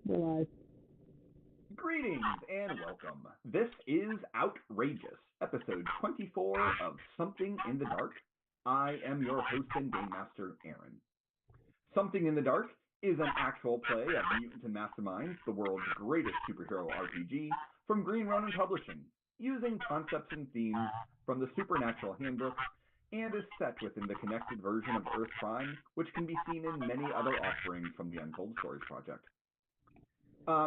We're live. Greetings and welcome. This is Outrageous, episode 24 of Something in the Dark. I am your host and game master, Aaron. Something in the Dark is an actual play of Mutants and Masterminds, the world's greatest superhero RPG, from Green Ronin Publishing, using concepts and themes from the Supernatural Handbook, and is set within the connected version of Earth Prime, which can be seen in many other offerings from the Untold Stories Project.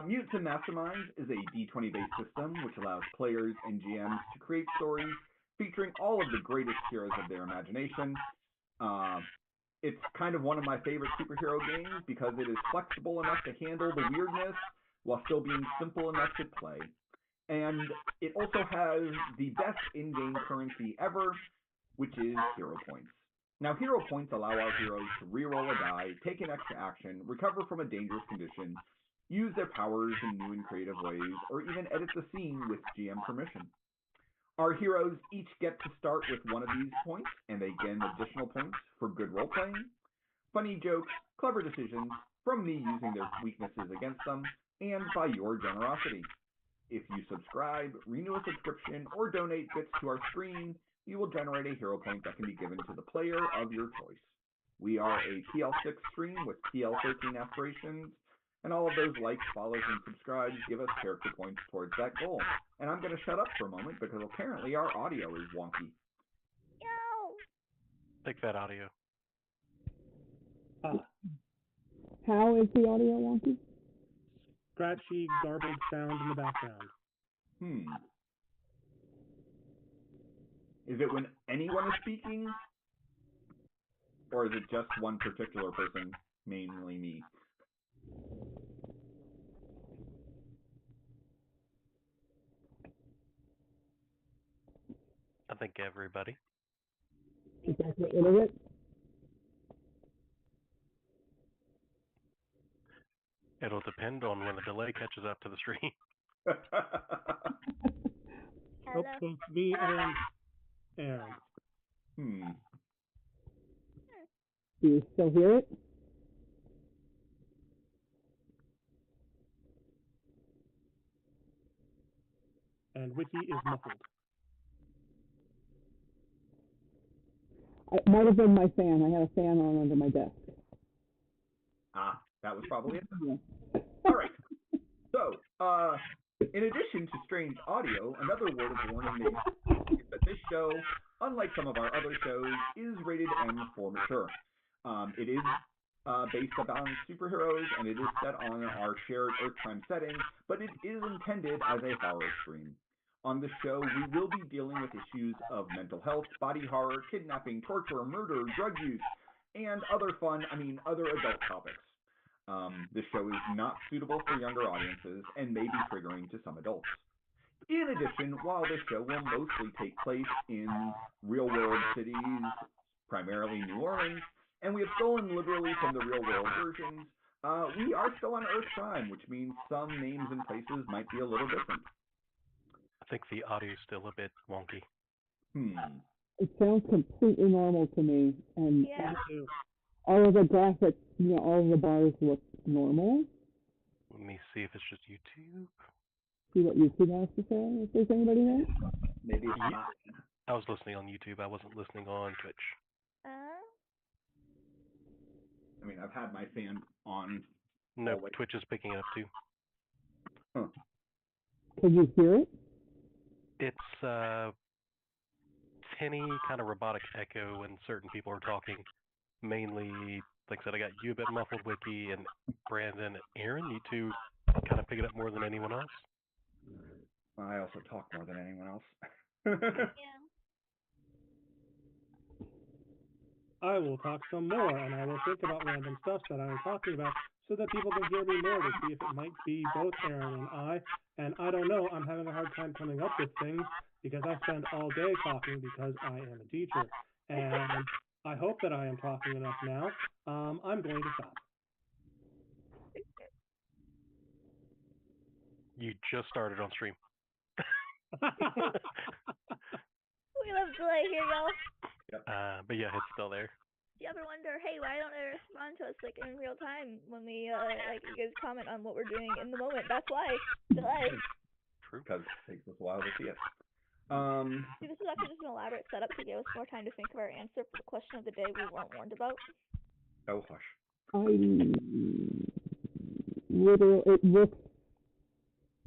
Mutants and Masterminds is a D20-based system which allows players and GMs to create stories featuring all of the greatest heroes of their imagination. It's kind of one of my favorite superhero games because it is flexible enough to handle the weirdness while still being simple enough to play. And it also has the best in-game currency ever, which is hero points. Now, hero points allow our heroes to reroll a die, take an extra action, recover from a dangerous condition, use their powers in new and creative ways, or even edit the scene with GM permission. Our heroes each get to start with one of these points, and they gain additional points for good role-playing, funny jokes, clever decisions, from me using their weaknesses against them, and by your generosity. If you subscribe, renew a subscription, or donate bits to our stream, you will generate a hero point that can be given to the player of your choice. We are a TL6 stream with TL13 aspirations, and all of those likes, follows, and subscribes give us character points towards that goal. And I'm going to shut up for a moment because apparently our audio is wonky. Take that audio. How is the audio wonky? Scratchy, garbled sound in the background. Is it when anyone is speaking? Or is it just one particular person, mainly me? I think everybody. Is that the internet? It'll depend on when the delay catches up to the stream. Nope, both me and Aaron. Do you still hear it? And Wiki is muffled. It might have been my fan. I had a fan on under my desk. That was probably it. Yeah. All right. So, in addition to strange audio, another word of warning is that this show, unlike some of our other shows, is rated M for mature. It is based upon superheroes, and it is set on our shared Earth Prime setting, but it is intended as a horror stream. On the show, we will be dealing with issues of mental health, body horror, kidnapping, torture, murder, drug use, and other adult topics. This show is not suitable for younger audiences and may be triggering to some adults. In addition, while this show will mostly take place in real-world cities, primarily New Orleans, and we have stolen literally from the real-world versions, we are still on Earth Prime, which means some names and places might be a little different. I think the audio's still a bit wonky. It sounds completely normal to me, and Me too. all of the graphics, all of the bars look normal. Let me see if it's just YouTube. See what YouTube has to say, if there's anybody there. Maybe it's not. I was listening on YouTube. I wasn't listening on Twitch. I mean, I've had my fan on. No, always. Twitch is picking it up too. Can you hear it? It's tinny, kind of robotic echo when certain people are talking. Mainly, like I said, I got you a bit muffled, Wiki, and Brandon and Aaron. You two kind of pick it up more than anyone else. I also talk more than anyone else. I will talk some more, and I will think about random stuff that I am talking about so that people can hear me more to see if it might be both Aaron and I. And I don't know, I'm having a hard time coming up with things because I spend all day talking because I am a teacher. And I hope that I am talking enough now. I'm going to stop. You just started on stream. We love delay here, y'all. But yeah, it's still there. you ever wonder, hey, why don't they respond to us like in real time when we like you guys comment on what we're doing in the moment? That's why. Delay. True. Because it takes us a while to see it. See, this is actually just an elaborate setup to give us more time to think of our answer for the question of the day we weren't warned about. Oh, hush.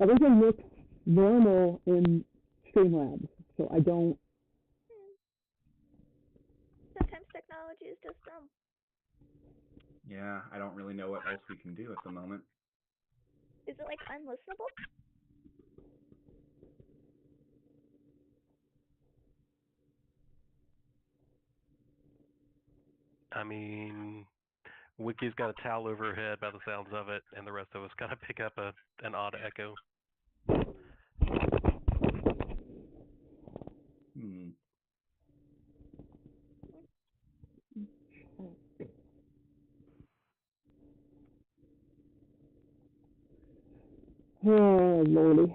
Everything looks normal in Streamlabs, so I don't. Sometimes technology is just dumb. Yeah, I don't really know what else we can do at the moment. Is it like unlistenable? I mean, Wiki's got a towel over her head by the sounds of it, and the rest of us kind of pick up an odd echo. Oh, lordy.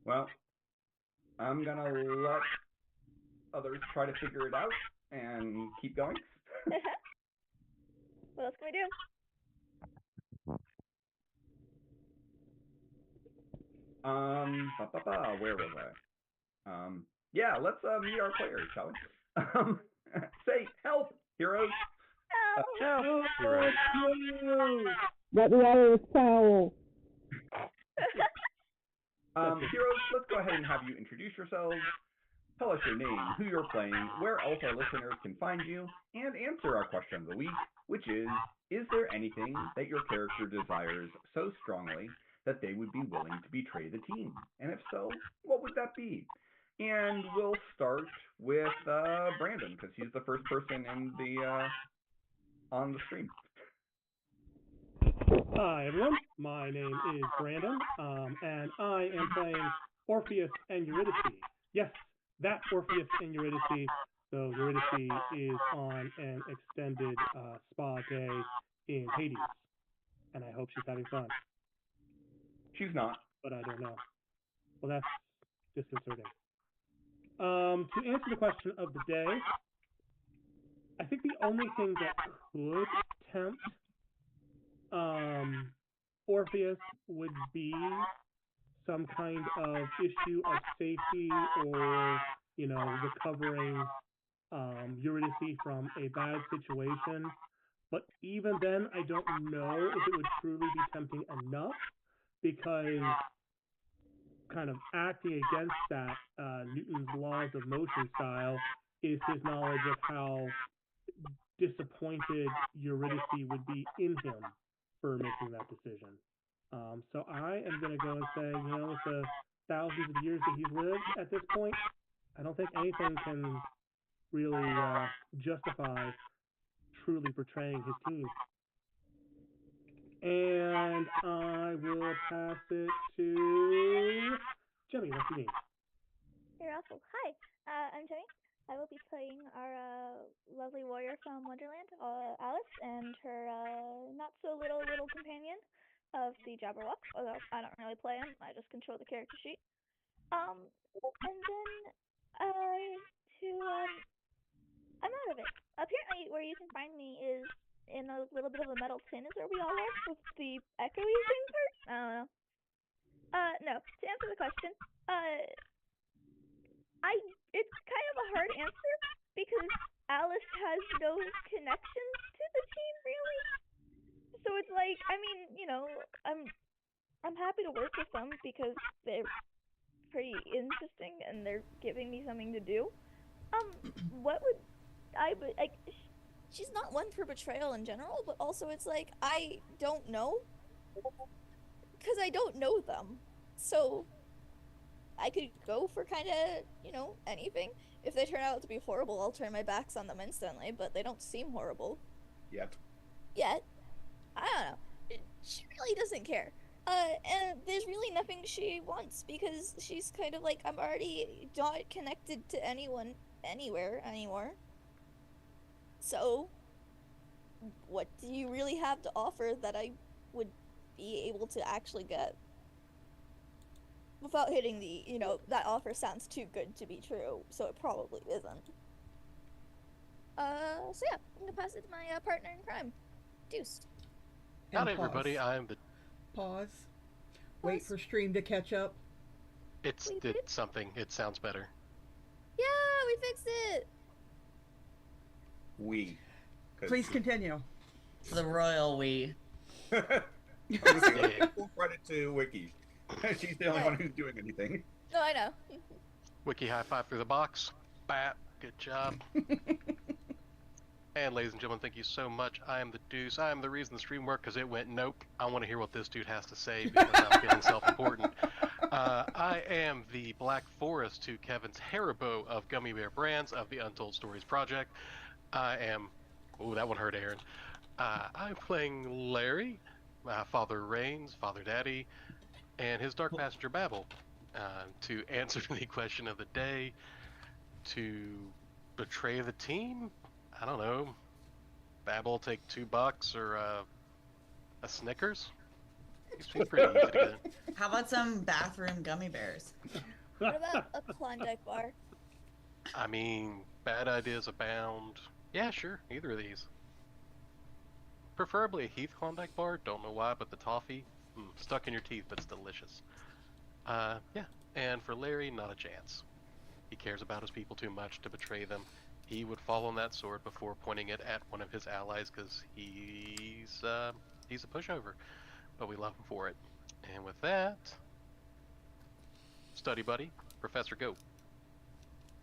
Well, I'm gonna let others try to figure it out and keep going. What else can we do? Where was I? Yeah, let's meet our players, shall we? Say help, heroes. No. Heroes. Let me out of this towel. Heroes, let's go ahead and have you introduce yourselves. Tell us your name, who you're playing, where else our listeners can find you, and answer our question of the week, which is there anything that your character desires so strongly that they would be willing to betray the team? And if so, what would that be? And we'll start with Brandon, because he's the first person in the on the stream. Hi everyone, my name is Brandon, and I am playing Orpheus and Eurydice. Yes, that Orpheus and Eurydice. So Eurydice is on an extended spa day in Hades, and I hope she's having fun. She's not. But I don't know. Well, that's disconcerting. To answer the question of the day, I think the only thing that could tempt Orpheus would be some kind of issue of safety or, recovering Eurydice from a bad situation. But even then, I don't know if it would truly be tempting enough, because kind of acting against that Newton's laws of motion style is his knowledge of how disappointed Eurydice would be in him for making that decision. So I am going to go and say, with the thousands of years that he's lived at this point, I don't think anything can really justify truly betraying his team. And I will pass it to Jemmy. What's your name? You're awful. Hi, I'm Jemmy. I will be playing our lovely warrior from Wonderland, Alice, and her not-so-little companion of the Jabberwock, although I don't really play him, I just control the character sheet. And then, I'm out of it. Apparently, where you can find me is in a little bit of a metal tin is where we all are, with the echoey thing part? I don't know. No, to answer the question, it's kind of a hard answer, because Alice has no connections to the team, really. So it's like, I mean, I'm happy to work with them, because they're pretty interesting, and they're giving me something to do. She's not one for betrayal in general, but also it's like, I don't know, because I don't know them. So I could go for kind of, anything. If they turn out to be horrible, I'll turn my backs on them instantly, but they don't seem horrible. Yet. I don't know. She really doesn't care. And there's really nothing she wants, because she's kind of like, I'm already not connected to anyone anywhere anymore. So, what do you really have to offer that I would be able to actually get? Without hitting the, that offer sounds too good to be true, so it probably isn't. So yeah, I'm gonna pass it to my partner in crime, Deuce. And Not everybody. pause. I am the. Pause. Wait Pause. for stream to catch up. It's Wait, did what? something. It sounds better. Yeah, we fixed it. We. 'Cause- Please continue. The royal we. Obviously, full credit to Wiki. She's the only one who's doing anything. No, I know. Wiki high five through the box. Bap. Good job. And ladies and gentlemen, thank you so much. I am the Deuce. I am the reason the stream worked because it went nope. I want to hear what this dude has to say because I'm feeling self-important. I am the Black Forest to Kevin's Haribo of Gummy Bear Brands of the Untold Stories Project. I am... Ooh, that one hurt, Aaron. I'm playing Larry, Father Rains, Father Daddy, and his Dark Passenger Babel. To answer the question of the day, to betray the team? I don't know. Babel take $2 or a Snickers? Seems pretty easy to get. How about some bathroom gummy bears? What about a Klondike bar? I mean, bad ideas abound. Yeah, sure, either of these. Preferably a Heath Klondike bar, don't know why, but the toffee, stuck in your teeth, but it's delicious. Yeah, and for Larry, not a chance. He cares about his people too much to betray them. He would fall on that sword before pointing it at one of his allies because he's a pushover, but we love him for it. And with that, study buddy, Professor Go.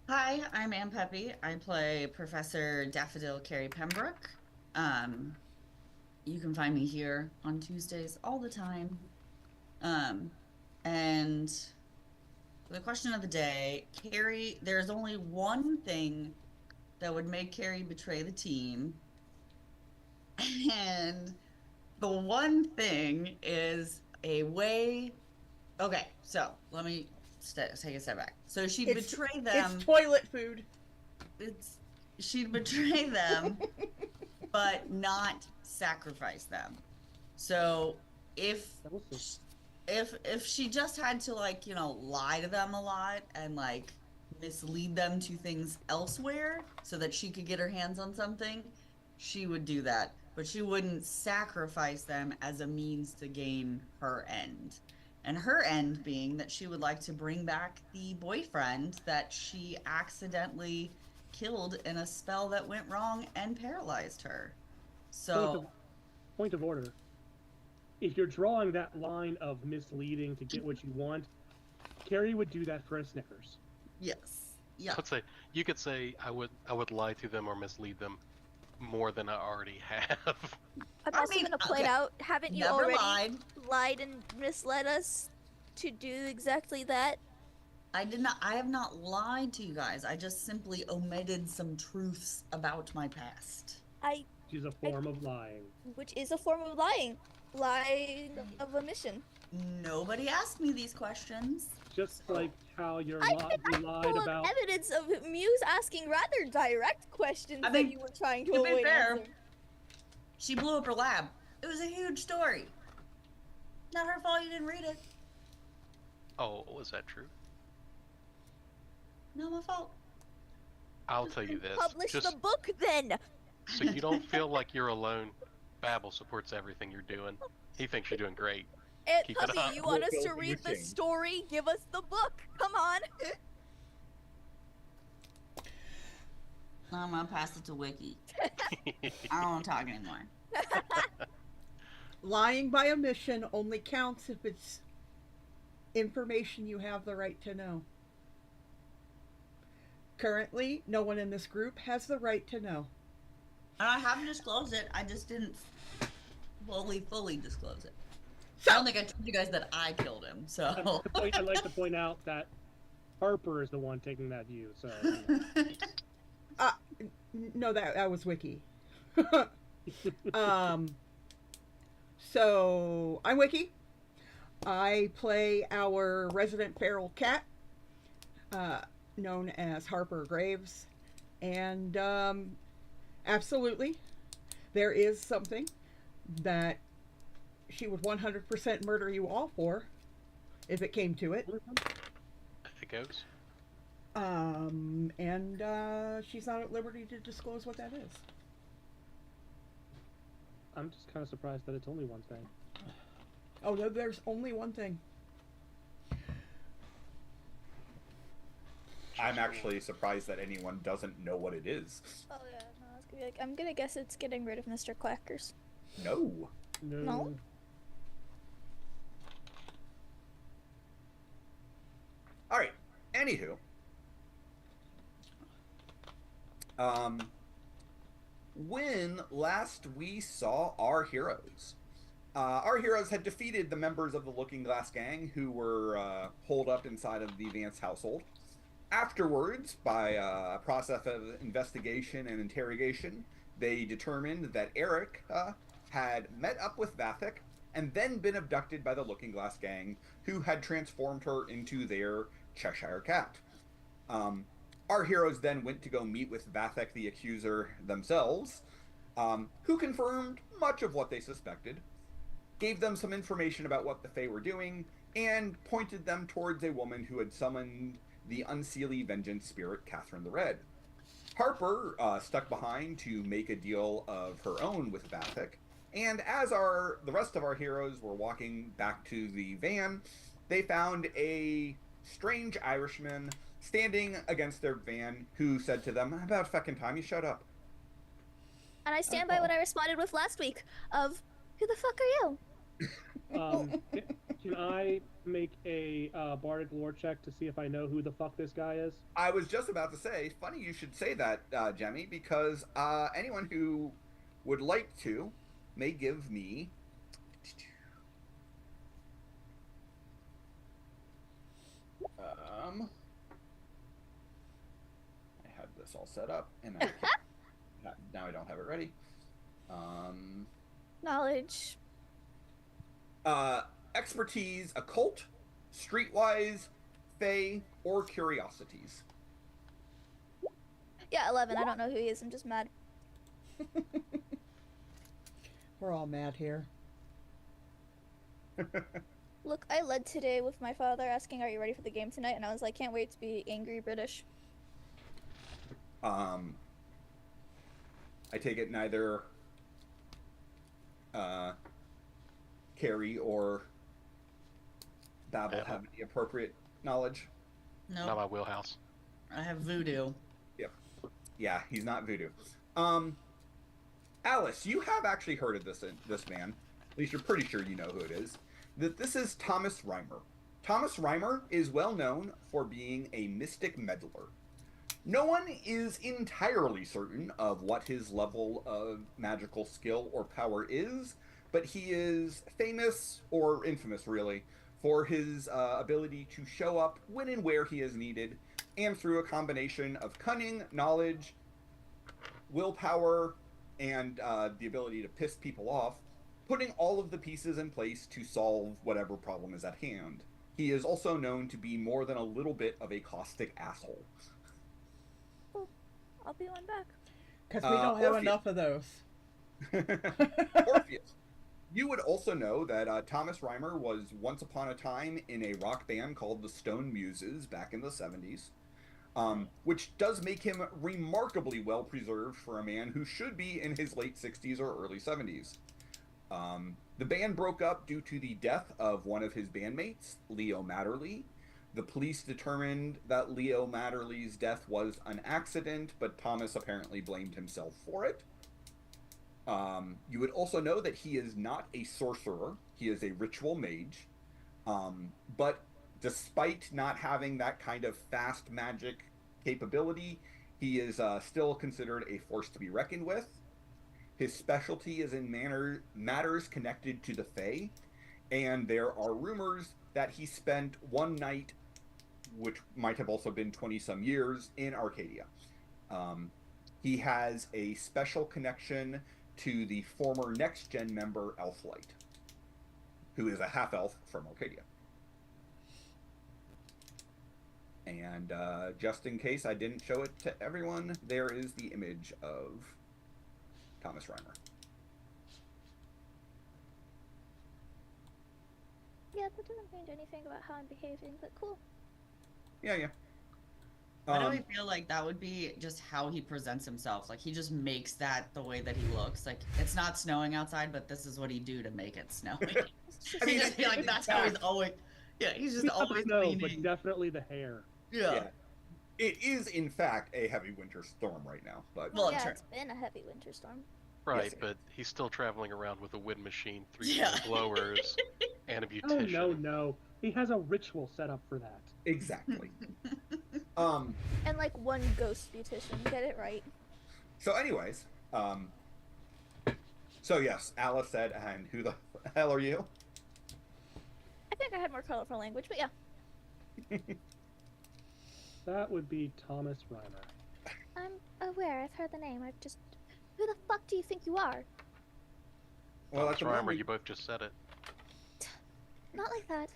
Hi, I'm Ann Peppy. I play Professor Daffodil Carey Pembroke. You can find me here on Tuesdays all the time. And the question of the day, Carrie, there's only one thing that would make Carrie betray the team. And the one thing is a way... Okay, so let me take a step back. So she'd betray them. It's toilet food. She'd betray them, but not sacrifice them. So if she just had to, like, you know, lie to them a lot and, like, mislead them to things elsewhere so that she could get her hands on something, she would do that. But she wouldn't sacrifice them as a means to gain her end. And her end being that she would like to bring back the boyfriend that she accidentally killed in a spell that went wrong and paralyzed her. So... Point of order. If you're drawing that line of misleading to get what you want, Carrie would do that for a Snickers. Yes. Yeah. Let's say you could say I would lie to them or mislead them more than I already have. I'm also gonna point out, haven't you Never already lied and misled us to do exactly that? I have not lied to you guys. I just simply omitted some truths about my past. Which is a form of lying. Which is a form of lying. Lie of omission. Nobody asked me these questions. Just like how you I lied full about... of evidence of Muse asking rather direct questions I mean, that you were trying to to be avoid fair, answering. she blew up her lab. It was a huge story. Not her fault you didn't read it. Oh, was that true? Not my fault. I'll tell you this. Publish Just the book then! so you don't feel like you're alone, Babel supports everything you're doing. He thinks you're doing great. Aunt Keep it Puppy, up. you want us to We'll read the build story? Give us the book! Come on! I'm gonna pass it to Wiki. I don't want to talk anymore. Lying by omission only counts if it's information you have the right to know. Currently, no one in this group has the right to know. And I haven't disclosed it. I just didn't fully disclose it. So, I don't think I told you guys that I killed him, so... I'd like to point out that Harper is the one taking that view, so... no, that was Wiki. So, I'm Wiki. I play our resident feral cat, known as Harper Graves. And, absolutely, there is something that she would 100% murder you all for, if it came to it. It goes. And she's not at liberty to disclose what that is. I'm just kind of surprised that it's only one thing. Oh, no, there's only one thing. I'm actually surprised that anyone doesn't know what it is. Oh yeah, no, I was gonna be like, I'm gonna guess it's getting rid of Mr. Quackers. No. No? All right. Anywho, when last we saw our heroes had defeated the members of the Looking Glass Gang who were holed up inside of the Vance household. Afterwards, by a process of investigation and interrogation, they determined that Eric had met up with Vathek and then been abducted by the Looking Glass Gang, who had transformed her into their Cheshire Cat. Our heroes then went to go meet with Vathek the Accuser themselves, who confirmed much of what they suspected, gave them some information about what the Fae were doing, and pointed them towards a woman who had summoned the Unseelie Vengeance Spirit, Catherine the Red. Harper stuck behind to make a deal of her own with Vathek, and as the rest of our heroes were walking back to the van, they found a strange Irishman standing against their van who said to them, "About fucking time you shut up." And I stand by what I responded with last week of, who the fuck are you? Can I make a bardic lore check to see if I know who the fuck this guy is? I was just about to say, funny you should say that, Jemmy, because anyone who would like to may give me... I had this all set up, and now I don't have it ready. Knowledge. Expertise, occult, streetwise, fae, or curiosities. Yeah, 11. I don't know who he is. I'm just mad. We're all mad here. Look, I led today with my father asking, are you ready for the game tonight? And I was like, can't wait to be angry British. I take it neither Carrie or Babel have the appropriate knowledge. No, Not my wheelhouse. I have voodoo. Yeah, he's not voodoo. Alice, you have actually heard of this man. At least you're pretty sure you know who it is. This is Thomas Reimer. Thomas Reimer is well known for being a mystic meddler. No one is entirely certain of what his level of magical skill or power is, but he is famous, or infamous really, for his ability to show up when and where he is needed, and through a combination of cunning, knowledge, willpower, and the ability to piss people off, putting all of the pieces in place to solve whatever problem is at hand. He is also known to be more than a little bit of a caustic asshole. Cool. I'll be one back. Because we don't have Orpheus. enough of those. Orpheus. You would also know that Thomas Reimer was once upon a time in a rock band called the Stone Muses back in the 70s, which does make him remarkably well preserved for a man who should be in his late 60s or early 70s. The band broke up due to the death of one of his bandmates, Leo Matterly. The police determined that Leo Matterly's death was an accident, but Thomas apparently blamed himself for it. You would also know that he is not a sorcerer. He is a ritual mage. But despite not having that kind of fast magic capability, he is still considered a force to be reckoned with. His specialty is in matters connected to the Fae, and there are rumors that he spent one night, which might have also been 20-some years, in Arcadia. He has a special connection to the former Next Gen member Elflight, who is a half-elf from Arcadia. And just in case I didn't show it to everyone, there is the image of Thomas Reimer. Yeah, that doesn't change anything about how I'm behaving, but cool. Yeah. Why do I feel like that would be just how he presents himself? Like he just makes that the way that he looks. Like it's not snowing outside, but this is what he do to make it snow. I mean, I just feel like that's how he's always. Yeah, he's just Maybe not the always snow, leaning. but definitely the hair. Yeah. It is, in fact, a heavy winter storm right now. But Well, yeah, true. it's been a heavy winter storm. Right, Yes. but he's still traveling around with a wind machine, 3 Yeah. blowers, and a Oh beautician. no. He has a ritual set up for that. exactly. And like one ghost beautician, get it right. So, anyways, so yes, Alice said, and who the hell are you? I think I had more colorful language, but yeah. That would be Thomas Reimer. I'm aware, I've heard the name. I've just... Who the fuck do you think you are? Well, at the Reimer, moment, you both just said it. Not like that.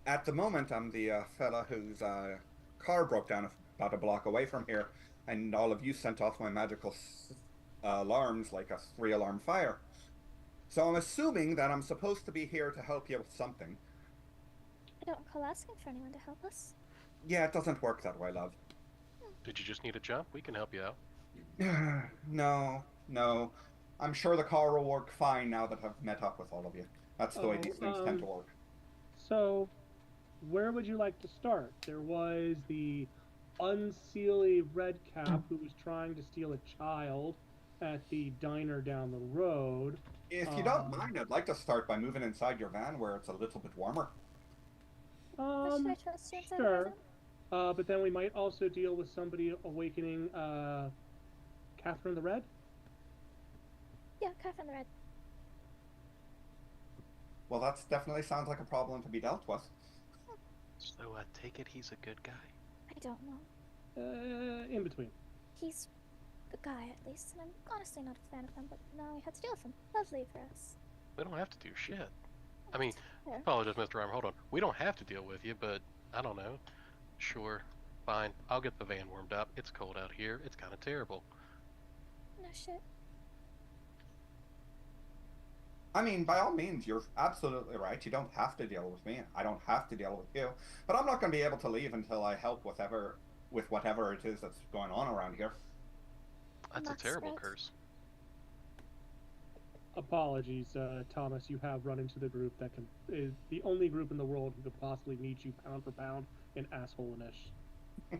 at the moment, I'm the fella whose car broke down about a block away from here, and all of you sent off my magical alarms like a 3-alarm fire. So I'm assuming that I'm supposed to be here to help you with something. I don't recall asking for anyone to help us. Yeah, it doesn't work that way, love. Did you just need a jump? We can help you out. No. I'm sure the car will work fine now that I've met up with all of you. That's the way these things tend to work. So, where would you like to start? There was the unseelie redcap who was trying to steal a child at the diner down the road. If you don't mind, I'd like to start by moving inside your van where it's a little bit warmer. Should I trust you inside the Sure. prison? But then we might also deal with somebody awakening Catherine the Red. Yeah, Catherine the Red. Well, that definitely sounds like a problem to be dealt with. So I take it he's a good guy. I don't know. In between. He's a guy, at least, and I'm honestly not a fan of him, but now we had to deal with him. Lovely for us. We don't have to do shit. I mean, Yeah. apologize, Mr. Reimer, hold on. We don't have to deal with you, but I don't know. Sure, fine. I'll get the van warmed up. It's cold out here. It's kind of terrible. No shit. I mean, by all means, you're absolutely right. You don't have to deal with me. I don't have to deal with you. But I'm not going to be able to leave until I help with whatever it is that's going on around here. That's a That's terrible right. curse. Apologies, Thomas. You have run into the group that is the only group in the world who could possibly meet you pound for pound in assholiness. He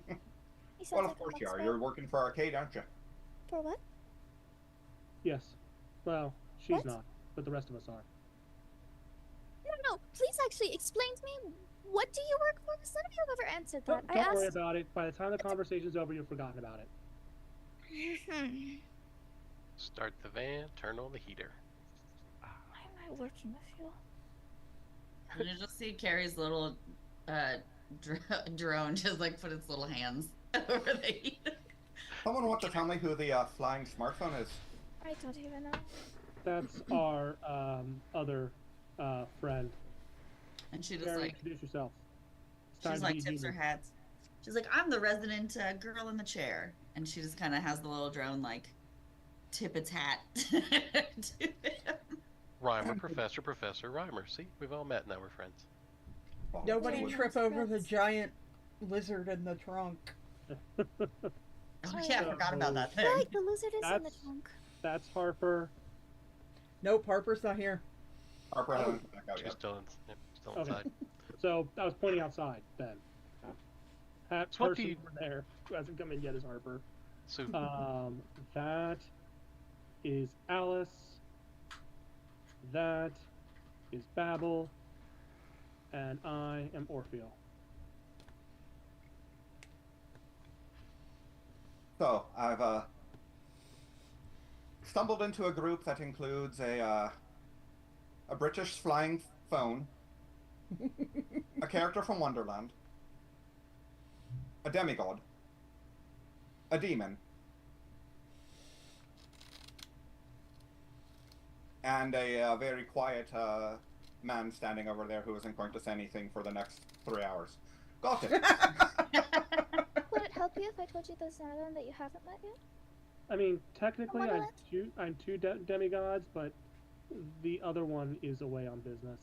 sounds Well, like of a course you fun are. spell. You're working for Arcade, aren't you? For what? Yes. Well, she's What? not, but the rest of us are. I don't know. Please actually explain to me, what do you work for? Because none of you have ever answered that. Don't worry about it. By the time the conversation's over, you've forgotten about it. Start the van, turn on the heater. Why am I working with you? And you just see Carrie's little drone just like put its little hands over the heater. Someone want to tell me who the flying smartphone is? I don't even know. That's our other friend. And she just Karen, like introduce yourself. It's time she's to like be tips her human. hats. She's like, I'm the resident girl in the chair, and she just kind of has the little drone like tip its hat to him. Reimer, Professor Reimer. See, we've all met, now we're friends. Well, Nobody Yeah. trip over the Friends. giant lizard in the trunk. Oh yeah, I forgot about that I thing. feel like the lizard is in the That's- trunk. That's Harper. Nope, Harper's not here. Harper hasn't come back out She's yet. still, still Okay. inside. So I was pointing outside then. That So what do person you- over there who hasn't come in yet is Harper. So, That is Alice. That is Babel. And I am Orpheus. So, I've stumbled into a group that includes a British flying phone, a character from Wonderland, a demigod, a demon, and a very quiet man standing over there who isn't going to say anything for the next 3 hours. Got it. Would it help you if I told you there's another one that you haven't met yet? I mean, technically, I'm Wonderland? two demigods, but the other one is away on business.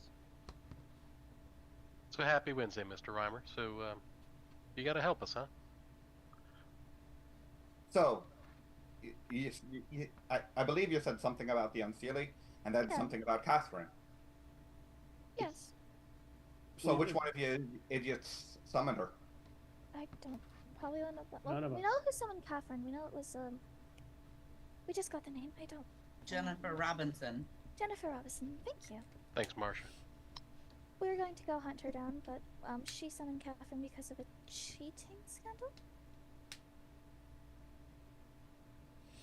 so happy Wednesday, Mr. Reimer. So, You gotta help us, huh? So, I believe you said something about the Unseelie, and then Yeah. something about Catherine. Yes. So which one of you idiots summoned her? I don't. Probably one of them. Well, None of we us. know who summoned Catherine. We know it was, We just got the name. I don't. Jennifer Robinson. Jennifer Robinson. Thank you. Thanks, Marsha. We were going to go hunt her down, but, she summoned Catherine because of a cheating scandal?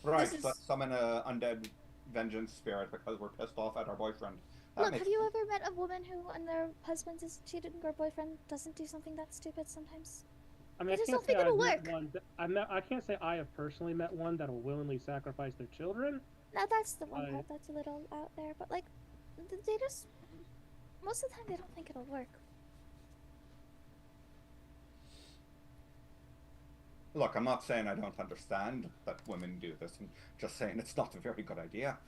Right, This is- let's summon a undead vengeance spirit because we're pissed off at our boyfriend. That Look, makes have you ever met a woman who, when their husband is cheated or boyfriend doesn't do something that stupid sometimes? I mean, I I just can't don't think say it'll I've met work. one. I can't say I have personally met one that'll willingly sacrifice their children. Now that's the one I- part that's a little out there, but like, they just, most of the time they don't think it'll work. Look, I'm not saying I don't understand that women do this. I'm just saying it's not a very good idea.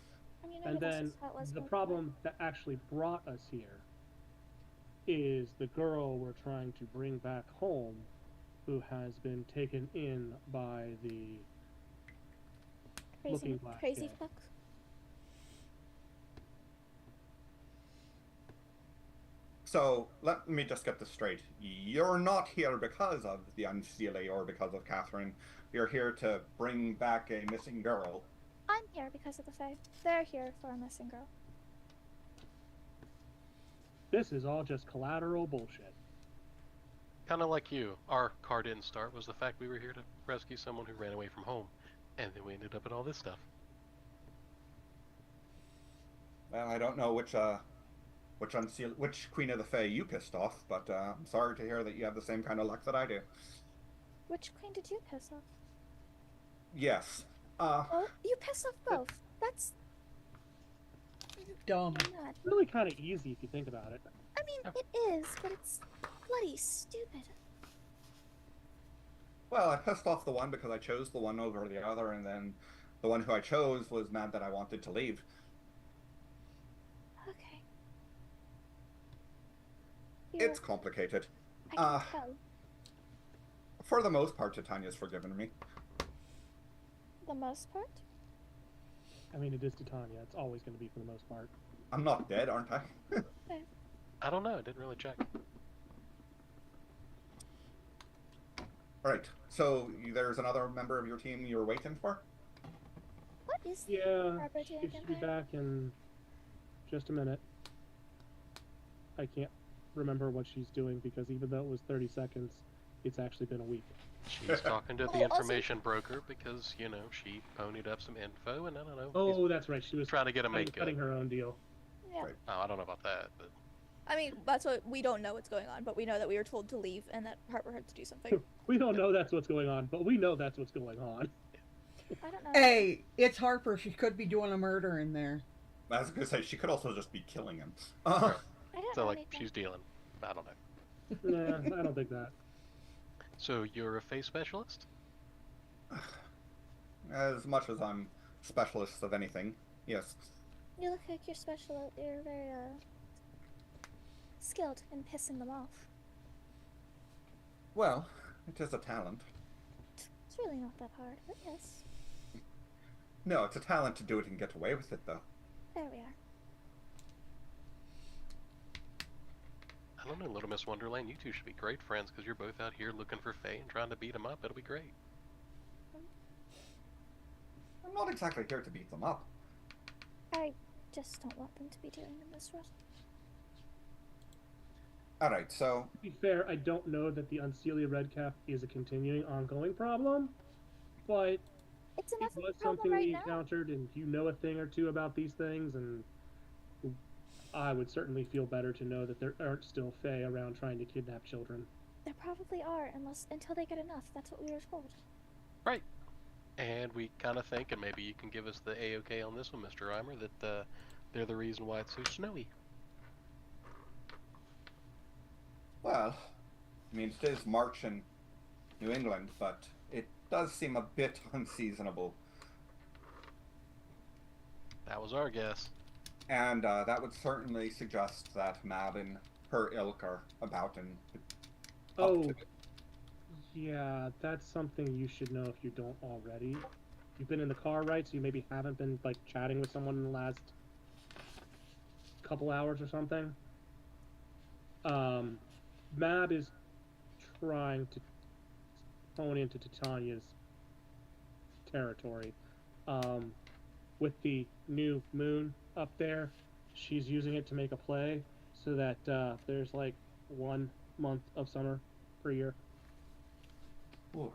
I mean, And maybe that's then just how it was the before. problem that actually brought us here is the girl we're trying to bring back home, who has been taken in by the Looking Glass. Crazy Yeah. fuck. So let me just get this straight. You're not here because of the Unseelie or because of Catherine. You're here to bring back a missing girl. I'm here because of the Fae. They're here for a missing girl. This is all just collateral bullshit. Kind of like you. Our car didn't start was the fact we were here to rescue someone who ran away from home, and then we ended up in all this stuff. Well, I don't know which Queen of the Fae you pissed off, but I'm sorry to hear that you have the same kind of luck that I do. Which queen did you piss off? Yes. Oh, you pissed off both. That's Dumb. not. Really kind of easy if you think about it. I mean, it is, but it's bloody stupid. Well, I pissed off the one because I chose the one over the other, and then the one who I chose was mad that I wanted to leave. Okay. It's complicated. I can tell. For the most part, Titania's forgiven me. The most part? I mean, it is Titania. It's always going to be for the most part. I'm not dead, aren't I? I don't know. I didn't really check. Right. So there's another member of your team you're waiting for? What is Yeah, Barbara doing she in should be there? back in just a minute. I can't remember what she's doing because even though it was 30 seconds, it's actually been a week. She's talking to Oh, the also- information broker because, you know, she ponied up some info, and I don't know. Oh, that's right. She was trying to get a makeup. cutting her own deal. Yeah. Right. Oh, I don't know about that, but I mean, that's what we don't know what's going on, but we know that we were told to leave and that Harper had to do something. We don't know that's what's going on, but we know that's what's going on. I don't know. Hey, it's Harper. She could be doing a murder in there. I was gonna say she could also just be killing him. I don't so know like anything. she's dealing. I don't know. Nah, I don't think that. So you're a face specialist? As much as I'm specialist of anything, yes. You look like you're very, skilled in pissing them off. Well, it is a talent. It's really not that hard, but yes. No, it's a talent to do it and get away with it, though. There we are. I don't know, Little Miss Wonderland. You two should be great friends because you're both out here looking for Faye and trying to beat them up. It'll be great. I'm not exactly here to beat them up. I just don't want them to be dealing in this world. Alright, so To be fair, I don't know that the Unseelie Redcap is a continuing, ongoing problem, but It's it enough of was a problem something right we now. encountered, and you know a thing or two about these things, and I would certainly feel better to know that there aren't still Fae around trying to kidnap children. There probably are, until they get enough. That's what we were told. Right. And we kind of think, and maybe you can give us the A-OK on this one, Mr. Reimer, that they're the reason why it's so snowy. well, I mean, it is March in New England, but it does seem a bit unseasonable. That was our guess. And that would certainly suggest that Mab and her ilk are about and up Oh, to it. Yeah, that's something you should know if you don't already. You've been in the car, right? So you maybe haven't been, like, chatting with someone in the last couple hours or something. Mab is trying to hone into Titania's territory. With the new moon up there, she's using it to make a play so that there's like 1 month of summer per year. Ooh.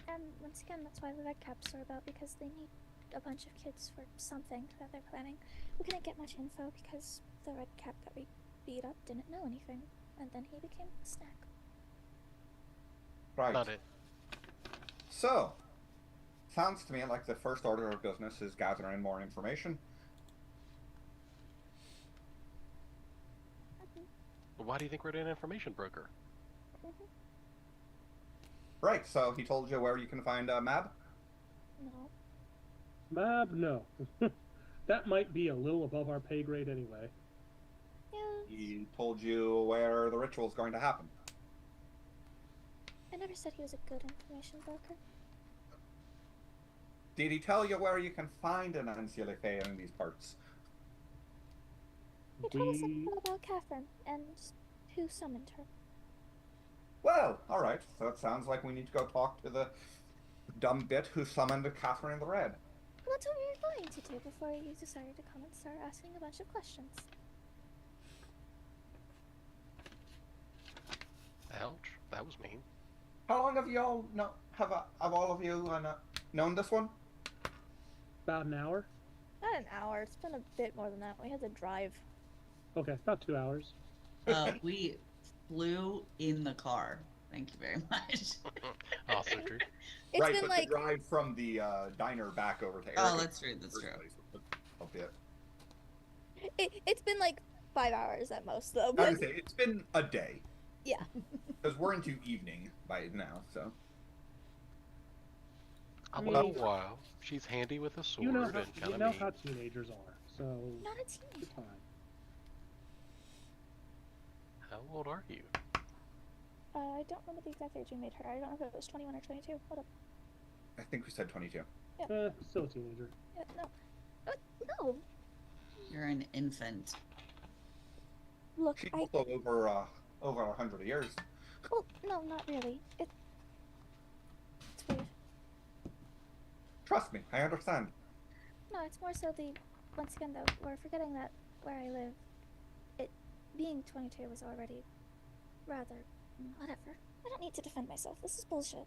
And once again, that's why the red caps are about, because they need a bunch of kids for something that they're planning. We couldn't get much info because the red cap that we beat up didn't know anything, and then he became a snack. Right. Not it. So, sounds to me like the first order of business is gathering more information. Why do you think we're an information broker? Right, so he told you where you can find Mab? No. Mab, no. That might be a little above our pay grade anyway. Yeah. He told you where the ritual's going to happen. I never said he was a good information broker. Did he tell you where you can find an Ancia Le Fay in these parts? He told us a little about Catherine and who summoned her. Well, alright, so it sounds like we need to go talk to the dumb bit who summoned Catherine the Red. Well, that's what we were going to do before you decided to come and start asking a bunch of questions. Ouch, that was mean. How long have you all have all of you known this one? About an hour? Not an hour. It's been a bit more than that. We had to drive. Okay, about 2 hours. We flew in the car. Thank you very much. Also true. It's right, been but like the drive from the diner back over to Eric. Oh, that's true. That's true. A bit. it's been like 5 hours at most, though. I But would say it's been a day. yeah. Because we're into evening by now, so. A mean- little while. She's handy with a sword You know and kind how, you of know mean. how teenagers are, so Not a teen. it's fine. How old are you? I don't remember the exact age we made her. I don't know if it was 21 or 22. Hold up. I think we said 22. Still a teenager. Yeah, no. No. You're an infant. Look, She's I. also over 100 years. Well, no, not really. It's weird. Trust me, I understand. No, it's more so the. Once again, though, we're forgetting that where I live, it being 22 was already rather. Whatever. I don't need to defend myself. This is bullshit.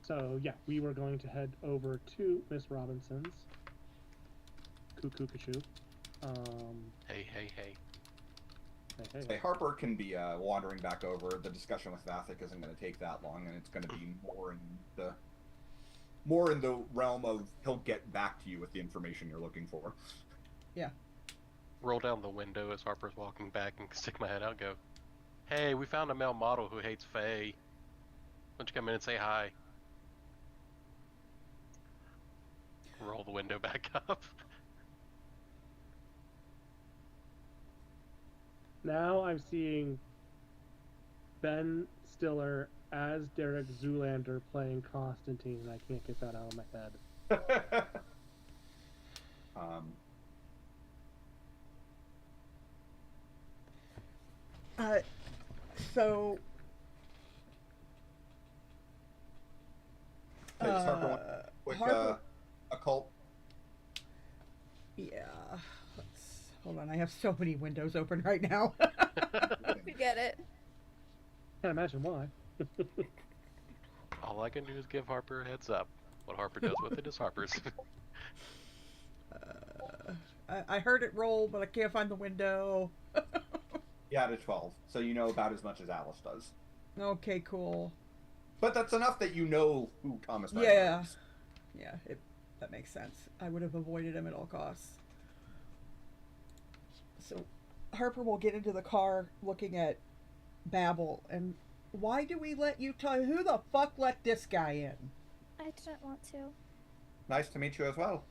So yeah, we were going to head over to Miss Robinson's. Cuckoo. Hey. Hey. Say, Harper can be wandering back over. The discussion with Vathic isn't going to take that long, and it's going to be more in the realm of he'll get back to you with the information you're looking for. Roll down the window as Harper's walking back and stick my head out and go, hey, we found a male model who hates Faye. Why don't you come in and say hi? Roll the window back up. Now I'm seeing Ben Stiller as Derek Zoolander playing Constantine, and I can't get that out of my head. So. Hey, does Harper want a quick Harper- occult? Yeah. Hold on, I have so many windows open right now. Forget it. Can't imagine why. All I can do is give Harper a heads up. What Harper does with it is Harper's. I heard it roll, but I can't find the window. Yeah, to 12. So you know about as much as Alice does. Okay, cool. But that's enough that you know who Thomas Diner Yeah. is. Yeah, that makes sense. I would have avoided him at all costs. So Harper will get into the car looking at Babel, and why do we let you tell who the fuck let this guy in? I didn't want to. Nice to meet you as well.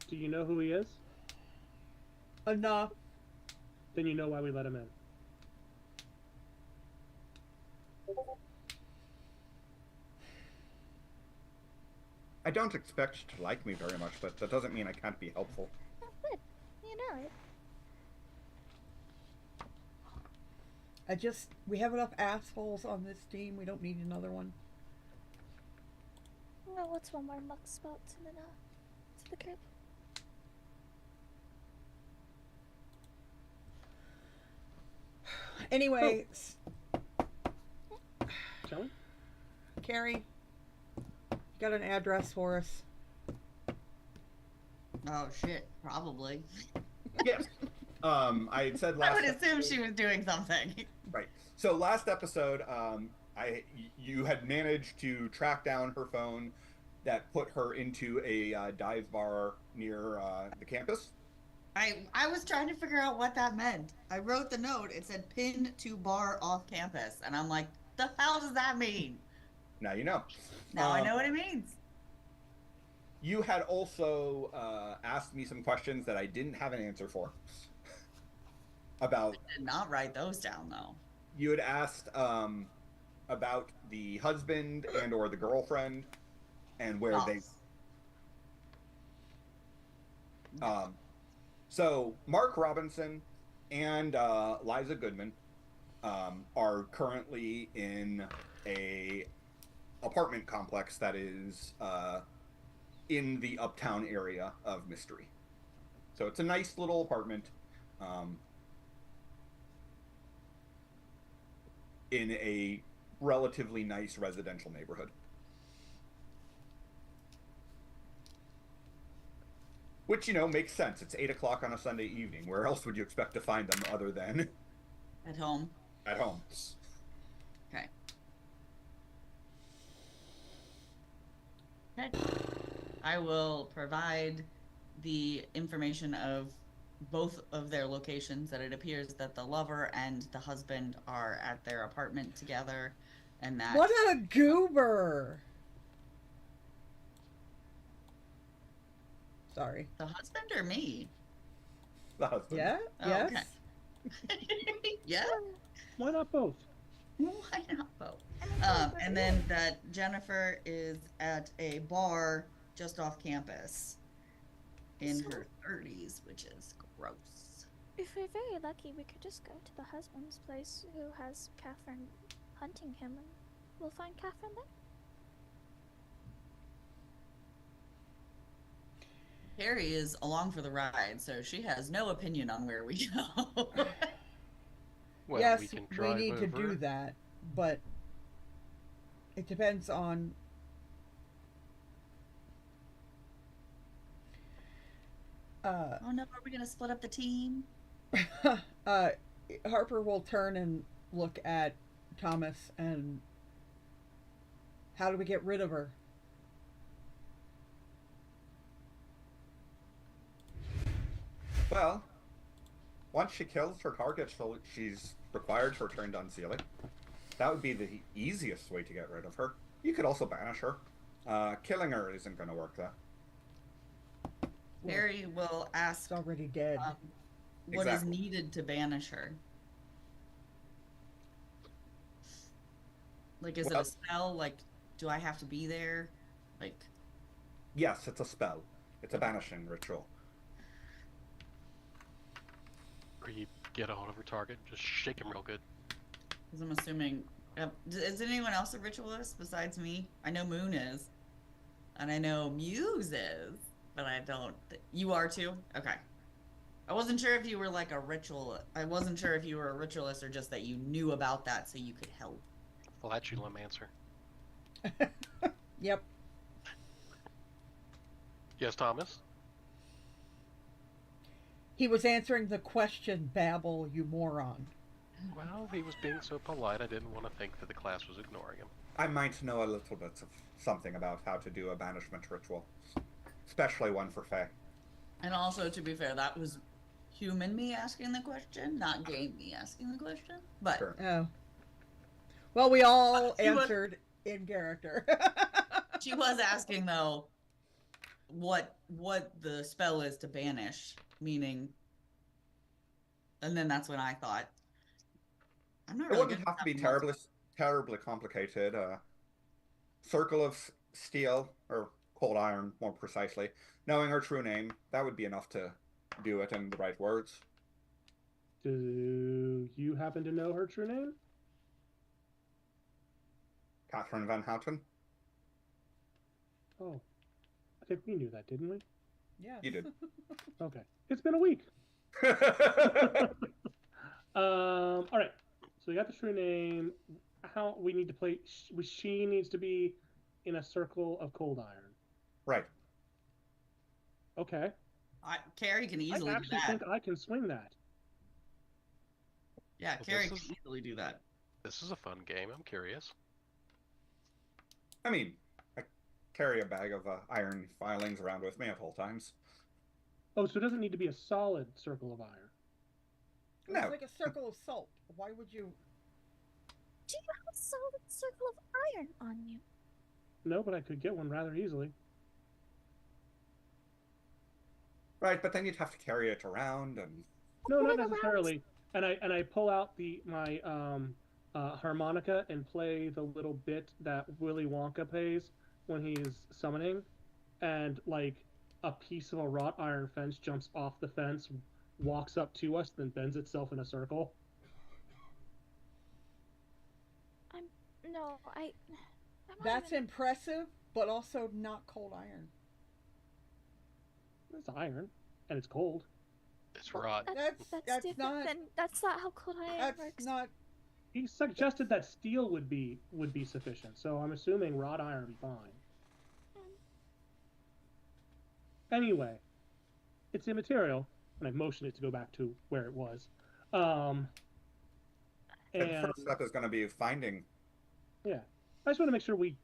Do you know who he is? enough. Then you know why we let him in. I don't expect you to like me very much, but that doesn't mean I can't be helpful. Oh, good. You know it. We have enough assholes on this team. We don't need another one. Well, what's one more muck spot to the group? Anyway, Shall we? Carrie, you got an address for us? Oh shit, probably. Yes. I had said I last. would assume she was doing something. Right. So last episode, you had managed to track down her phone that put her into a dive bar near the campus. I was trying to figure out what that meant. I wrote the note. It said pin to bar off campus, and I'm like, the hell does that mean? Now you know. Now I know what it means. You had also asked me some questions that I didn't have an answer for. About. I did not write those down though. You had asked about the husband and or the girlfriend, and where they. So Mark Robinson and Liza Goodman are currently in a apartment complex that is in the uptown area of Mystery. So it's a nice little apartment in a relatively nice residential neighborhood. Which, makes sense. It's 8 o'clock on a Sunday evening. Where else would you expect to find them other than... At home. At home. Okay. Okay. I will provide the information of both of their locations, that it appears that the lover and the husband are at their apartment together, and that... What a goober! Sorry. The husband or me? The husband. Yeah? Oh, Yes? okay. Yeah? Why not both? Why not both? And then that Jennifer is at a bar just off campus in her 30s, which is gross. If we're very lucky, we could just go to the husband's place who has Catherine hunting him, and we'll find Catherine there. Carrie is along for the ride, so she has no opinion on where we go. Well, yes, we can we drive need to over. do that, but it depends on... Oh no, are we gonna split up the team? Harper will turn and look at Thomas and... How do we get rid of her? Well, once she kills her target, she's required to return to Unseelie. That would be the easiest way to get rid of her. You could also banish her. Killing her isn't going to work, though. Carrie will ask She's already dead. what is Exactly. needed to banish her. Like, is it Well- a spell? Like, do I have to be there? Like, Yes, it's a spell. It's a banishing ritual. Or you get a hold of her target, just shake him real good. because I'm assuming... is anyone else a ritualist besides me? I know Moon is. And I know Muse is. But I don't... You are too? Okay. I wasn't sure if you were like a ritual... I wasn't sure if you were a ritualist or just that you knew about that so you could help. Flatulence. Yep. Yes, Thomas? He was answering the question, Babble, you moron. Well, he was being so polite, I didn't want to think that the class was ignoring him. I might know a little bit of something about how to do a banishment ritual. Especially one for Fae. And also, to be fair, that was human me asking the question, not game me asking the question. But Sure. Oh. Well, we all She was- answered in character. she was asking, though, what the spell is to banish, meaning And then that's when I thought, I'm not It really wouldn't good have at to be having terribly complicated. Circle of steel, or cold iron, more precisely. Knowing her true name, that would be enough to do it in the right words. Do you happen to know her true name? Catherine Van Houten. Oh, I think we knew that, didn't we? Yes. You did. Okay. It's been a week. All right. So we got the true name. How we need to play? She needs to be in a circle of cold iron. Right. Okay. Carrie can I easily do actually that. think I can swing that. Yeah, Well, Carrie this can is- easily do that. This is a fun game. I'm curious. I mean, I carry a bag of iron filings around with me at all times. Oh, so it doesn't need to be a solid circle of iron. No. It's like a circle of salt. Why would you? Do you have a solid circle of iron on you? No, but I could get one rather easily. Right, but then you'd have to carry it around, and No, not What around- necessarily. And I pull out my harmonica and play the little bit that Willy Wonka plays when he's summoning, and like a piece of a wrought iron fence jumps off the fence, walks up to us, then bends itself in a circle. No, I'm not That's even... impressive, but also not cold iron. It's iron, and it's cold. It's rot. That's different not. than that's not how cold iron That's works. not. He suggested that steel would be sufficient, so I'm assuming wrought iron would be fine. Anyway, it's immaterial, and I motioned it to go back to where it was. the And first step is going to be finding. yeah, I just want to make sure we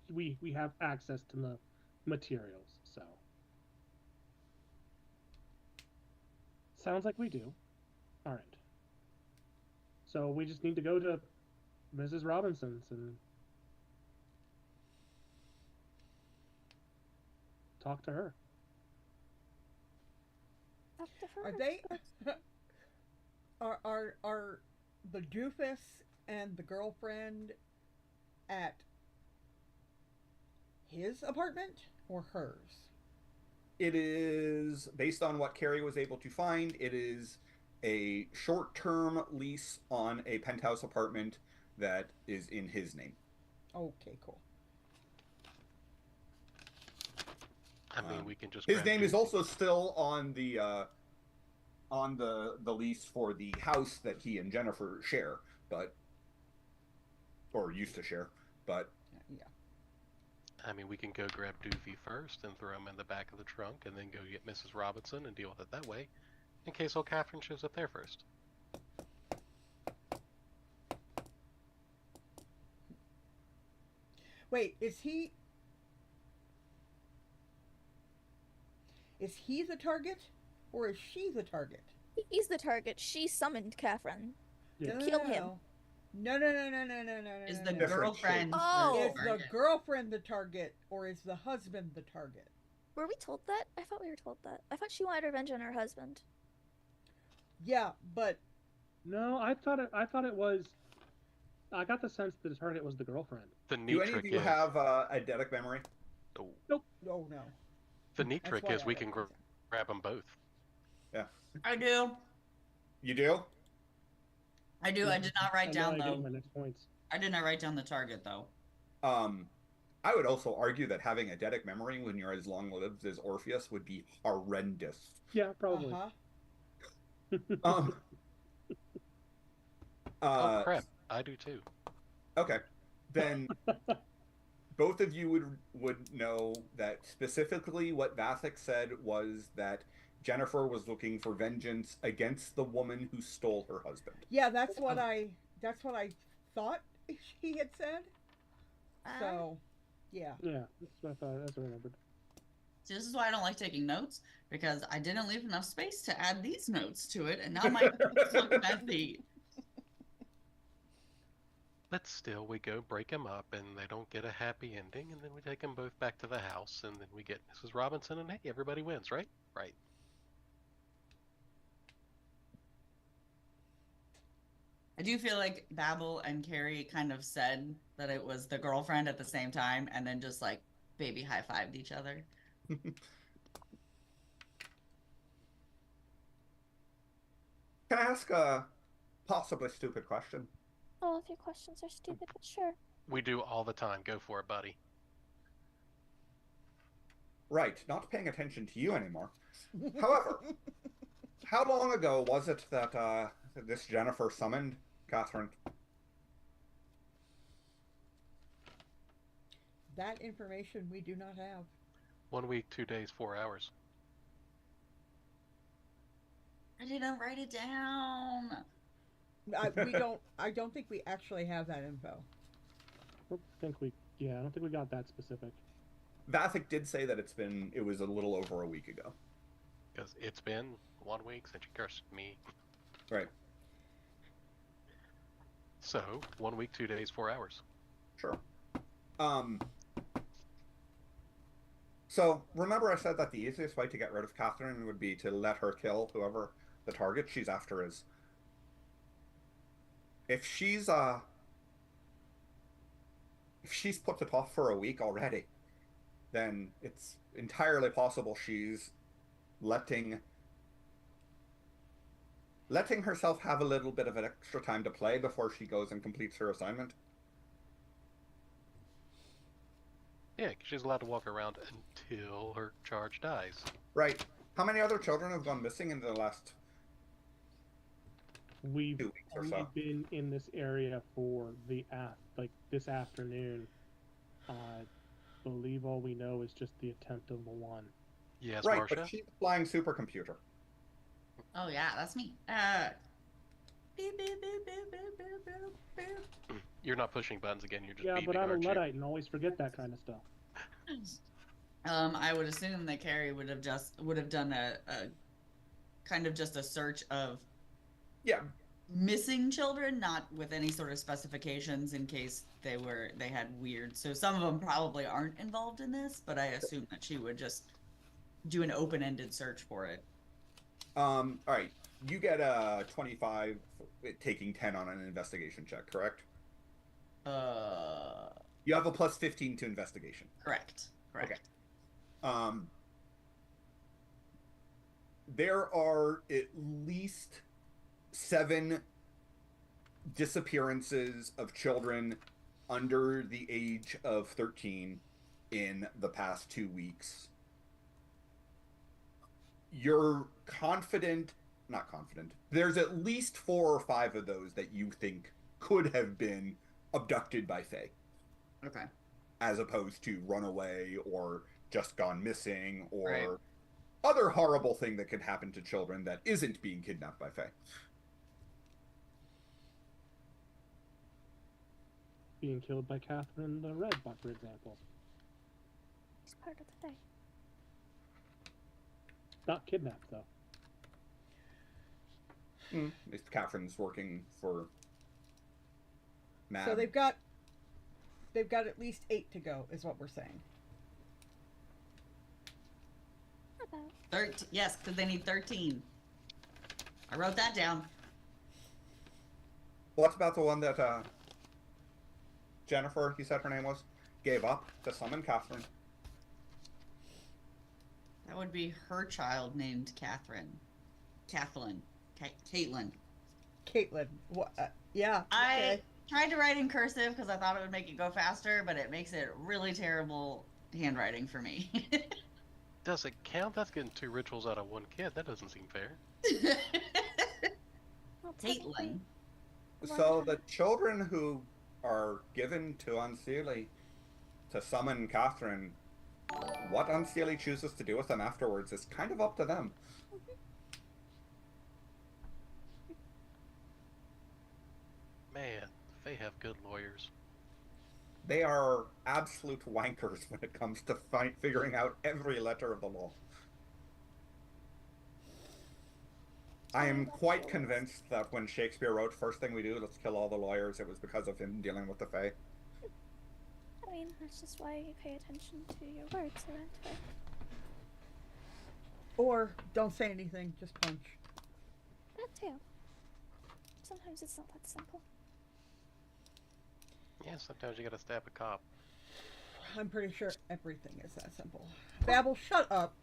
have access to the materials. So sounds like we do. All right. So we just need to go to Mrs. Robinson's and talk to her. Up to her. Are they? Are the doofus and the girlfriend at his apartment or hers? It is, based on what Carrie was able to find, it is a short-term lease on a penthouse apartment that is in his name. Okay, cool. I mean, we can just. His grab name is Doofy. also still on the lease for the house that he and Jennifer share, or used to share, but Yeah. I mean, we can go grab Doofy first and throw him in the back of the trunk, and then go get Mrs. Robinson and deal with it that way, in case old Catherine shows up there first. Wait, is he the target or is she the target? He's the target. She summoned Catherine. Yeah. Kill him. No. Is no, the no. Different girlfriend Oh. Is the target? girlfriend the target or is the husband the target? Were we told that? I thought we were told that. I thought she wanted revenge on her husband. Yeah, but No, I thought it was. I got the sense that the target was the girlfriend. The do neat any of trick you is have eidetic memory? oh, oh no. the neat That's trick why is I we like can this. grab them both. I do. You do? I do. I did not write I down know I get though. my next points. I did not write down the target though. I would also argue that having eidetic memory when you're as long-lived as Orpheus would be horrendous. Yeah, probably. Uh-huh. Oh crap! I do too. Okay, then both of you would know that specifically what Vathek said was that Jennifer was looking for vengeance against the woman who stole her husband. Yeah, that's what I thought he had said. So, yeah. Yeah, that's what I thought. That's what I remembered. See, this is why I don't like taking notes, because I didn't leave enough space to add these notes to it, and now my notes looking at the. But still, we go break them up, and they don't get a happy ending, and then we take them both back to the house, and then we get Mrs. Robinson, and hey, everybody wins, right? Right. I do feel like Babel and Carrie kind of said that it was the girlfriend at the same time, and then just like baby high-fived each other. Can I ask a possibly stupid question? All of your questions are stupid, but sure. We do all the time. Go for it, buddy. Right, not paying attention to you anymore. However, how long ago was it that this Jennifer summoned Catherine? That information we do not have. 1 week, 2 days, 4 hours. I didn't write it down. I don't think we actually have that info. I don't think we got that specific. Vathic did say that it was a little over a week ago. Because it's been 1 week since you cursed me. Right. So, 1 week, 2 days, 4 hours. Sure. So, remember I said that the easiest way to get rid of Catherine would be to let her kill whoever the target she's after is. If she's put it off for a week already, then it's entirely possible she's letting herself have a little bit of an extra time to play before she goes and completes her assignment. Yeah, 'cause she's allowed to walk around until her charge dies. Right. How many other children have gone missing in the last We've 2 weeks or only so? been in this area for this afternoon. I believe all we know is just the attempt of the one. Yes, Right, Marcia? but she's a flying supercomputer. Oh yeah, that's me. Beep, beep, beep, beep, beep, beep, beep, beep. You're not pushing buttons again, you're just Yeah, beeping, but I'm a aren't you? Luddite and always forget that kind of stuff. I would assume that Carrie would have done a kind of just a search of Yeah. missing children, not with any sort of specifications in case they had weird. So some of them probably aren't involved in this, but I assume that she would just do an open-ended search for it. All right. You get a 25, taking 10 on an investigation check, correct? You have a plus 15 to investigation. Correct. Okay. There are at least 7 disappearances of children under the age of 13 in the past 2 weeks. You're not confident. There's at least 4 or 5 of those that you think could have been abducted by Fae. Okay. As opposed to run away or just gone missing or Right. other horrible thing that could happen to children that isn't being kidnapped by Fae. Being killed by Catherine the Red, for example. It's part of the day. Not kidnapped, though. At least Catherine's working for Mad. So they've got at least 8 to go, is what we're saying. About 13. Yes, because they need 13. I wrote that down. What about the one that Jennifer, you said her name was, gave up to summon Catherine? That would be her child named Catherine. Caitlin. Caitlin. What? Yeah. I Okay. tried to write in cursive because I thought it would make it go faster, but it makes it really terrible handwriting for me. Does it count? That's getting 2 rituals out of 1 kid. That doesn't seem fair. well, technically, Caitlin. So the children who are given to Unseelie to summon Catherine, what Unseelie chooses to do with them afterwards is kind of up to them. Man, they have good lawyers. They are absolute wankers when it comes to figuring out every letter of the law. I am quite convinced that when Shakespeare wrote "First thing we do, let's kill all the lawyers," it was because of him dealing with the Fae. I mean, that's just why you pay attention to your words around here. Or don't say anything, just punch. That too. sometimes it's not that simple. Yeah, sometimes you gotta stab a cop. I'm pretty sure everything is that simple. Babble, shut up.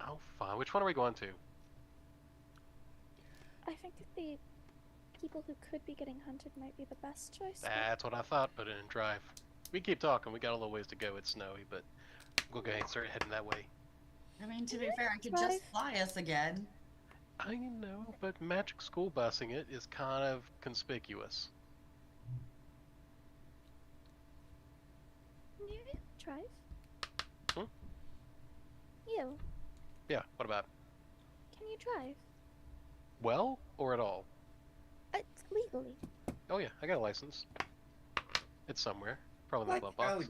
Oh, fine. Which one are we going to? I think that the people who could be getting hunted might be the best choice. but- That's what I thought, but didn't drive. We keep talking. We got a little ways to go. It's snowy, but we'll go ahead and start heading that way. I mean, to be fair, I could just fly us again. I know, but magic school busing it is kind of conspicuous. Can you drive? Hmm? You, Yeah, what about? can you drive? Well, or at all? Legally. Oh yeah, I got a license. It's somewhere. Probably in my glove box.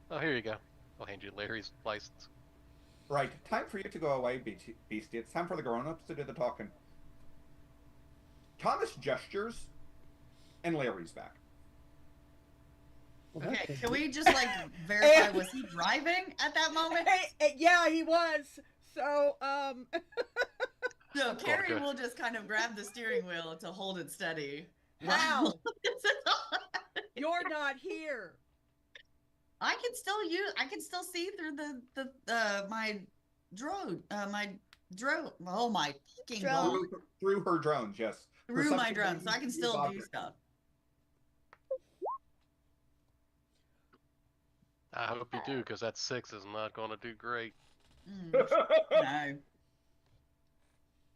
Oh, here you go. I'll hand you Larry's license. Right, time for you to go away, Beastie. It's time for the grown-ups to do the talking. Thomas gestures, and Larry's back. Well, that's Okay, good. can we just like verify, was he driving at that moment? Hey, yeah, he was. So, So Carrie good. will just kind of grab the steering wheel to hold it steady. Wow. You're not here. I can still see through my drone, oh my fucking Drone. god, Through her drones, yes. through my Perception drone, so I can means still do object. stuff. I hope you do, because that 6 is not going to do great. Mm, no.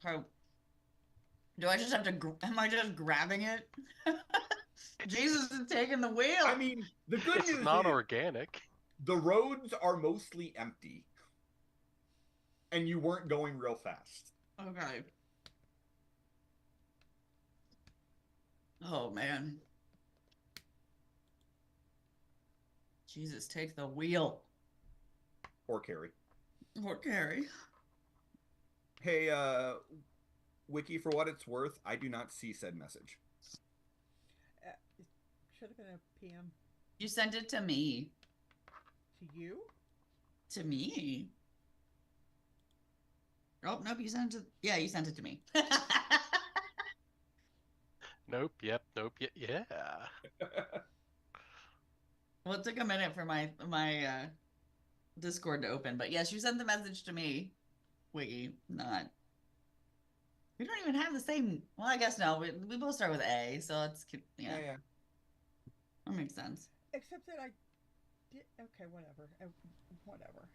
How? Do I just have to? Am I just grabbing it? Jesus is taking the wheel. I mean, the good It's news not is organic. the roads are mostly empty. And you weren't going real fast. Okay. Oh man. Jesus, take the wheel. Or Carrie. Or Carrie. Hey, Wiki, for what it's worth, I do not see said message. Should have been a PM You sent it to me. to you. To me. Oh nope, you sent it. Yeah, you sent it to me. Nope, yep, nope, yeah. Well, it took a minute for my Discord to open, but yes, you sent the message to me. Wiggy, not. We don't even have the same. Well, I guess no. We both start with A, so it's yeah. Yeah. That makes sense. Except that I did. Okay, whatever. Whatever.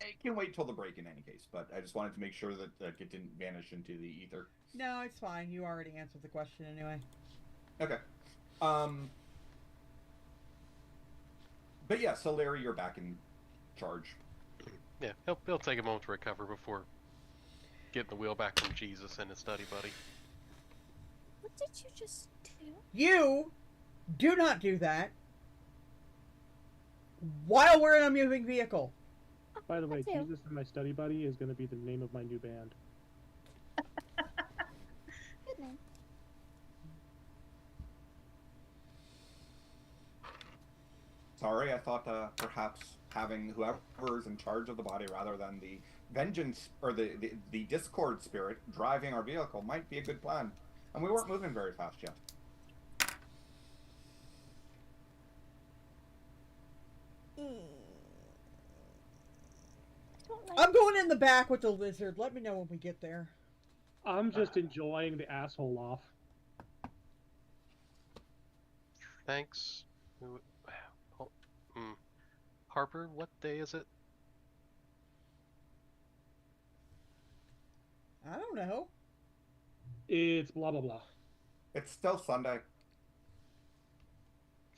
It can wait till the break in any case, but I just wanted to make sure that it didn't vanish into the ether. No, it's fine. You already answered the question anyway. Okay. But yeah, so Larry, you're back in charge. Yeah, he'll take a moment to recover before getting the wheel back from Jesus and his study buddy. What did you just do? You do not do that while we're in a moving vehicle. By the way, I do. Jesus and My Study Buddy is going to be the name of my new band. Good name. Sorry, I thought perhaps having whoever's in charge of the body rather than the vengeance or the Discord spirit driving our vehicle might be a good plan. And we weren't moving very fast yet. I don't like I'm going in the back with the lizard. Let me know when we get there. I'm just enjoying the asshole off. Thanks. Harper, what day is it? I don't know. It's blah blah blah. It's still Sunday.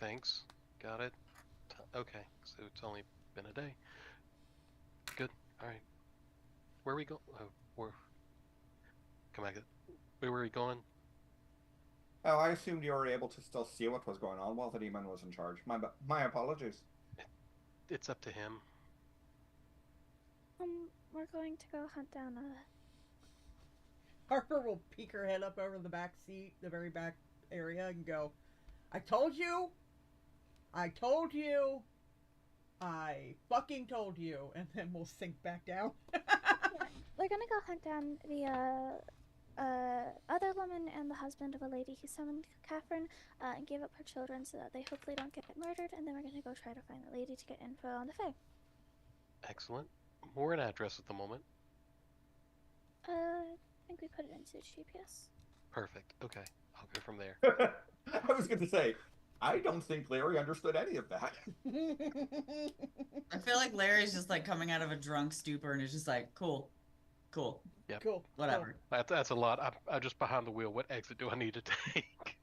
Thanks. Got it. Okay, so it's only been a day. Good. All right. Where are we going? Come back. Where were we going? Oh, I assumed you were able to still see what was going on while the demon was in charge. My apologies. It's up to him. We're going to go hunt down Harper will peek her head up over the back seat, the very back area, and go, I told you. I told you. I fucking told you. And then we'll sink back down. we're gonna go hunt down the other woman and the husband of a lady who summoned Catherine and gave up her children so that they hopefully don't get murdered, and then we're gonna go try to find the lady to get info on the Fae. Excellent. More an address at the moment. I think we put it into GPS. Perfect. Okay, I'll go from there. I was going to say, I don't think Larry understood any of that. I feel like Larry's just like coming out of a drunk stupor and is just like, cool. Yep. Cool. Whatever. That's a lot. I'm just behind the wheel. What exit do I need to take?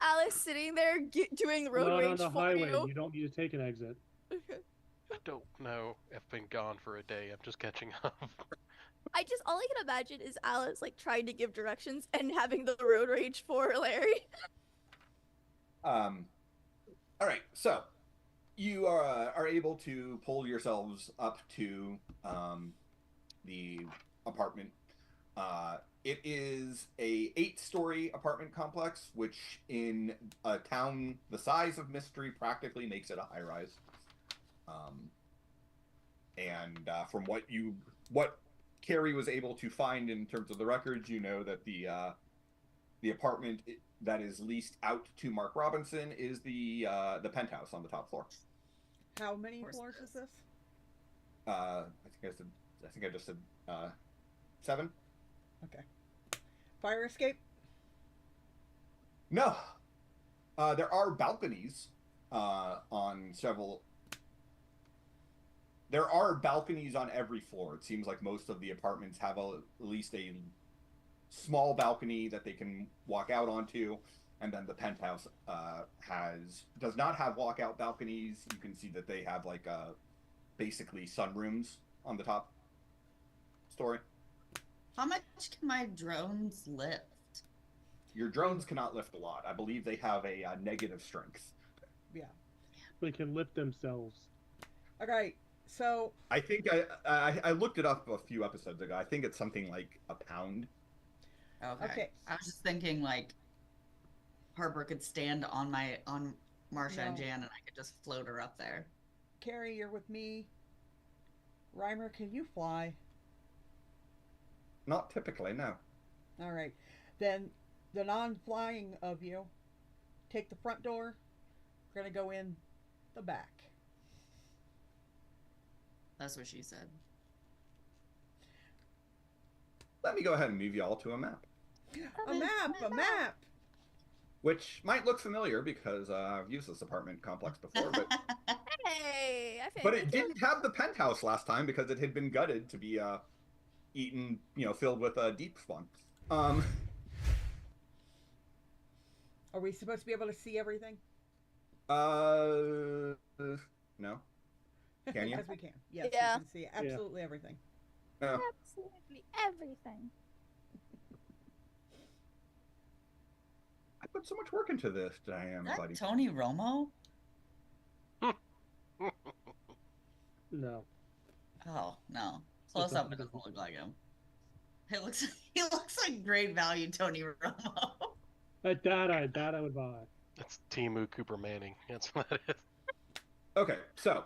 Alice sitting there doing road Not rage on the for highway. you. You don't need to take an exit. I don't know. I've been gone for a day. I'm just catching up. All I can imagine is Alice like trying to give directions and having the road rage for Larry. All right, so you are able to pull yourselves up to the apartment. It is a 8-story apartment complex, which in a town the size of Mystery practically makes it a high-rise. And from what Carrie was able to find in terms of the records, you know that the apartment that is leased out to Mark Robinson is the penthouse on the top floor. How many floors is this? I think I just said 7. Okay. Fire escape? No. There are balconies on several. There are balconies on every floor. Not seems like most of the apartments have at least a small balcony that they can walk out onto, and then the penthouse does not have walkout balconies. You can see that they have like basically sunrooms on the top story. How much can my drones lift? Your drones cannot lift a lot. I believe they have a negative strength. Yeah. They can lift themselves. Okay, so I think I looked it up a few episodes ago. I think it's something like a pound. Okay. I was just thinking like Harper could stand on Marsha and Jan and I could just float her up there. Carrie, you're with me. Reimer, can you fly? Not typically, no. All right. Then the non-flying of you, take the front door. We're going to go in the back. That's what she said. Let me go ahead and move you all to a map. A map! Which might look familiar because I've used this apartment complex before, but Hey, but it didn't have the penthouse last time because it had been gutted to be eaten, filled with deep spawn. Are we supposed to be able to see everything? No. Can you? Yes, we can. Yes, Yeah. we can see absolutely everything. No. Absolutely everything. I put so much work into this, Diane, Is buddy. that Tony Romo? No. Oh no. Close up, it doesn't look like him. He looks like great value, Tony Romo. That I would buy. That's Timu Cooper Manning. That's what that is. Okay, so,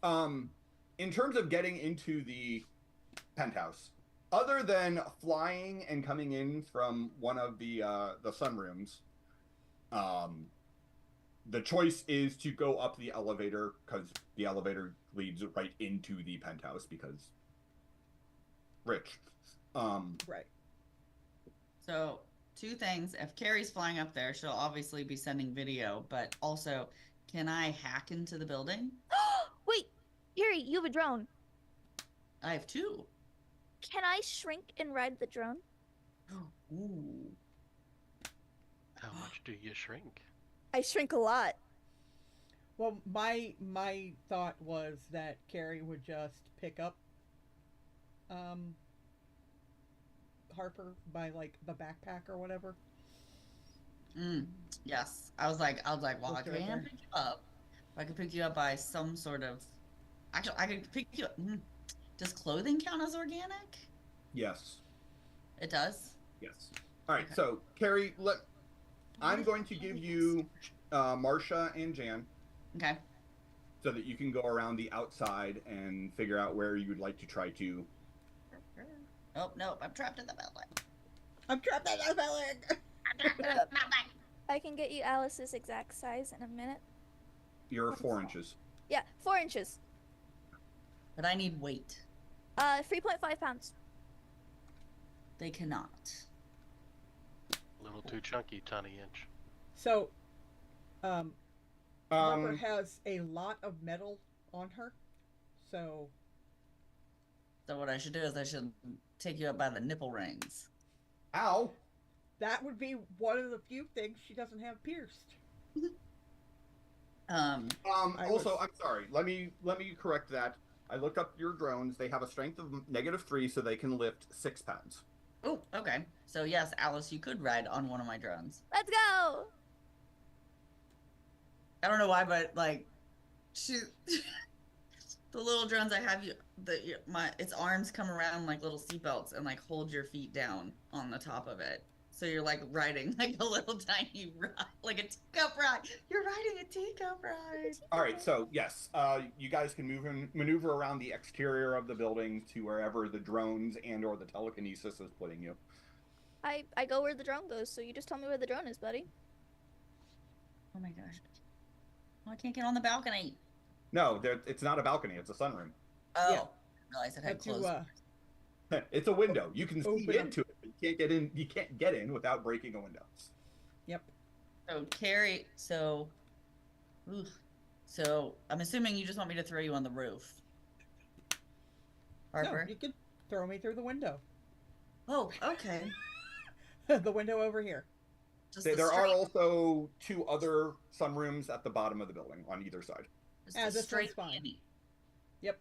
in terms of getting into the penthouse, other than flying and coming in from one of the sunrooms, the choice is to go up the elevator because the elevator leads right into the penthouse because rich. Right. So, 2 things. If Carrie's flying up there, she'll obviously be sending video, but also, can I hack into the building? Wait, Yuri, you have a drone. I have 2. Can I shrink and ride the drone? Ooh. How much do you shrink? I shrink a lot. Well, my thought was that Carrie would just pick up Harper by like the backpack or whatever. Yes. I was like, well, I Just right can there. pick you up. I could pick you up by some sort of. Actually, I could pick you up. Does clothing count as organic? Yes. It does. Yes. All right, Okay. so, Carrie, I'm going to give you Marsha and Jan. Okay. so that you can go around the outside and figure out where you would like to try to. Oh no, I'm trapped in the building. I'm trapped in the building. I'm trapped in the building. I can get you Alice's exact size in a minute. You're 4 inches. Yeah, 4 inches. But I need weight. 3.5 pounds. They cannot. A little too chunky, tiny inch. So, Harper Um, has a lot of metal on her, so So what I should do is I should take you up by the nipple rings. ow! that would be one of the few things she doesn't have pierced. I Also, was- I'm sorry. Let me correct that. I looked up your drones. They have a strength of -3, so they can lift 6 pounds. Oh, okay. So yes, Alice, you could ride on one of my drones. Let's go! I don't know why, but like, she, the little drones I have, its arms come around like little seatbelts and like hold your feet down on the top of it. So you're like riding like a little tiny ride, like a teacup ride. You're riding a teacup ride. All right, so yes, you guys can maneuver around the exterior of the building to wherever the drones and/or the telekinesis is putting you. I go where the drone goes, so you just tell me where the drone is, buddy. Oh my gosh. Oh, I can't get on the balcony. No, it's not a balcony. It's a sunroom. Oh, Yeah. I realized it had Had to, closed. It's a window. You can see Open up. into it. But you can't get in. You can't get in without breaking a window. Yep. So Carrie, so I'm assuming you just want me to throw you on the roof. Harper? No, you could throw me through the window. Oh, okay. The window over here. Just There the are straight, also 2 other sunrooms at the bottom of the building on either side. just Ah, a this one's straight fine. peony. Yep.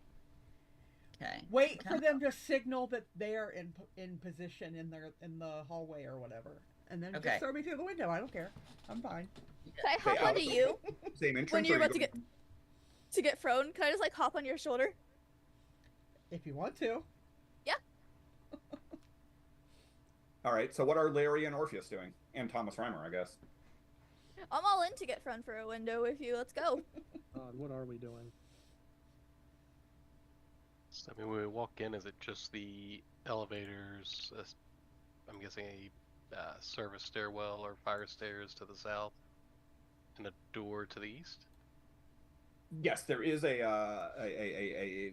Okay. Wait for Okay. them to signal that they are in position in the hallway or whatever, and then Okay. just throw me through the window. I don't care. I'm fine. Can I hop Alice, onto you Same entrance. when you're or you about to go- get thrown? Can I just like hop on your shoulder? If you want to. All right. So what are Larry and Orpheus doing? And Thomas Reimer, I guess. I'm all in to get thrown for a window with you. Let's go. What are we doing? So, I mean, when we walk in, is it just the elevators? I'm guessing a service stairwell or fire stairs to the south, and a door to the east. Yes, there is a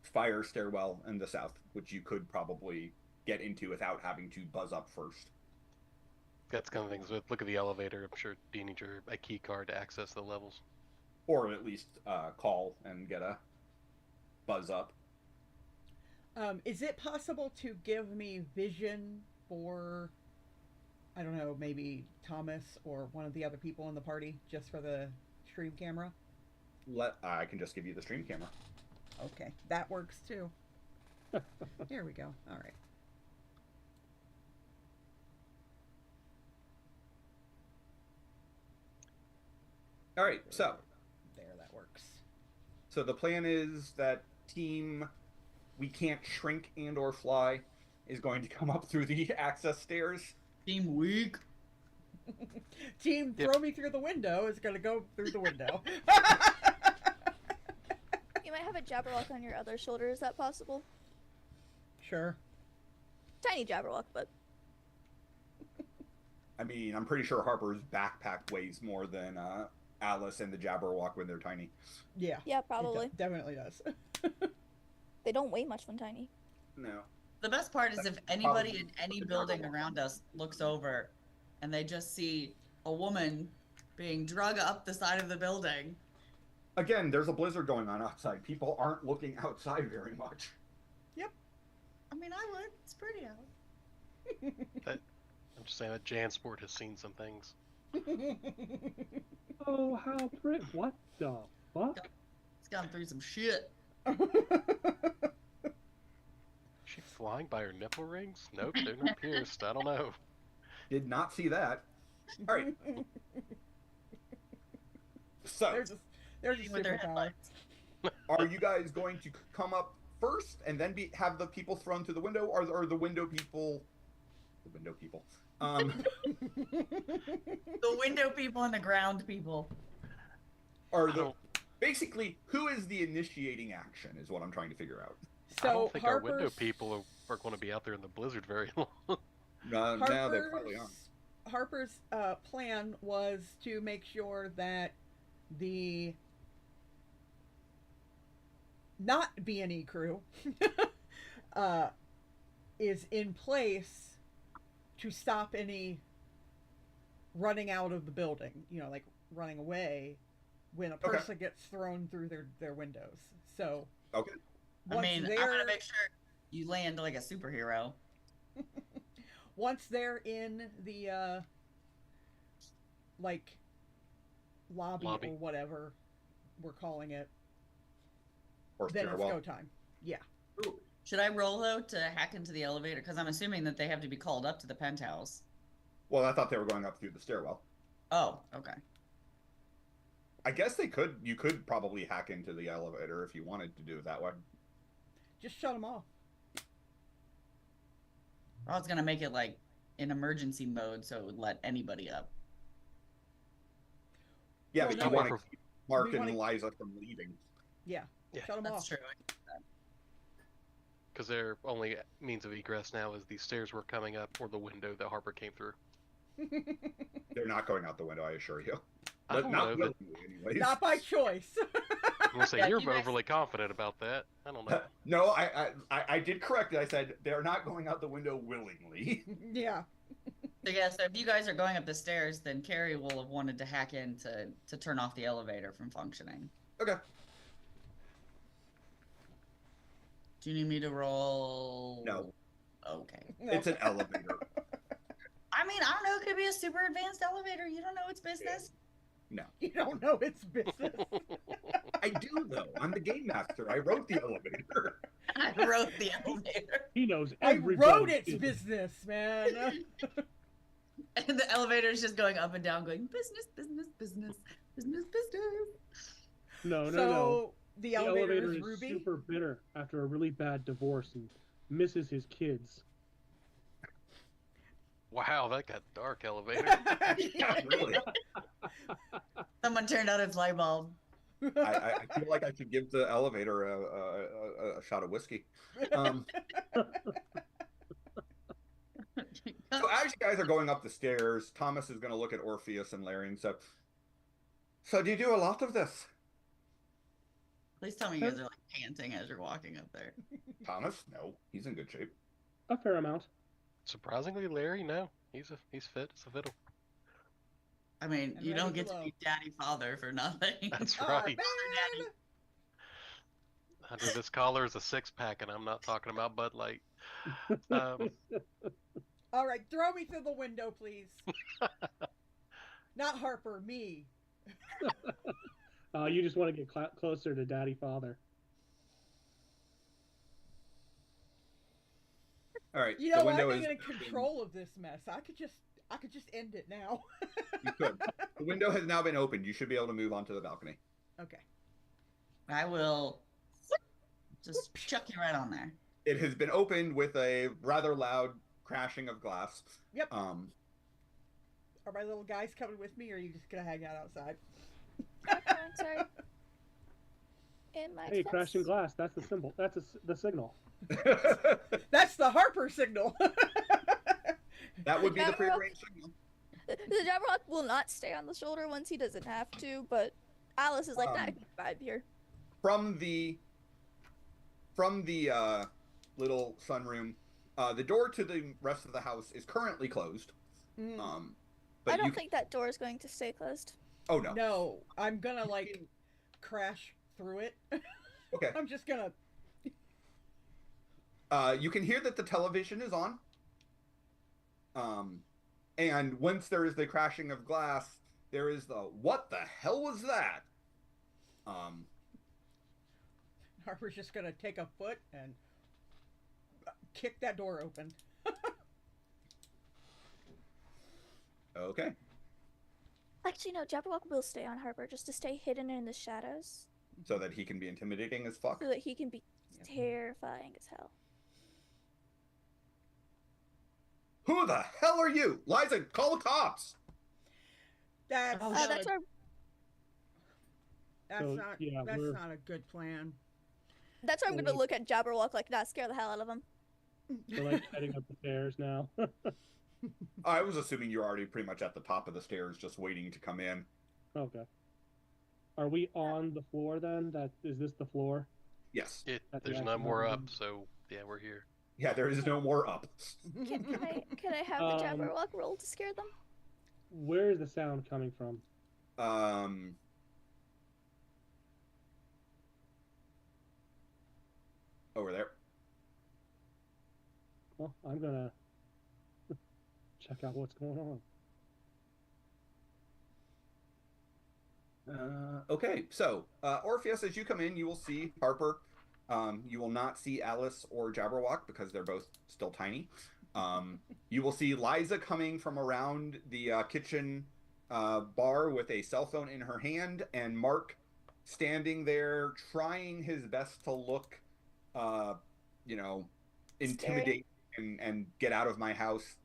fire stairwell in the south, which you could probably get into without having to buzz up first. That's kind of things. With look at the elevator. I'm sure you need a key card to access the levels. Or at least call and get a buzz up. Is it possible to give me vision for, I don't know, maybe Thomas or one of the other people in the party, just for the stream camera? I can just give you the stream camera. Okay, that works too. Here we go. All right. All right, so There, that works. So the plan is that team We Can't Shrink and or Fly is going to come up through the access stairs. Team weak. Team Yep. Throw Me Through the Window is going to go through the window. You might have a Jabberwock on your other shoulder. Is that possible? Sure. Tiny Jabberwock, but I mean, I'm pretty sure Harper's backpack weighs more than Alice and the Jabberwock when they're tiny. Yeah. yeah, it probably. definitely does. They don't weigh much when tiny. No. The best part is if anybody in any the building Jabberwock. around us looks over and they just see a woman being drug up the side of the building. Again, there's a blizzard going on outside. People aren't looking outside very much. I mean, I would. It's pretty out. I'm just saying that Jansport has seen some things. Oh, how pretty. What the fuck? It's gone through some shit. Is she flying by her nipple rings? Nope, they're not pierced. I don't know. Did not see that. All right. So, There's a With their superpower. headlights. are you guys going to come up first and then have the people thrown through the window, or are the window people? The window people. The window people and the ground people. Are I the don't- Basically, who is the initiating action is what I'm trying to figure out. I So don't think our window Harper's people are going to be out there in the blizzard very long. Now they probably aren't. Harper's plan was to make sure that the not B&E crew is in place to stop any running out of the building, like running away when a person gets thrown through their windows. So Okay. I mean, I'm gonna make sure you land like a superhero. once they're in the like lobby or whatever we're calling it, Or then it's stairwell. go time. Yeah. Should I roll though to hack into the elevator? Because I'm assuming that they have to be called up to the penthouse. Well, I thought they were going up through the stairwell. Oh, okay. I guess you could probably hack into the elevator if you wanted to do it that way. Just shut them off. I was gonna make it like in emergency mode so it would let anybody up. Yeah, Well, but no, you want to keep Mark we and wanna- Liza from leaving. Yeah. Yeah. Shut them That's off. true. Because their only means of egress now is the stairs we're coming up or the window that Harper came through. They're not going out the window, I assure you. I But don't not know, but willingly, anyways. Not by choice. I'm gonna say Yeah, you're you guys- overly confident about that. I don't know. No, I did correct it. I said they're not going out the window willingly. Yeah. So yeah, so if you guys are going up the stairs, then Carrie will have wanted to hack in to turn off the elevator from functioning. Okay. Do you need me to roll? No. Okay. It's an elevator. I mean, I don't know. It could be a super advanced elevator. You don't know its business. No. You don't know its business. I do, though. I'm the game master. I wrote the elevator. I wrote the elevator. He knows I everybody. wrote its business, man. And the elevator is just going up and down, going business, business, business, business, business. No. So the The elevator is is Ruby. super bitter after a really bad divorce and misses his kids. Wow, that got dark, elevator. Yeah, really. Someone turned out its light bulb. I feel like I should give the elevator a shot of whiskey. So as you guys are going up the stairs, Thomas is going to look at Orpheus and Larry and say, "So do you do a lot of this?" Please tell me you guys are like panting as you're walking up there. Thomas, no, he's in good shape. A fair amount. Surprisingly, Larry, no, he's fit as a fiddle. I mean, And you ready don't to get to blow. be daddy father for nothing. That's Oh, right. man. Under this collar is a 6-pack, and I'm not talking about Bud Light. All right, throw me through the window, please. Not Harper, me. You just want to get closer to Daddy Father. All right, You know, the window I'm is in control of this mess. I could just end it now. You could. The window has now been opened. You should be able to move onto the balcony. Okay. I will just chuck you right on there. It has been opened with a rather loud crashing of glass. Yep. Are my little guys coming with me, or are you just gonna hang out outside? I'm sorry. In my Hey, defense, crashing glass. That's the symbol. That's the signal. That's the Harper signal. That would be the Jabberwock- prearranged signal. The Jabberwock will not stay on the shoulder once he doesn't have to, but Alice is like, nah, I can vibe here. From the little sunroom, the door to the rest of the house is currently closed. Mm. But I don't you think that door is going to stay closed. Oh no. No, I'm gonna like crash through it. Okay. I'm just gonna. You can hear that the television is on. And once there is the crashing of glass, there is the "what the hell was that?" Harper's just gonna take a foot and kick that door open. Okay. Actually, no. Jabberwock will stay on Harper just to stay hidden in the shadows, So that he can be intimidating as fuck. so that he can be terrifying as hell. Who the hell are you? Liza, call the cops! That's Oh, not That's a- our. That's So, not. yeah, that's we're- not a good plan. That's where I'm gonna look at Jabberwock like that, scare the hell out of him. We're like heading up the stairs now. I was assuming you're already pretty much at the top of the stairs, just waiting to come in. Okay. Are we on the floor then? Is this the floor? Yes. There's no more up, so yeah, we're here. Yeah, there is no more up. Can I have the Jabberwock roll to scare them? Where is the sound coming from? Over there. Well, I'm gonna check out what's going on. Okay, so Orpheus, as you come in, you will see Harper. You will not see Alice or Jabberwock because they're both still tiny. You will see Liza coming from around the kitchen bar with a cell phone in her hand, and Mark standing there trying his best to look, intimidate and get out of my house.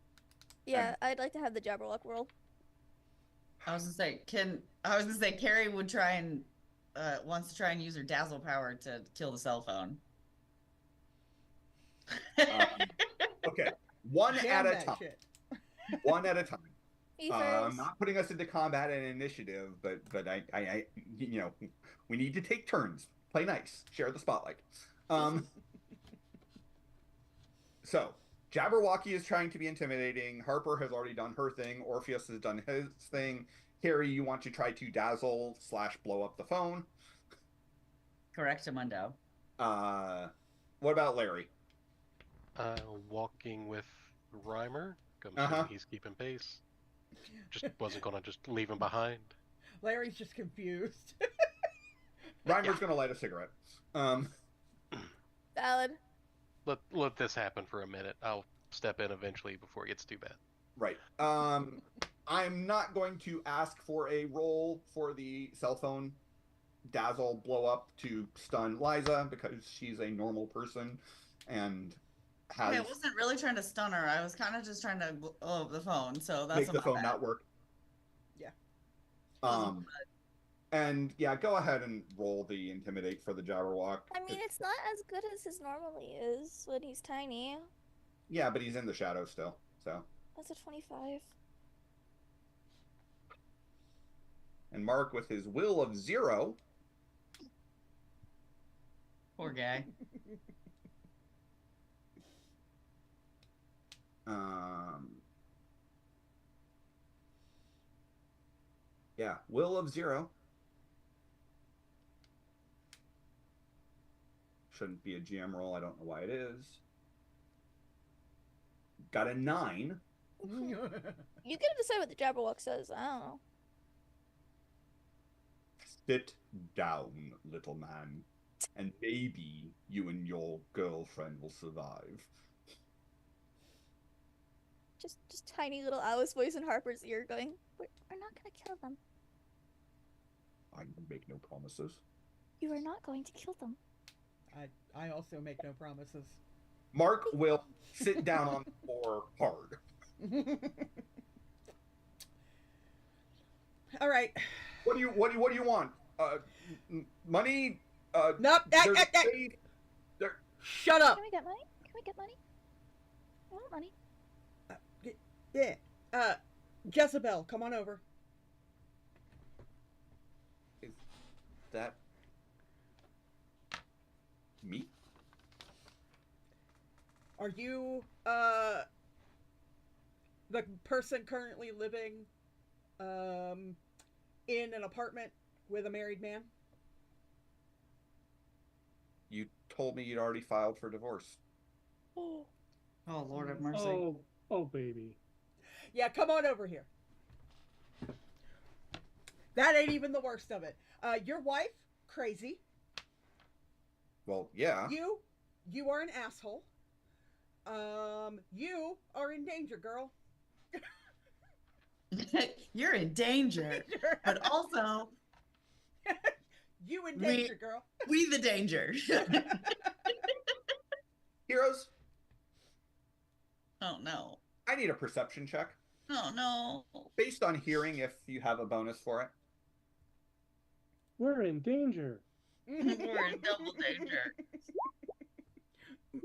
Yeah, I'd like to have the Jabberwock roll. I was gonna say, Carrie would try and wants to try and use her dazzle power to kill the cell phone. Okay, one Damn at a that time. shit. One at a time. I'm Ethers. not putting us into combat and initiative, but I we need to take turns. Play nice. Share the spotlight. So Jabberwocky is trying to be intimidating. Harper has already done her thing. Orpheus has done his thing. Harry, you want to try to dazzle / blow up the phone. Correct, Amundo. What about Larry? Walking with Reimer. I'm assuming he's keeping pace. Just wasn't gonna just leave him behind. Larry's just confused. Reimer's gonna light a cigarette. Valid. Let this happen for a minute. I'll step in eventually before it gets too bad. Right. I'm not going to ask for a roll for the cell phone dazzle blow up to stun Liza because she's a normal person and has I wasn't really trying to stun her. I was kind of just trying to blow up the phone. So that's make the phone not work. Yeah. And yeah, go ahead and roll the intimidate for the Jabberwock. I mean, it's not as good as his normally is when he's tiny. Yeah, but he's in the shadow still, so. That's a 25. And Mark with his will of 0. Poor guy. Yeah, will of 0. Shouldn't be a GM roll. I don't know why it is. Got a 9. You get to decide what the Jabberwock says. I don't know. Sit down, little man, and maybe you and your girlfriend will survive. Just tiny little Alice voice in Harper's ear going, we're not gonna kill them. I make no promises. You are not going to kill them. I also make no promises. Mark will sit down on the floor hard. All right. What do you want? Money? Nope. There's shade. Shut up. Can we get money? Can we get money? I want money. Yeah. Jezebel, come on over. Is that me? Are you the person currently living in an apartment with a married man? You told me you'd already filed for divorce. Oh, Lord have mercy. Oh, baby. Yeah, come on over here. That ain't even the worst of it. Your wife, crazy. Well, yeah. You are an asshole. You are in danger, girl. You're in danger, but also you in danger, girl. We the danger. Heroes, Oh no. I need a perception check. Oh no. Based on hearing if you have a bonus for it. We're in danger. We're in double danger.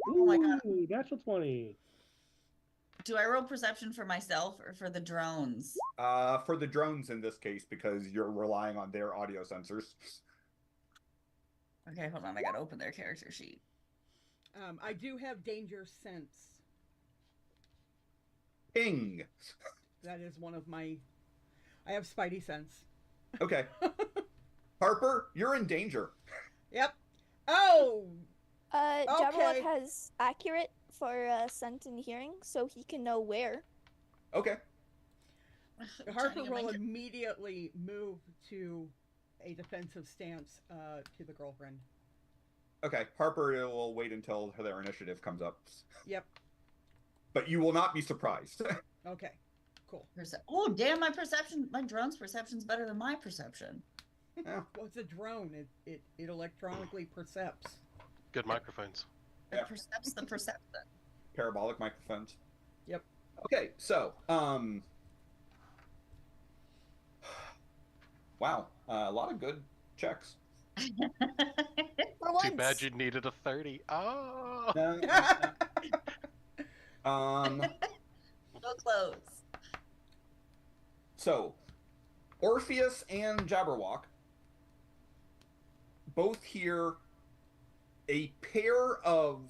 Ooh, my God. natural 20. Do I roll perception for myself or for the drones? For the drones in this case, because you're relying on their audio sensors. Okay, hold on. I gotta open their character sheet. I do have danger sense. Ping. That is one of my. I have spidey sense. Okay. Harper, you're in danger. Yep. Oh. Jabberwock Okay. has accurate for scent and hearing, so he can know where. Okay. Harper will immediately move to a defensive stance to the girlfriend. Okay. Harper will wait until their initiative comes up. Yep. But you will not be surprised. Okay. Cool. Oh, damn, my drone's perception's better than my perception. Yeah. Well, it's a drone. It electronically percepts. Good microphones. It Yeah. percepts the perception. Parabolic microphones. Yep. Okay, so, wow, a lot of good checks. For once. Too bad you needed a 30. Oh. So close. So, Orpheus and Jabberwock both hear a pair of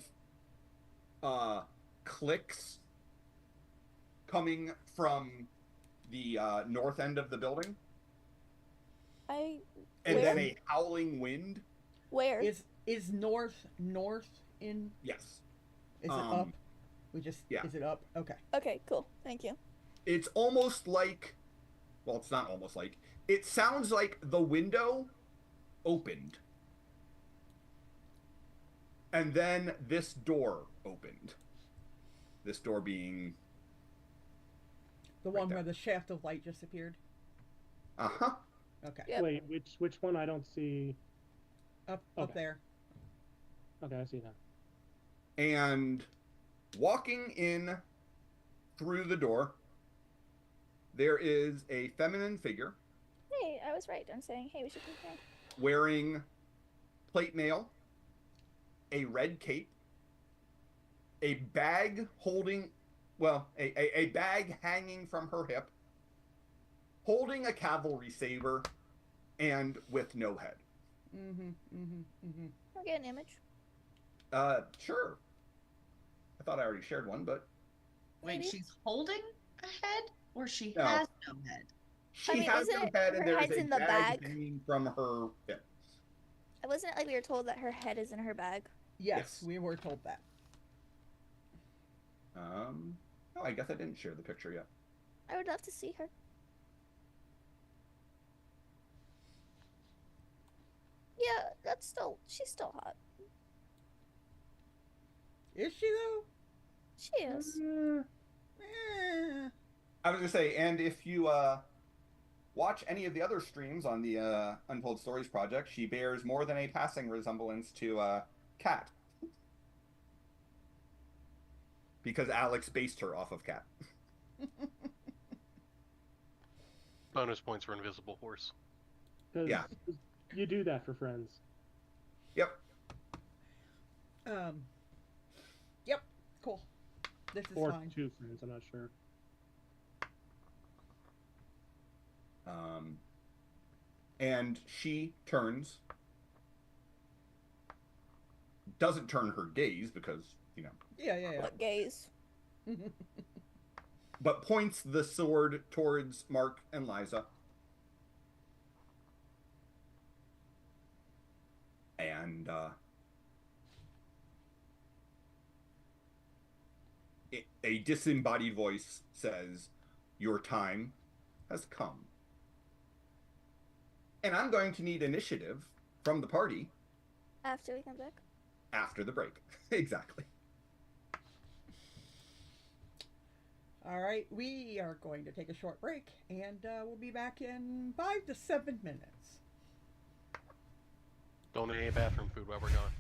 clicks coming from the north end of the building, and Where? then a howling wind. Where? Is north in? Yes. Is it up? Yeah. Is it up? Okay. Okay, cool. Thank you. It's almost like, well, it's not almost like, it sounds like the window opened. And then this door opened. This door being... The one where the shaft of light just appeared? Uh-huh. Okay. Yep. Wait, which one? I don't see. Up Okay. there. Okay, I see now. And walking in through the door, there is a feminine figure Hey, I was right. I'm saying, hey, we should be here. wearing plate mail, a red cape, a bag holding, well, a bag hanging from her hip, holding a cavalry saber, and with no head. Can we get an image? Sure. I thought I already shared one, but Wait, Maybe. she's holding a head, or she No. has no head? she I mean, has no isn't head, her and there is head's a in the bag bag? hanging from her hip. Wasn't it like we were told that her head is in her bag? Yes, Yes. we were told that. Oh, I guess I didn't share the picture yet. I would love to see her. Yeah, she's still hot. Is she though? She is. I was gonna say, and if you watch any of the other streams on the Untold Stories project, she bears more than a passing resemblance to Kat. Because Alex based her off of Kat. Bonus points for Invisible Horse. 'Cause Yeah. You do that for friends. Yep. Yep. Cool. This is Or fine. 2 friends, I'm not sure. And she turns, doesn't turn her gaze because, you know, Yeah. What gaze? but points the sword towards Mark and Liza. And a disembodied voice says, "Your time has come. And I'm going to need initiative from the party After we come back. after the break." Exactly. All right, we are going to take a short break, and we'll be back in 5 to 7 minutes. Don't need any bathroom food while we're gone.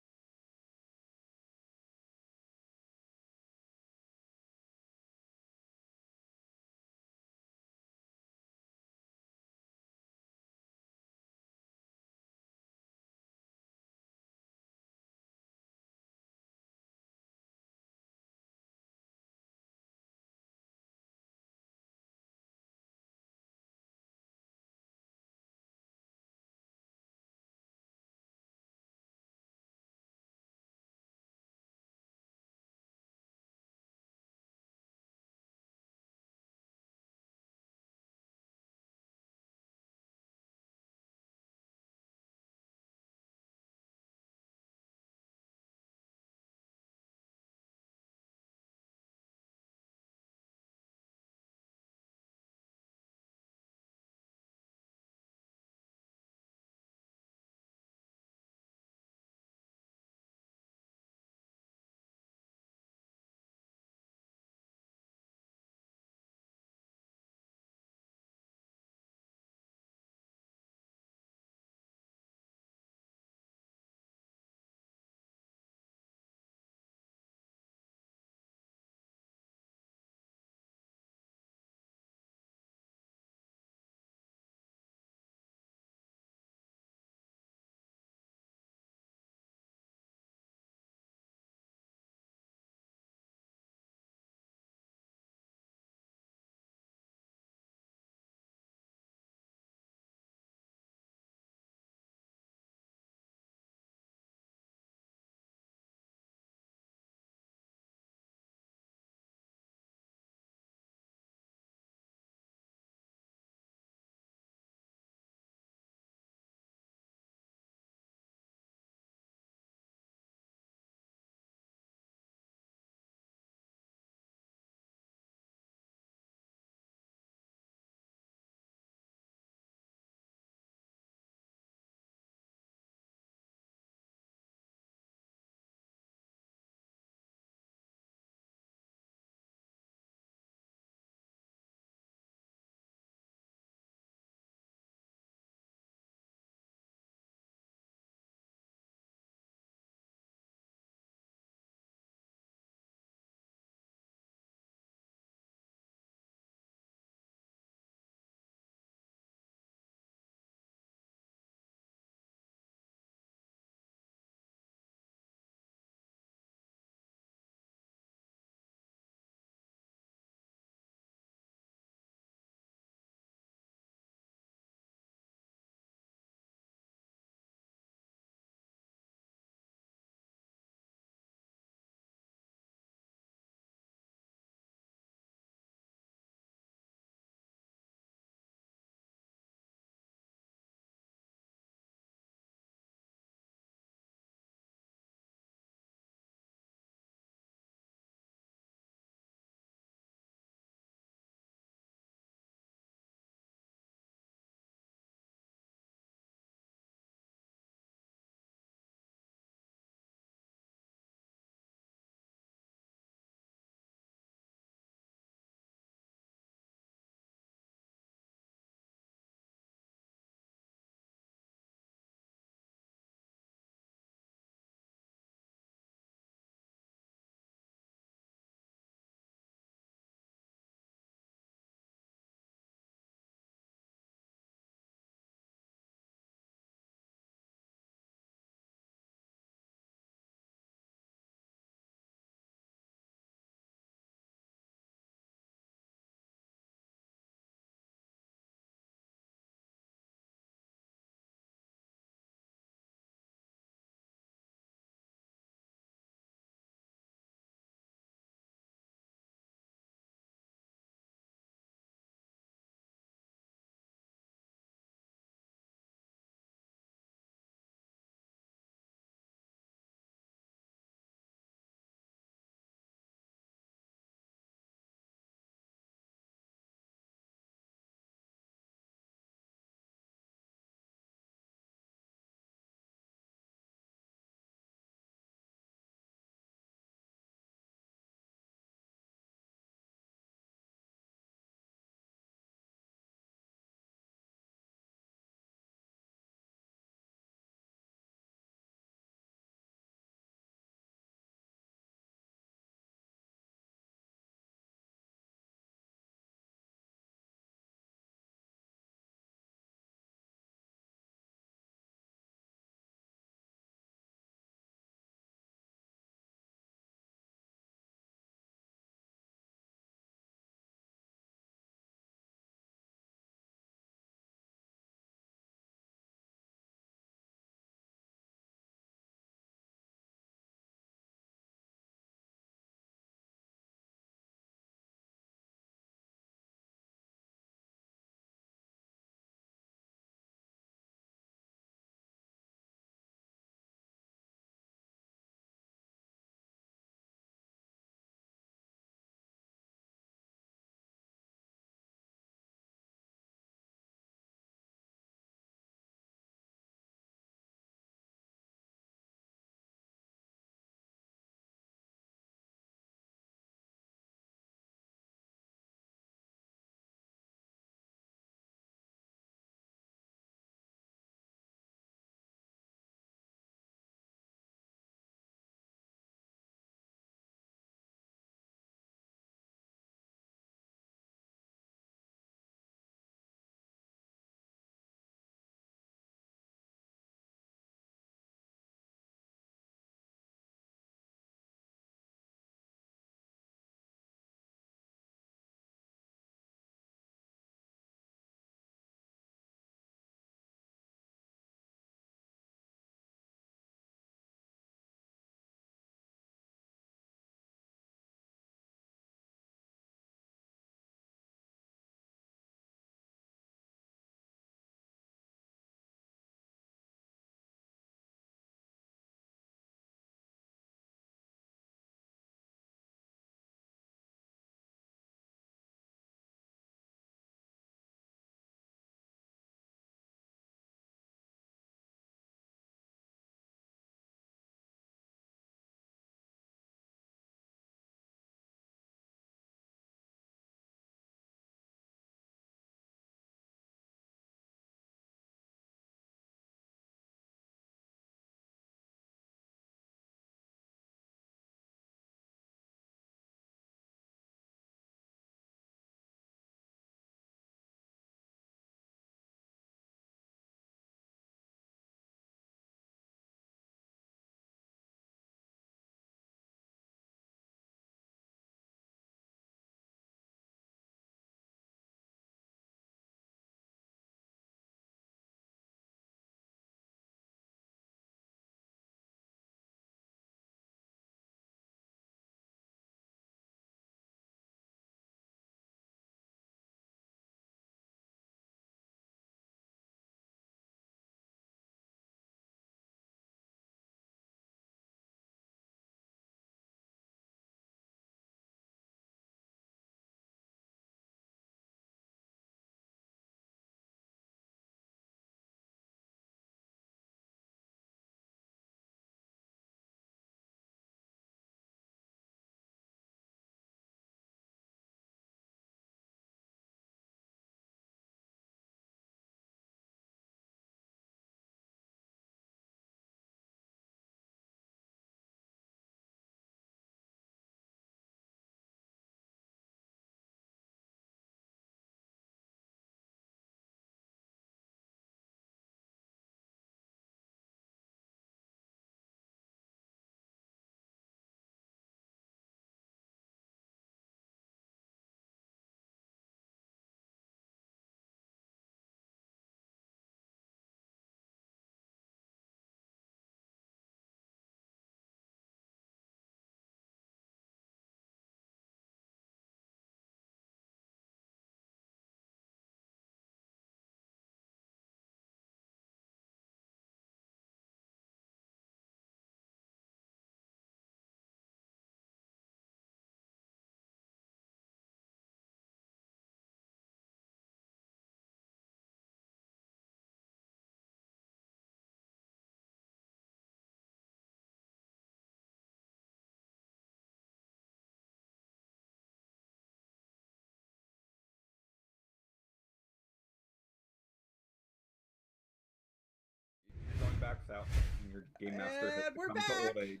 out. Your game master has And we're become to old back. age.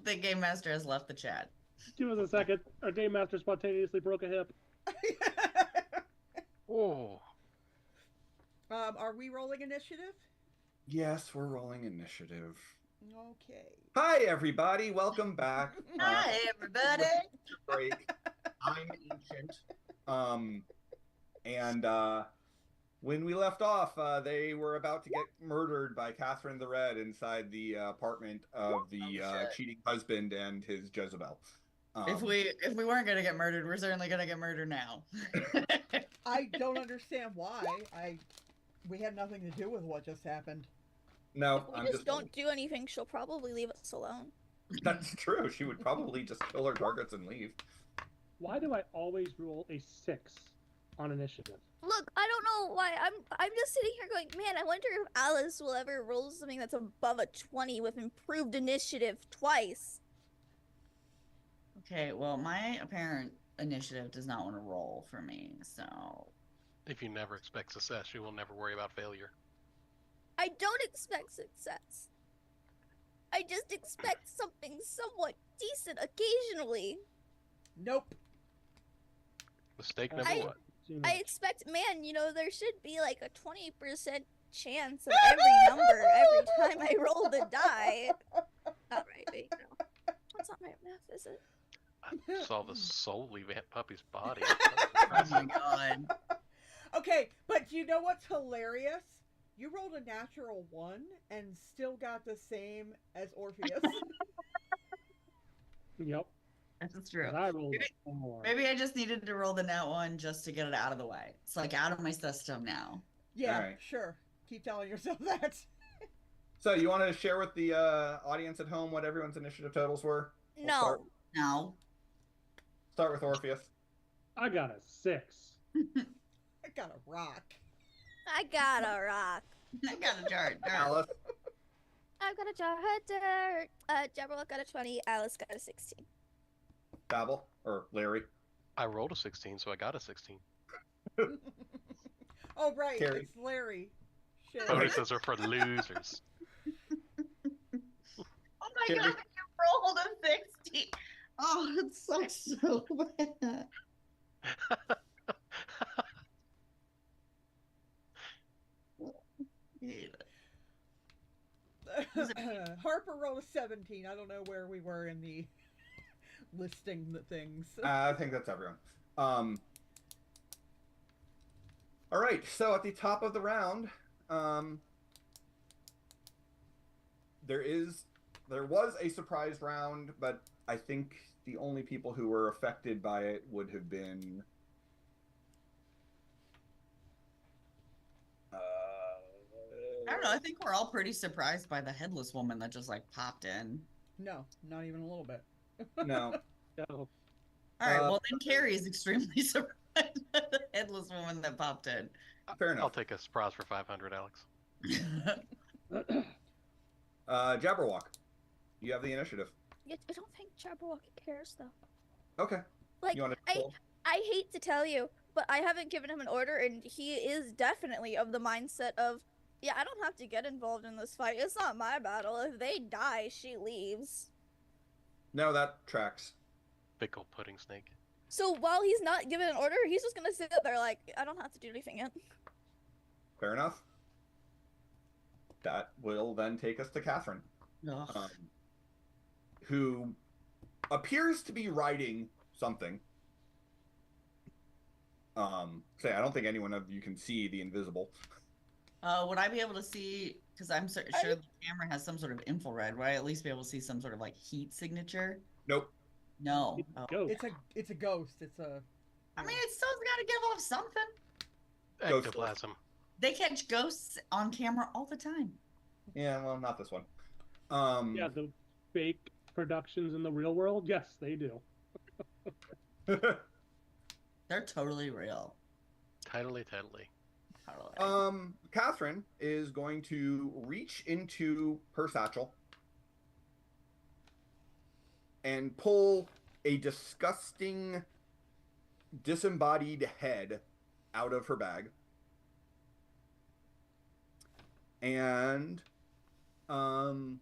The game master has left the chat. Give us a second. Our game master spontaneously broke a hip. Oh. Are we rolling initiative? Yes, we're rolling initiative. Okay. Hi, everybody. Welcome back. Hi, everybody. Break. I'm Ancient. And when we left off, they were about to get murdered by Catherine the Red inside the apartment of the shit. cheating husband and his Jezebel. If we weren't gonna get murdered, we're certainly gonna get murdered now. I don't understand why. We had nothing to do with what just happened. No, If I'm we just don't do anything, she'll probably leave us alone. That's true. She would probably just kill her targets and leave. Why do I always roll a 6 on initiative? Look, I don't know why. I'm just sitting here going, man, I wonder if Alice will ever roll something that's above a 20 with improved initiative twice. Okay, well, my apparent initiative does not want to roll for me, so If you never expect success, you will never worry about failure. I don't expect success. I just expect something somewhat decent occasionally. Nope. Mistake number I- one. I expect, man, you know, there should be like a 20% chance of every number every time I roll the die. Alright, wait, no. That's not my math, is it? I saw the soul leave Aunt Puppy's body. oh my god. Okay, but you know what's hilarious? You rolled a natural 1 and still got the same as Orpheus. Yep. That's true. And I rolled Maybe- a 4. Maybe I just needed to roll the nat one just to get it out of the way. It's like out of my system now. Yeah, Alright. sure. Keep telling yourself that. So you want to share with the audience at home what everyone's initiative totals were? We'll No. No. Start with Orpheus. I got a 6. I got a rock. I got a rock. I got a jar. Alice. I've got a jar of dirt. Jabberwock got a 20. Alice got a 16. Babel. Or Larry. I rolled a 16, so I got a 16. Oh, right. Carrie. It's Larry. Shit. Bonuses are for losers. Oh my Carrie. god, you rolled a 60. Oh, it sucks so bad. Harper rolled a 17. I don't know where we were in the listing the things. I think that's everyone. All right. So at the top of the round, there was a surprise round, but I think the only people who were affected by it would have been. I don't know. I think we're all pretty surprised by the headless woman that just like popped in. No, not even a little bit. No. So, All right. Uh, Well, then Carrie is extremely surprised by the headless woman that popped in. Fair enough. I'll take a surprise for 500, Alex. Jabberwock, you have the initiative. I don't think Jabberwock cares, though. Okay. Like, You want to? I hate to tell you, but I haven't given him an order, and he is definitely of the mindset of, yeah, I don't have to get involved in this fight. It's not my battle. If they die, she leaves. No, that tracks. Fickle pudding snake. So while he's not given an order, he's just gonna sit there like, I don't have to do anything yet. Fair enough. That will then take us to Catherine, Ugh. who appears to be writing something. Say, I don't think anyone of you can see the invisible. Would I be able to see? Because I'm sure the camera has some sort of infrared. Would I at least be able to see some sort of like heat signature? Nope. No. it's Oh. ghost. It's a ghost. It's a. I mean, it still's got to give off something. Ghost Ectoplasm. They catch ghosts on camera all the time. Yeah, well, not this one. Yeah, the fake productions in the real world, yes, they do. They're totally real. Totally. Totally. Catherine is going to reach into her satchel and pull a disgusting, disembodied head out of her bag. And I'm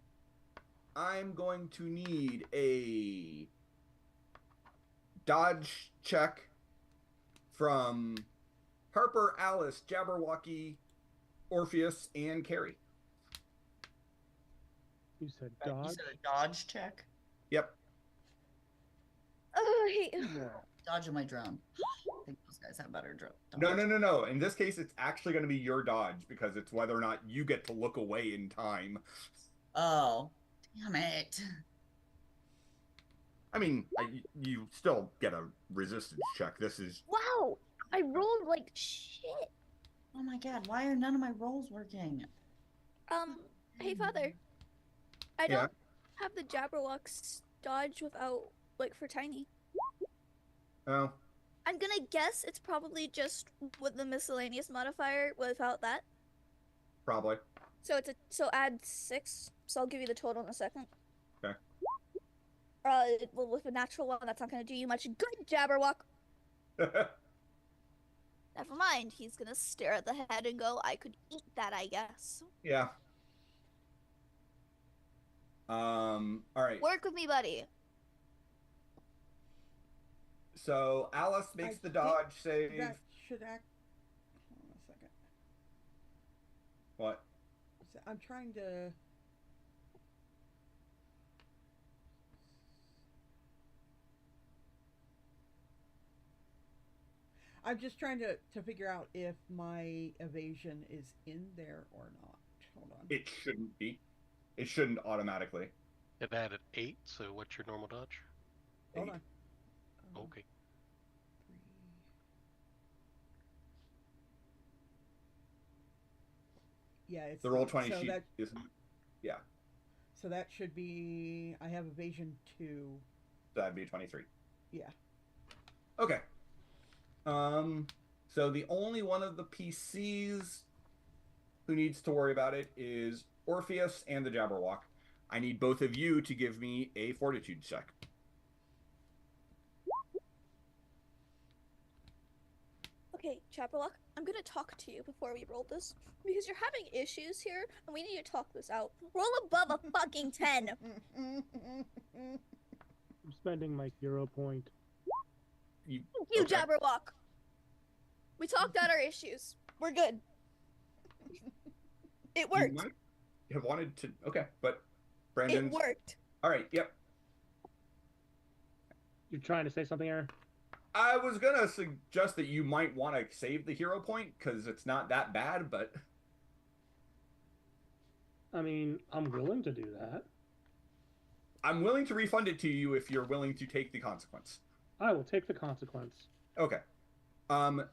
going to need a dodge check from Harper, Alice, Jabberwocky, Orpheus, and Carrie. You said You dodge? said a dodge check? Yep. Oh, I hate you. Dodge my drone. I think those guys have better drone. No. In this case, it's actually going to be your dodge because it's whether or not you get to look away in time. Oh, damn it. I mean, you still get a resistance check. This is... Wow, I rolled like shit. Oh my god, why are none of my rolls working? Hey father, I don't have the Jabberwock's dodge without, like, for tiny. Oh. I'm gonna guess it's probably just with the miscellaneous modifier without that. Probably. So add 6. So I'll give you the total in a second. Okay. Well, with a natural one, that's not gonna do you much good, Jabberwock. Never mind. He's gonna stare at the head and go, "I could eat that, I guess." Yeah. All right. Work with me, buddy. So Alice makes the dodge save. That should act. Hold on a second. What? I'm trying to. I'm just trying to figure out if my evasion is in there or not. Hold on. It shouldn't be. It shouldn't automatically. It added 8, so what's your normal dodge? Hold on. Okay. 3. Yeah, it's The roll 20 so sheet that, isn't. Yeah. so that should be. I have evasion 2. That'd be 23. Yeah. Okay. So the only one of the PCs who needs to worry about it is Orpheus and the Jabberwock. I need both of you to give me a fortitude check. Okay, Jabberwock, I'm gonna talk to you before we roll this because you're having issues here and we need to talk this out. Roll above a fucking 10. I'm spending my hero point. You, Okay. Jabberwock. We talked out our issues. We're good. It worked. You might have wanted to. Okay, but Brandon. It worked. All right. Yep. You're trying to say something, Aaron? I was gonna suggest that you might want to save the hero point because it's not that bad, but I mean, I'm willing to do that. I'm willing to refund it to you if you're willing to take the consequence. I will take the consequence. Okay.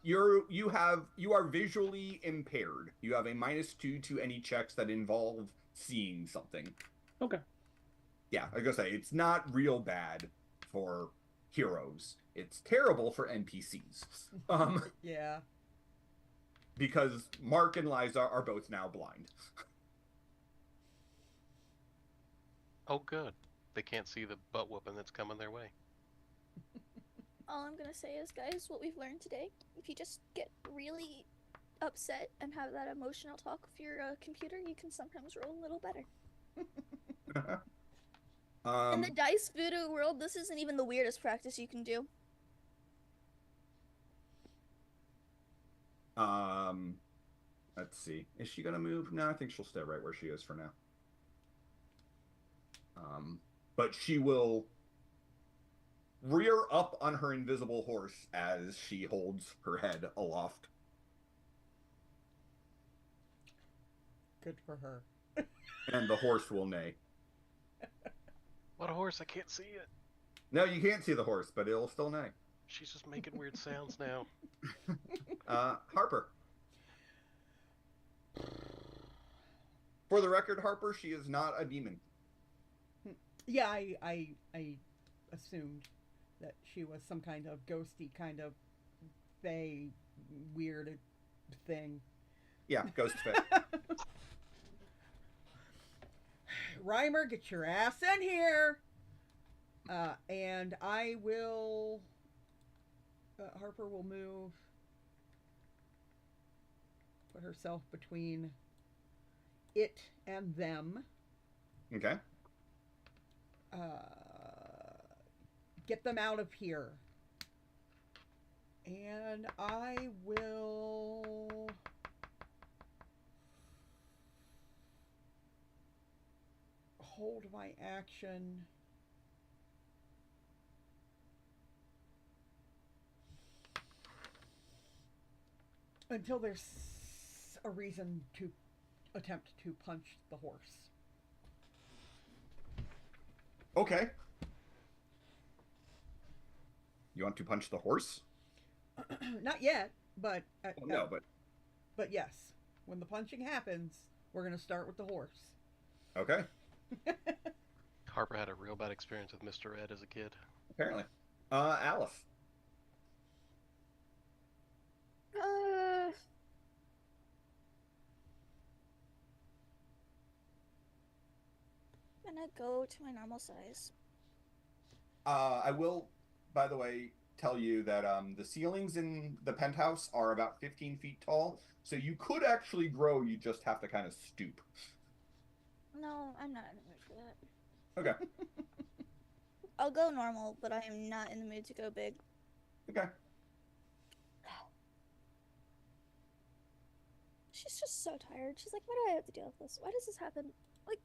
You are visually impaired. You have a -2 to any checks that involve seeing something. Okay. Yeah, like I say, it's not real bad for heroes. It's terrible for NPCs. Yeah. Because Mark and Liza are both now blind. Oh, good. They can't see the butt whooping that's coming their way. All I'm gonna say is, guys, what we've learned today, if you just get really upset and have that emotional talk with your computer, you can sometimes roll a little better. In the dice voodoo world, this isn't even the weirdest practice you can do. Let's see. Is she gonna move? No, I think she'll stay right where she is for now. But she will rear up on her invisible horse as she holds her head aloft. Good for her. And the horse will neigh. What a horse, I can't see it. No, you can't see the horse, but it'll still neigh. She's just making weird sounds now. Harper. For the record, Harper, she is not a demon. Yeah, I assumed that she was some kind of ghosty kind of fae weird thing. Yeah, ghost fit. Reimer, get your ass in here. And I will. Harper will move. Put herself between it and them. Okay. Get them out of here. And I will hold my action until there's a reason to attempt to punch the horse. Okay. You want to punch the horse? Not yet, but No, but yes, when the punching happens, we're gonna start with the horse. okay. Harper had a real bad experience with Mr. Ed as a kid. Apparently. Alice. I'm gonna go to my normal size. I will, by the way, tell you that the ceilings in the penthouse are about 15 feet tall, so you could actually grow, you just have to kind of stoop. No, I'm not in the mood for that. Okay. I'll go normal, but I am not in the mood to go big. Okay. She's just so tired. She's like, why do I have to deal with this? Why does this happen? Like,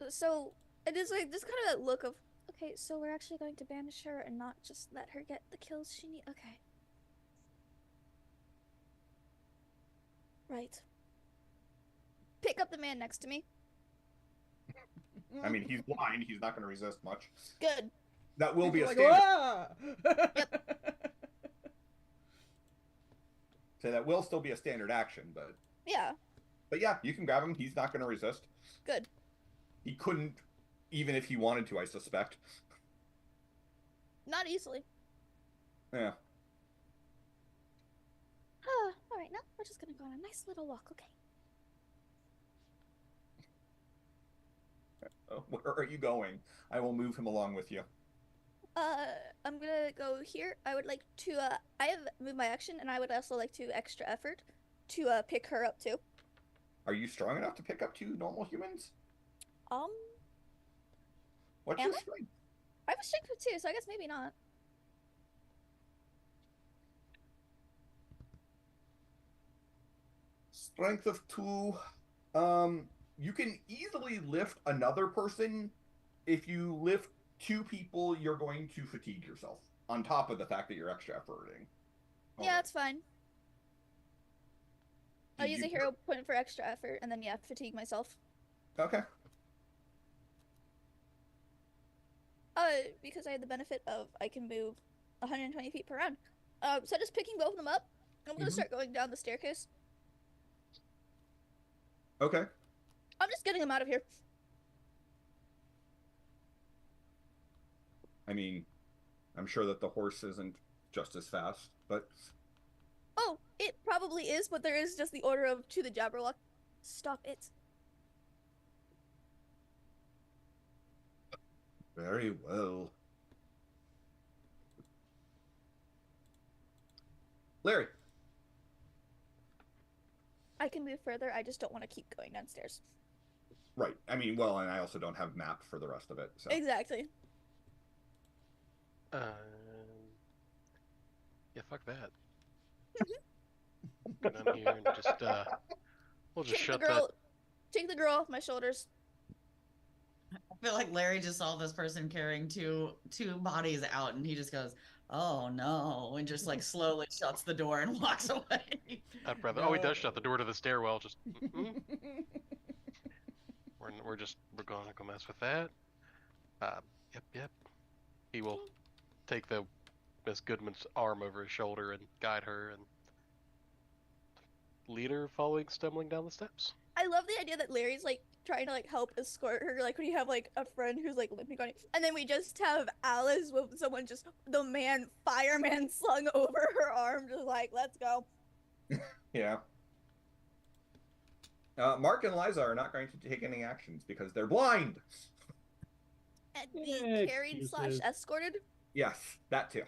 so it is like this kind of that look of, okay, so we're actually going to banish her and not just let her get the kills she needs. Okay. Right. Pick up the man next to me. I mean, he's blind. He's not going to resist much. Good. That will be a Like, standard. "Ah!" So that will still be a standard action, but Yeah. yeah, you can grab him. He's not going to resist. Good. He couldn't, even if he wanted to, I suspect. Not easily. Yeah. All right, now we're just gonna go on a nice little walk, okay? Where are you going? I will move him along with you. I'm gonna go here. I would like to, I have moved my action, and I would also like to extra effort to, pick her up, too. Are you strong enough to pick up 2 normal humans? What's Am your I? strength? I have a strength of 2, so I guess maybe not. Strength of 2. You can easily lift another person. If you lift 2 people, you're going to fatigue yourself, on top of the fact that you're extra efforting. Yeah, that's fine. I'll Did use you- a hero point for extra effort, and then, yeah, fatigue myself. Okay. Because I had the benefit of I can move 120 feet per round. So just picking both of them up, I'm gonna start going down the staircase. Okay. I'm just getting them out of here. I mean, I'm sure that the horse isn't just as fast, but Oh, it probably is, but there is just the order of to the Jabberwock. Stop it. very well. Larry. I can move further, I just don't want to keep going downstairs. Right. I mean, well, and I also don't have map for the rest of it. So. Exactly. Yeah, fuck that. Go down here and just we'll just Take the shut girl, take the girl off my shoulders. I feel like Larry just saw this person carrying two bodies out, and he just goes, "Oh no," and just like slowly shuts the door and walks away. I'd rather. Oh, he does shut the door to the stairwell. Just we're gonna go mess with that. Yep. He will take the Miss Goodman's arm over his shoulder and guide her and lead her, following, stumbling down the steps. I love the idea that Larry's like trying to like help escort her, like when you have like a friend who's like limping on you, and then we just have Alice with someone just fireman slung over her arm, just like, let's go. Yeah. Mark and Liza are not going to take any actions because they're blind. And be carried Excuses. / escorted. Yes, that too.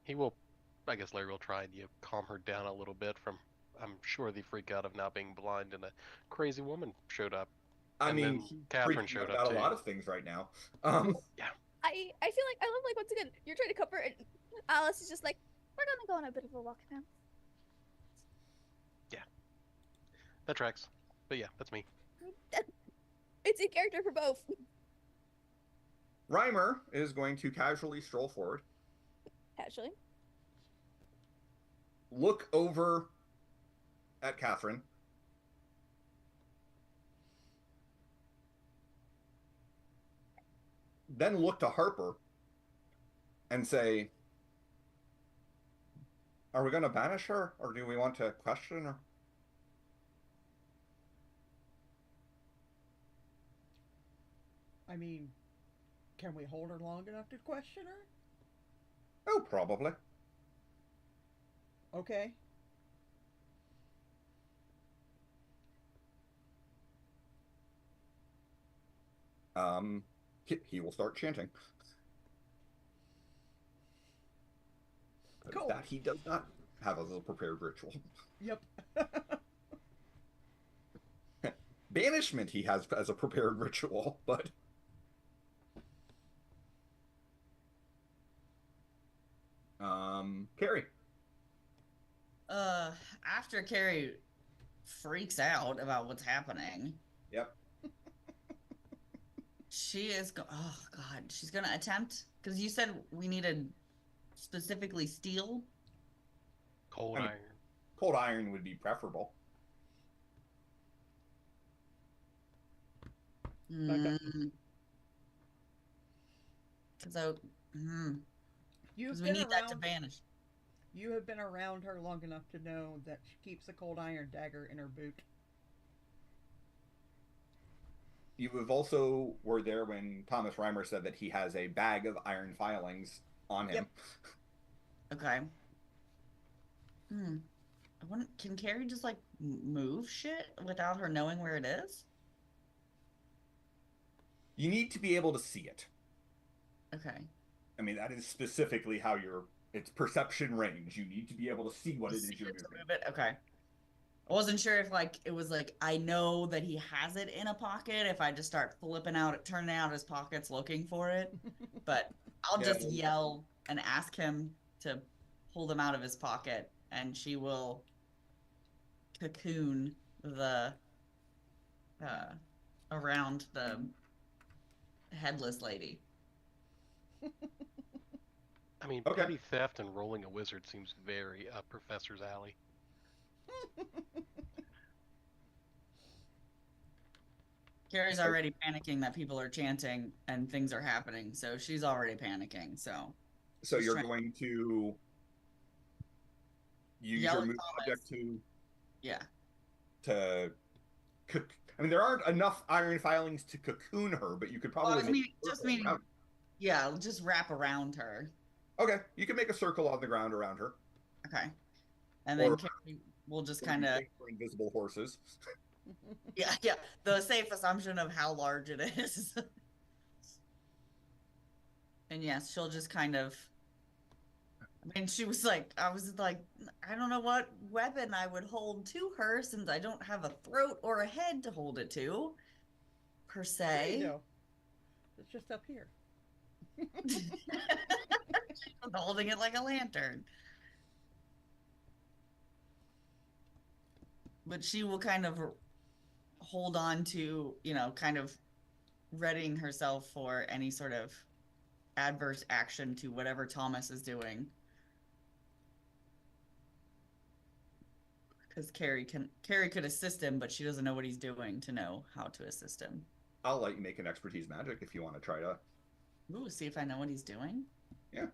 He will, I guess Larry will try and calm her down a little bit from I'm sure the freak out of now being blind and a crazy woman showed up. I And mean, then he's Catherine freaking showed out up about too. a lot of things right now. I feel like I love like once again you're trying to cover and Alice is just like, We're gonna go on a bit of a walk now. That tracks. But yeah, that's me. it's in character for both. Reimer is going to casually stroll forward, Actually, look over at Catherine, then look to Harper and say, are we going to banish her, or do we want to question her? I mean, can we hold her long enough to question her? Oh, probably. Okay. He will start chanting. Cool. That he does not have as a prepared ritual. Yep. Banishment he has as a prepared ritual, but Carrie. After Carrie freaks out about what's happening, Yep. she is oh god, she's gonna attempt, because you said we needed specifically steel. Cold I mean, iron. Cold iron would be preferable. Because You've we been need that to around. vanish. You have been around her long enough to know that she keeps a cold iron dagger in her boot. You have also were there when Thomas Reimer said that he has a bag of iron filings on him. Yep. Okay. Can Carrie just like move shit without her knowing where it is? You need to be able to see it. Okay. I mean, that is specifically how it's perception range. You need to be able to see what it is you're moving. Move it. Okay. I wasn't sure if like it was like I know that he has it in a pocket if I just start flipping out, turning out his pockets looking for it. But I'll just yell and ask him to pull them out of his pocket, and she will cocoon the around the headless lady. I mean, Okay. petty theft and rolling a wizard seems very up Professor's alley. Carrie's already panicking that people are chanting and things are happening, so she's already panicking. So you're going to use Yell your at move Thomas. object to yeah. I mean, there aren't enough iron filings to cocoon her, but you could probably just wrap around her. Okay, you can make a circle on the ground around her. Okay, and then Carrie will just kind of invisible horses. yeah, the safe assumption of how large it is. And yes, she'll just kind of. I mean, she was like, I was like, I don't know what weapon I would hold to her since I don't have a throat or a head to hold it to, per se. You know, it's just up here. I'm holding it like a lantern. But she will kind of hold on to, kind of readying herself for any sort of adverse action to whatever Thomas is doing. Because Carrie could assist him, but she doesn't know what he's doing to know how to assist him. I'll let you make an expertise magic if you want to try to. Ooh, see if I know what he's doing? Yeah.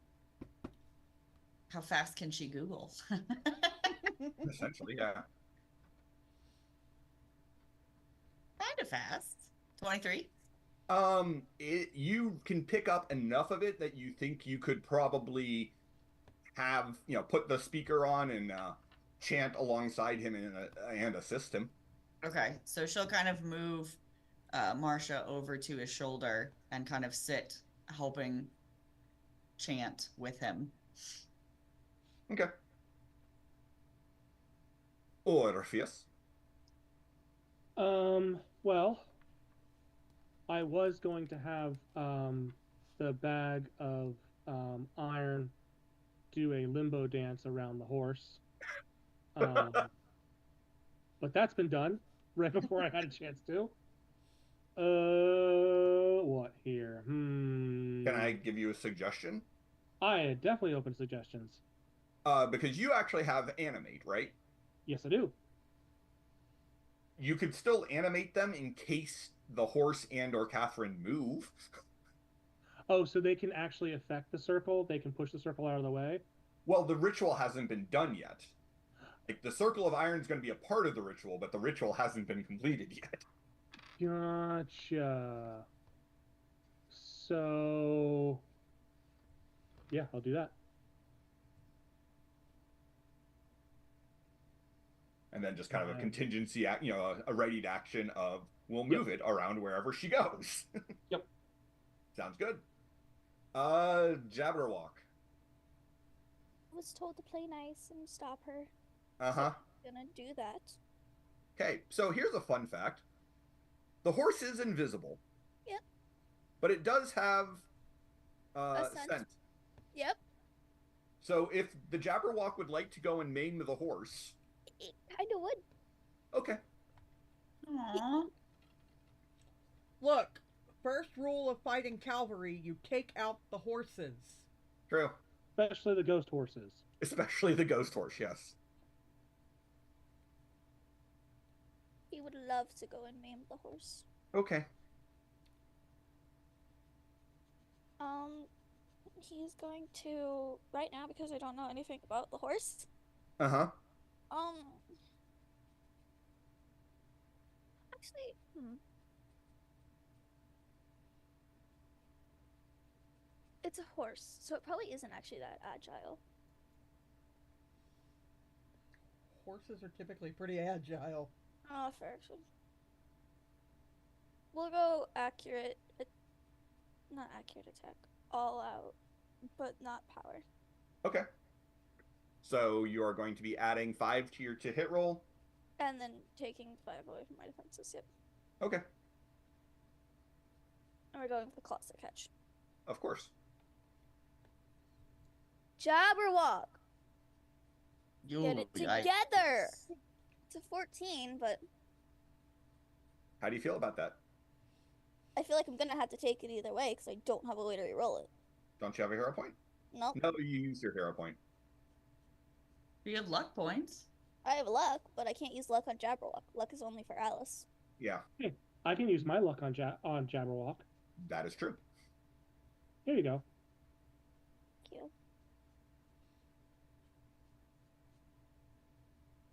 How fast can she Google? Essentially, yeah. Kind of fast. 23? You can pick up enough of it that you think you could probably have, put the speaker on and chant alongside him and assist him. Okay, so she'll kind of move Marcia over to his shoulder and kind of sit, helping chant with him. Okay. Orpheus. Well, I was going to have the bag of iron do a limbo dance around the horse. But that's been done right before I had a chance to. What here? Can I give you a suggestion? I definitely open suggestions. Because you actually have animate, right? Yes, I do. You could still animate them in case the horse and or Catherine move. Oh, so they can actually affect the circle? They can push the circle out of the way? Well, the ritual hasn't been done yet. Like, the Circle of Iron is going to be a part of the ritual, but the ritual hasn't been completed yet. Gotcha. So, yeah, I'll do that. And then just kind of a contingency, a readied action of, we'll move it around wherever she goes. Yep. Sounds good. Jabberwock. Was told to play nice and stop her. Uh-huh. So I'm gonna do that. Okay, so here's a fun fact. The horse is invisible. Yep. But it does have A scent. scent. Yep. So if the Jabberwock would like to go and maim the horse... It kinda would. Okay. Aww. Look, first rule of fighting cavalry, you take out the horses. True. Especially the ghost horses. Especially the ghost horse, yes. He would love to go and maim the horse. Okay. He's going to right now because I don't know anything about the horse. Uh-huh. Actually, It's a horse, so it probably isn't actually that agile. Horses are typically pretty agile. Oh, fair. We'll go accurate, not accurate attack, all out, but not power. Okay. So you are going to be adding 5 to your hit roll? And then taking 5 away from my defenses, yep. Okay. And we're going for the classic catch. Of course. Jabberwock! You Get it together! It's a 14, but How do you feel about that? I feel like I'm gonna have to take it either way because I don't have a way to reroll it. Don't you have a hero point? Nope. No, you use your hero point. You have luck points. I have luck, but I can't use luck on Jabberwock. Luck is only for Alice. Yeah, I can use my luck on Jabberwock. that is true. Here you go. Thank you.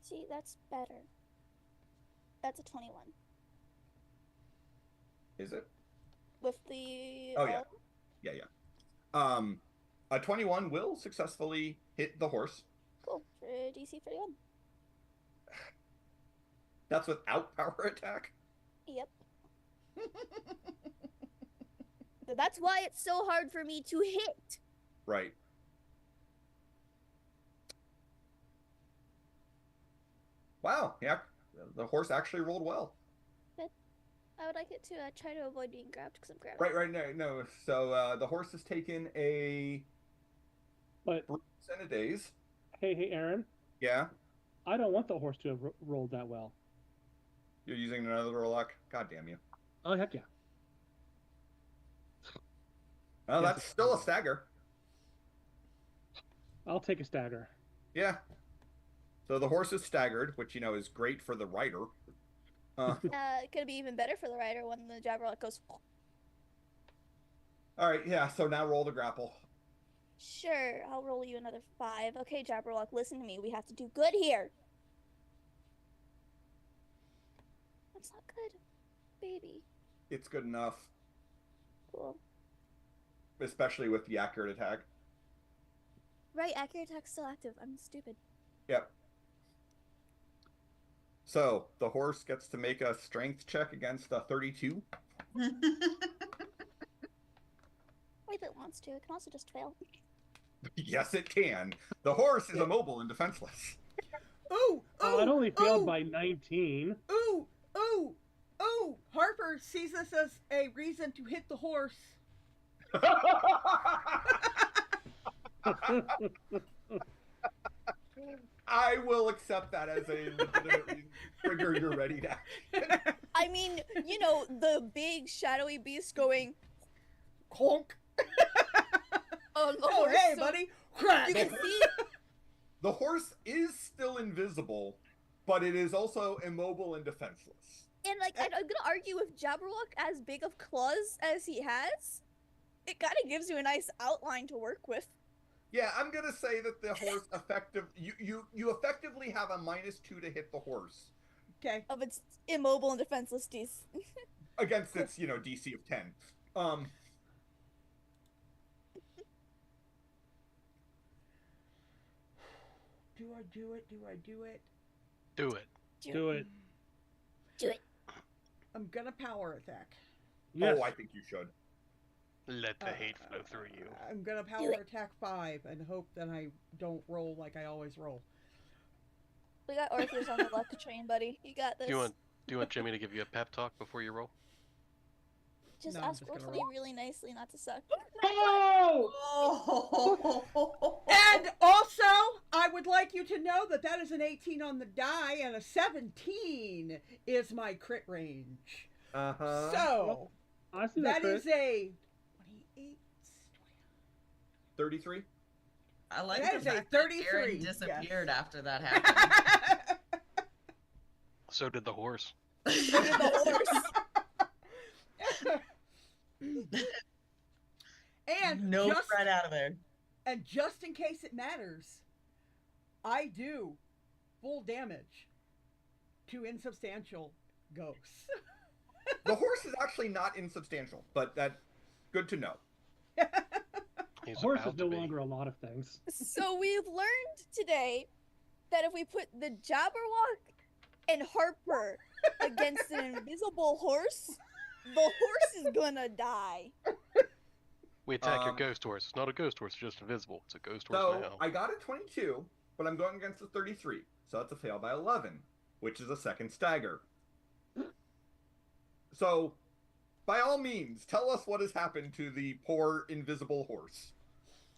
See, that's better. That's a 21. Is it? With the... Oh, yeah. Yeah. A 21 will successfully hit the horse. Cool. For DC 31. That's without power attack? Yep. So that's why it's so hard for me to hit. Right. Wow, yeah, the horse actually rolled well. I would like it to try to avoid being grabbed because I'm grabbing. Right, no. So the horse has taken a But bruise and a daze. hey, Aaron, Yeah, I don't want the horse to have rolled that well. you're using another roll luck. God damn you. Oh, heck yeah. Well, Yes, that's still a stagger. I'll take a stagger. Yeah. So the horse is staggered, which, is great for the rider. It could be even better for the rider when the Jabberwock goes. All right, yeah, so now roll the grapple. Sure, I'll roll you another 5. Okay, Jabberwock, listen to me. We have to do good here. That's not good, baby. It's good enough, Cool. especially with the accurate attack. Right, accurate attack's still active. I'm stupid. Yep. So the horse gets to make a strength check against a 32. If it wants to, it can also just fail. Yes, it can. The horse is immobile and defenseless. Ooh, I Well, it only failed ooh. by 19. Ooh, ooh, ooh! Harper sees this as a reason to hit the horse. I will accept that as a legitimate reason. Trigger, you're ready to action. I mean, you know, the big shadowy beast going Clunk. on the Oh, horse. hey, so buddy. Crack. You can see The horse is still invisible, but it is also immobile and defenseless. and like I'm gonna argue with Jabberwock as big of claws as he has, it kind of gives you a nice outline to work with. Yeah, I'm gonna say that the horse you effectively have a -2 to hit the horse Okay. Of its immobile and defenseless DC. against its DC of 10. Do I do it? Do I do it? Do it. Do it. Do it. I'm gonna power attack. Yes. Oh, I think you should. Let the hate flow through you. I'm gonna power attack 5 and hope that I don't roll like I always roll. We got Arthur's on the luck train, buddy. You got this. Do you want Jimmy to give you a pep talk before you roll? Just No, I'm ask just gonna Orphan roll. really nicely not to suck. Oh! And also, I would like you to know that that is an 18 on the die, and a 17 is my crit range. So, I see that crit. is a 28. 33? I like That the is a fact that 33, Aaron yes. disappeared after that happened. So did the horse. So did the horse. And No just, right out of there. and just in case it matters, I do full damage to insubstantial ghosts. The horse is actually not insubstantial, but that's good to know. He's Horse about is no to be. longer a lot of things. So we've learned today that if we put the Jabberwock and Harper against an invisible horse, the horse is gonna die. We attack your Um, ghost horse. It's not a ghost horse, it's just invisible. It's a ghost horse So now. I got a 22, but I'm going against a 33. So that's a fail by 11, which is a second stagger. So, by all means, tell us what has happened to the poor invisible horse.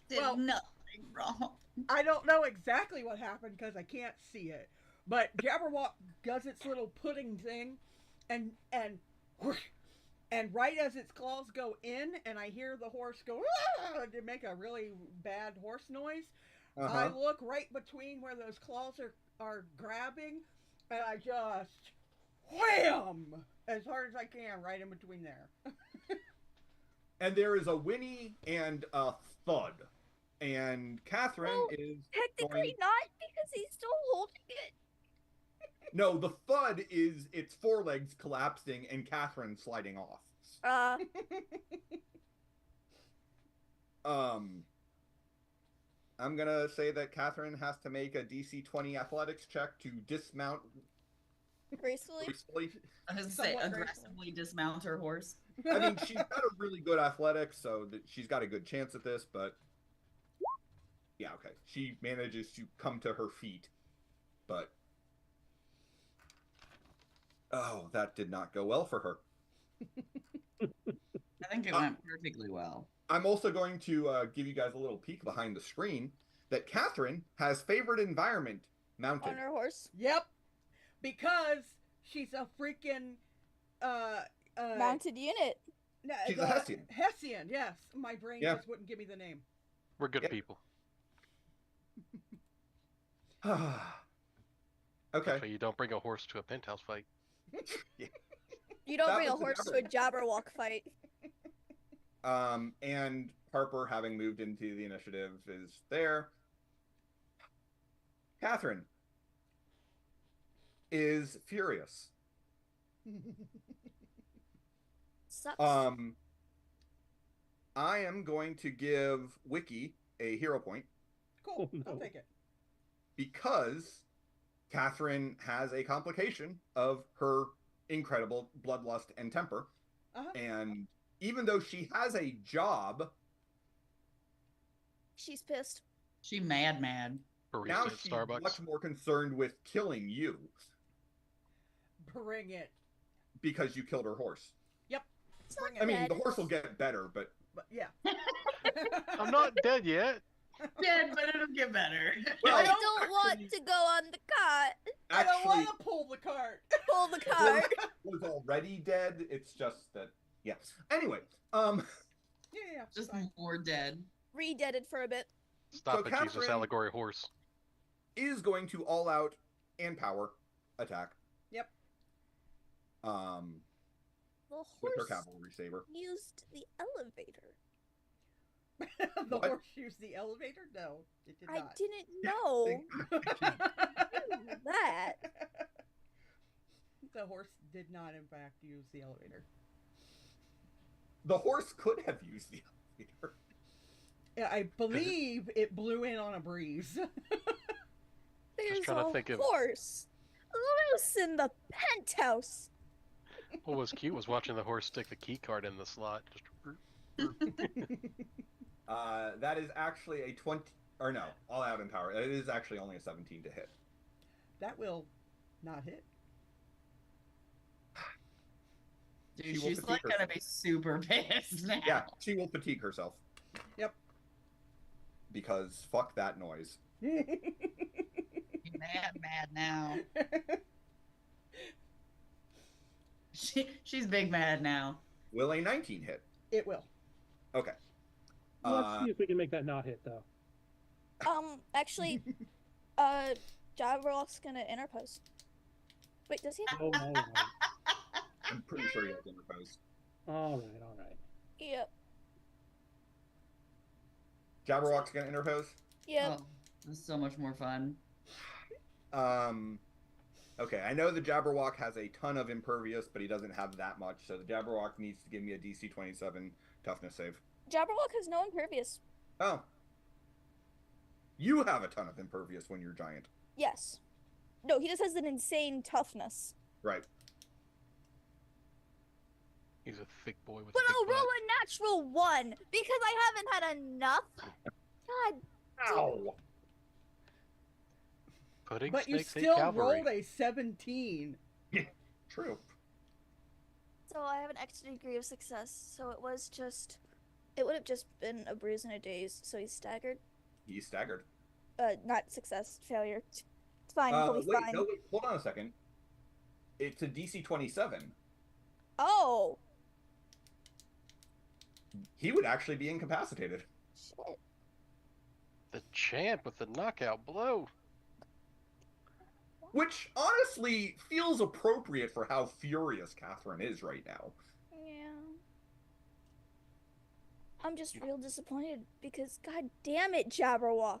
Did Well- nothing wrong. I don't know exactly what happened because I can't see it. But Jabberwock does its little pudding thing, and whoosh, and right as its claws go in, and I hear the horse go to make a really bad horse noise. I look right between where those claws are grabbing, and I just wham as hard as I can right in between there. And there is a whinny and a thud. And Catherine Well, is Technically going... not, because he's still holding it. No, the thud is its forelegs collapsing and Catherine sliding off. I'm gonna say that Catherine has to make a DC 20 athletics check to dismount Gracefully. gracefully. I was gonna say, Somewhat aggressively dismount her horse. I mean, she's got a really good athletics, so that she's got a good chance at this, but... Yeah, okay. She manages to come to her feet, but... Oh, that did not go well for her. I think it went perfectly well. I'm also going to give you guys a little peek behind the screen that Catherine has favorite environment mounted. On her horse. Yep, because she's a freaking Mounted unit. She's a Hessian. Hessian, yes. My brain Yeah. just wouldn't give me the name. We're good Yep. people. Okay. So you don't bring a horse to a penthouse fight. You don't That bring a was the horse to a Jabberwock fight. And Harper, having moved into the initiative, is there. Catherine is furious. Sucks. I am going to give Wiki a hero point Cool, Oh, I'll no. take it. because Catherine has a complication of her incredible bloodlust and temper. Uh-huh. And even though she has a job, She's pissed. She mad. Now Barista at she's Starbucks. much more concerned with killing you Bring it. because you killed her horse. It's not Bring it. I mean, dead. the horse will get better, but But yeah. I'm not dead yet. Dead, but it'll get better. Well, I don't want to go on the cart. I don't actually, want to pull the cart. Pull the the cart. horse was already dead. It's just that, yeah. Anyway, Yeah. Just fine. more dead. Re-deaded for a bit. Stop it, Jesus Catherine- allegory horse. is going to all out and power attack. Yep. The With her horse cavalry saber. used the elevator. The What? horse used the elevator? No, it did I not. didn't know that. The horse did not, in fact, use the elevator. The horse could have used the elevator. Yeah, I believe it blew in on a breeze. There's trying to a think of- horse loose in the penthouse. What was cute was watching the horse stick the key card in the slot. Just That is actually a 20, or no, all out in power. It is actually only a 17 to hit. That will not hit. Dude, She will she's fatigue like gonna herself. be super pissed now. Yeah, she will fatigue herself. Yep. Because fuck that noise. Mad now. She's big mad now. Will a 19 hit? It will. Okay. Let's see if we can make that not hit, though. Actually, Jabberwock's gonna interpose. Wait, does he? Oh, all right. I'm pretty sure he has interpose. All right. Yep. Jabberwock's gonna interpose? Yep. Oh, this is so much more fun. Okay, I know the Jabberwock has a ton of impervious, but he doesn't have that much, so the Jabberwock needs to give me a DC 27 toughness save. Jabberwock has no impervious. Oh. You have a ton of impervious when you're giant. Yes. No, he just has an insane toughness. Right. he's a thick boy with But a big I'll butt. roll a natural 1 because I haven't had enough. God. Ow! Pudding But you snakes hate still cavalry. rolled a 17. True. So I have an extra degree of success. So it was just, it would have just been a bruise and a daze. So he's staggered. He's staggered. Not success, failure. It's fine. He'll be Wait, fine. no, wait, hold on a second. It's a DC 27. Oh He would actually be incapacitated. shit! The champ with the knockout blow. Which, honestly, feels appropriate for how furious Catherine is right now. Yeah. I'm just real disappointed because, god damn it, Jabberwock.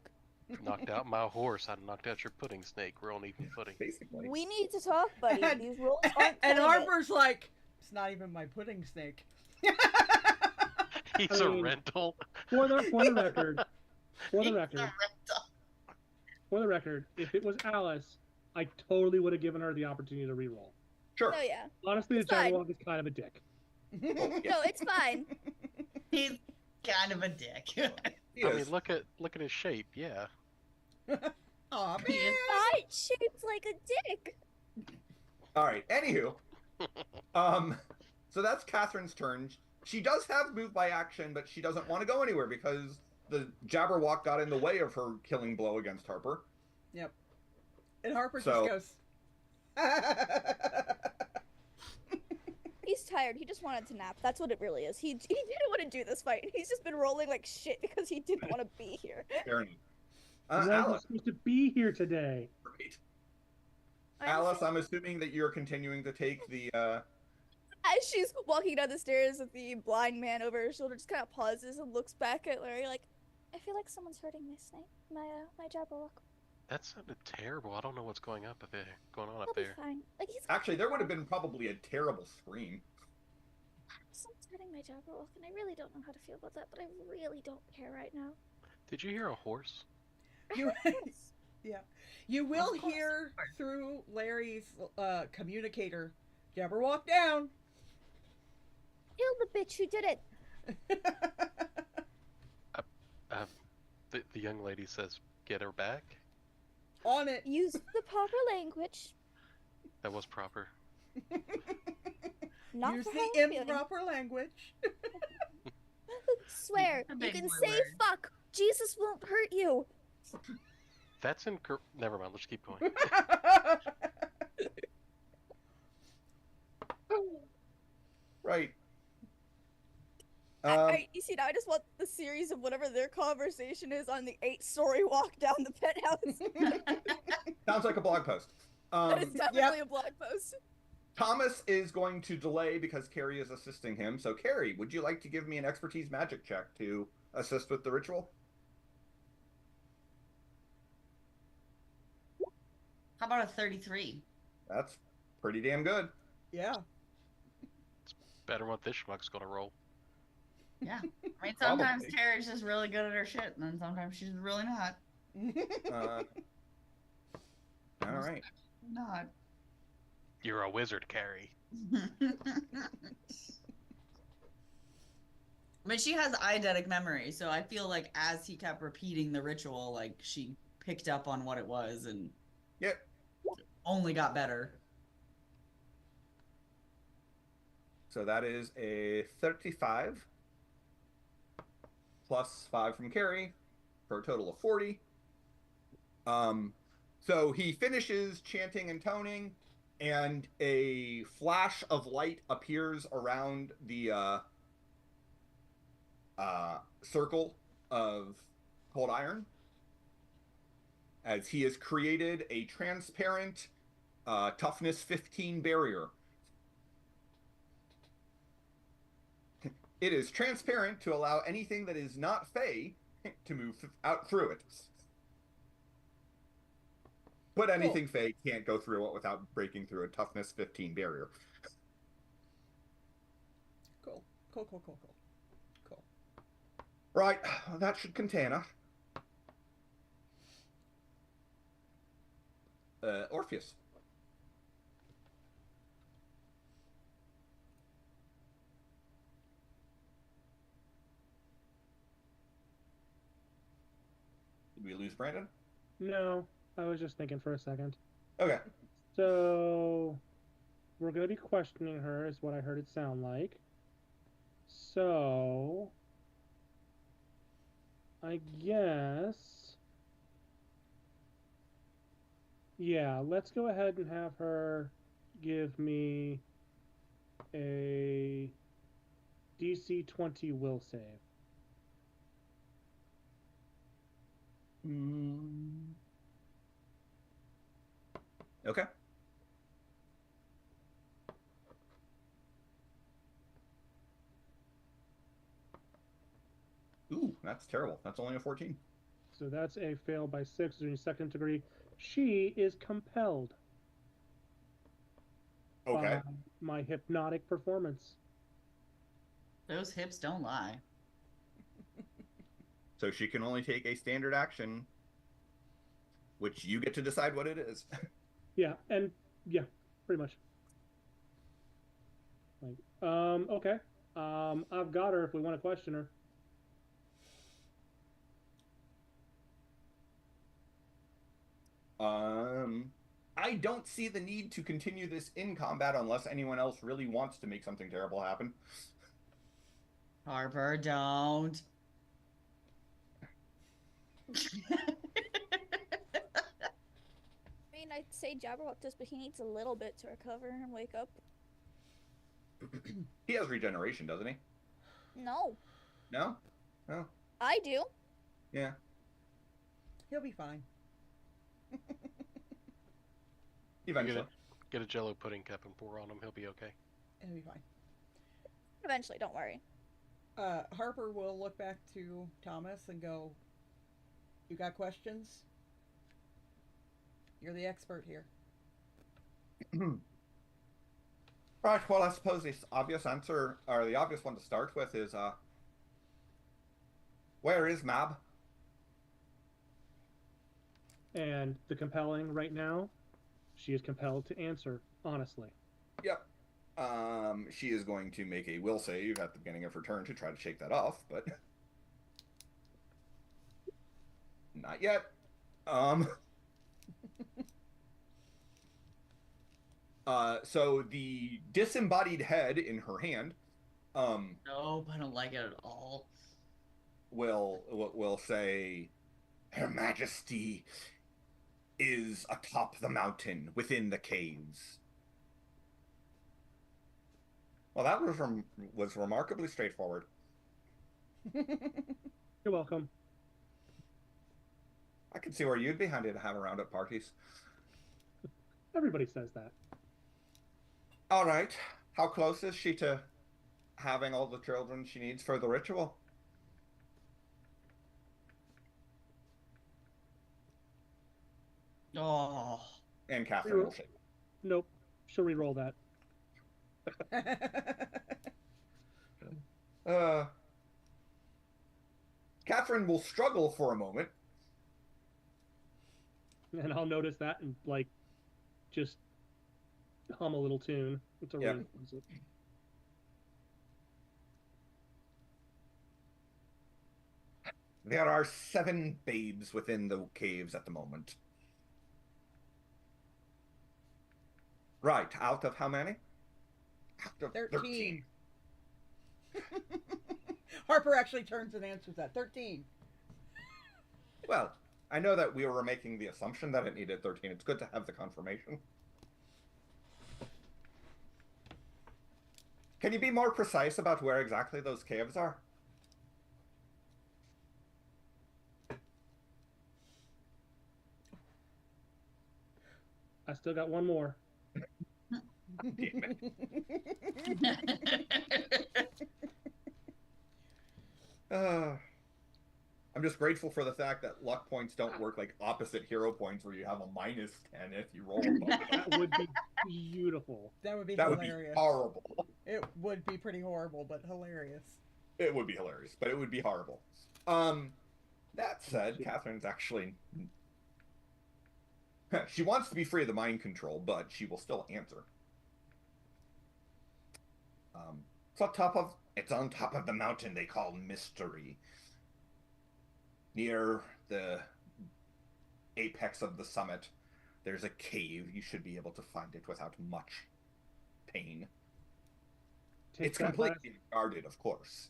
Knocked out my horse. I knocked out your pudding snake. We're on even footing. Basically. We need to talk, buddy. And- These rules aren't And cutting it. Harper's like, it's not even my pudding snake. He's I a mean- rental. For the record, It's a for the record, if it was Alice, I totally would have given her the opportunity to reroll. Sure. Oh yeah. Honestly, the It's fine. Jabberwock is kind of a dick. Yeah. No, it's fine. He's kind of a dick. He I is. mean, look at his shape. Yeah. Aw, He is man. Not shaped like a dick. Alright, anywho. So that's Catherine's turn. She does have move by action, but she doesn't want to go anywhere because the Jabberwock got in the way of her killing blow against Harper. Yep. And Harper So- just goes. He's tired. He just wanted to nap. That's what it really is. He didn't want to do this fight. He's just been rolling like shit because he didn't want to be here. Fair enough. I wasn't Alice, supposed to be here today. great. I Alice, understand. I'm assuming that you're continuing to take the, As she's walking down the stairs with the blind man over her shoulder, just kind of pauses and looks back at Larry like, I feel like someone's hurting my snake, my Jabberwock. That sounded terrible. I don't know what's going on up there. He'll be fine. Like he's actually, there would have been probably a terrible scream. someone's hurting my Jabberwock, and I really don't know how to feel about that, but I really don't care right now. Did you hear a horse? You, Yes. yeah. You will Of course. hear through Larry's communicator, Jabberwock down. kill the bitch who did it. The young lady says, "Get her back." On it. Use the proper language. That was proper. Not Use for the how I'm feeling. improper language. Swear, A you big can boy say word. fuck. Jesus won't hurt you. That's incorrect. Never mind. Let's keep going. Right. You see, now I just want the series of whatever their conversation is on the 8-story walk down the penthouse. Sounds like a blog post. That is definitely a blog post. Thomas is going to delay because Carrie is assisting him. So, Carrie, would you like to give me an expertise magic check to assist with the ritual? How about a 33? That's pretty damn good. Yeah. Better than what this schmuck's gonna roll. Yeah. I mean, sometimes Probably. Carrie's just really good at her shit, and then sometimes she's really not. All right. Not. You're a wizard, Carrie. I mean, she has eidetic memory, so I feel like as he kept repeating the ritual, like, she picked up on what it was and Yep. only got better. So that is a 35 plus 5 from Carrie for a total of 40. So he finishes chanting and toning, and a flash of light appears around the circle of cold iron, as he has created a transparent toughness 15 barrier. It is transparent to allow anything that is not Fey to move out through it. But anything Fey can't go through it without breaking through a toughness 15 barrier. Cool. Right, that should contain her. Orpheus. Did we lose Brandon? No, I was just thinking for a second. Okay. So, we're going to be questioning her, is what I heard it sound like. So, I guess... Yeah, let's go ahead and have her give me a DC 20 will save. Okay. Ooh, that's terrible. That's only a 14. So that's a fail by 6 in second degree. She is compelled Okay. by my hypnotic performance. Those hips don't lie. So she can only take a standard action, which you get to decide what it is. Yeah, and yeah, pretty much. Like, okay. I've got her if we want to question her. I don't see the need to continue this in combat unless anyone else really wants to make something terrible happen. Harper, don't. I mean, I'd say Jabberwock does, but he needs a little bit to recover and wake up. He has regeneration, doesn't he? No, No? No? I do. Yeah. He'll be fine. Eventually. Get a Jello pudding cup and pour on him. He'll be okay. He'll be fine. Eventually, don't worry. Harper will look back to Thomas and go, "You got questions? You're the expert here." Right, well, I suppose the obvious answer, or the obvious one to start with is, where is Mab? And the compelling right now, she is compelled to answer honestly. Yep. She is going to make a will save at the beginning of her turn to try to shake that off, but not yet. So the disembodied head in her hand, Nope, I don't like it at all. will say, "Her Majesty is atop the mountain within the caves." Well, that was remarkably straightforward. You're welcome. I can see where you'd be handy to have around at parties. Everybody says that. All right. How close is she to having all the children she needs for the ritual? Oh. And Catherine will shake. Nope. She'll re-roll that. Catherine will struggle for a moment. And I'll notice that and, like, just hum a little tune. It's a Yep. really There are 7 babes within the caves at the moment. Right, out of how many? Out of 13. Harper actually turns and answers that. 13. Well, I know that we were making the assumption that it needed 13. It's good to have the confirmation. Can you be more precise about where exactly those caves are? I still got one more. Damn it. I'm just grateful for the fact that luck points don't work like opposite hero points where you have a -10 if you roll above. That would be beautiful. That would be That would be hilarious. horrible. It would be pretty horrible, but hilarious. It would be hilarious, but it would be horrible. That said, Catherine's actually... She wants to be free of the mind control, but she will still answer. It's on top of the mountain they call Mystery. Near the apex of the summit, there's a cave. You should be able to find it without much pain. It's completely guarded, of course.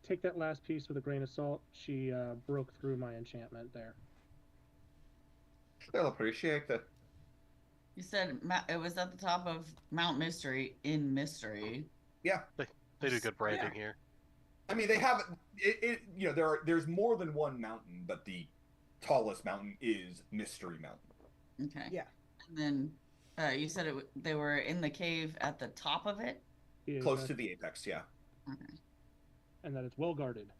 Take that last piece with a grain of salt. She broke through my enchantment there. They'll appreciate that. You said it was at the top of Mount Mystery in Mystery. Yeah. They do good branding here. I mean, they have it. You know, there's more than one mountain, but the tallest mountain is Mystery Mountain. Okay. Yeah. And then you said they were in the cave at the top of it. Yeah, Close to the apex, yeah. Okay. And that it's well guarded.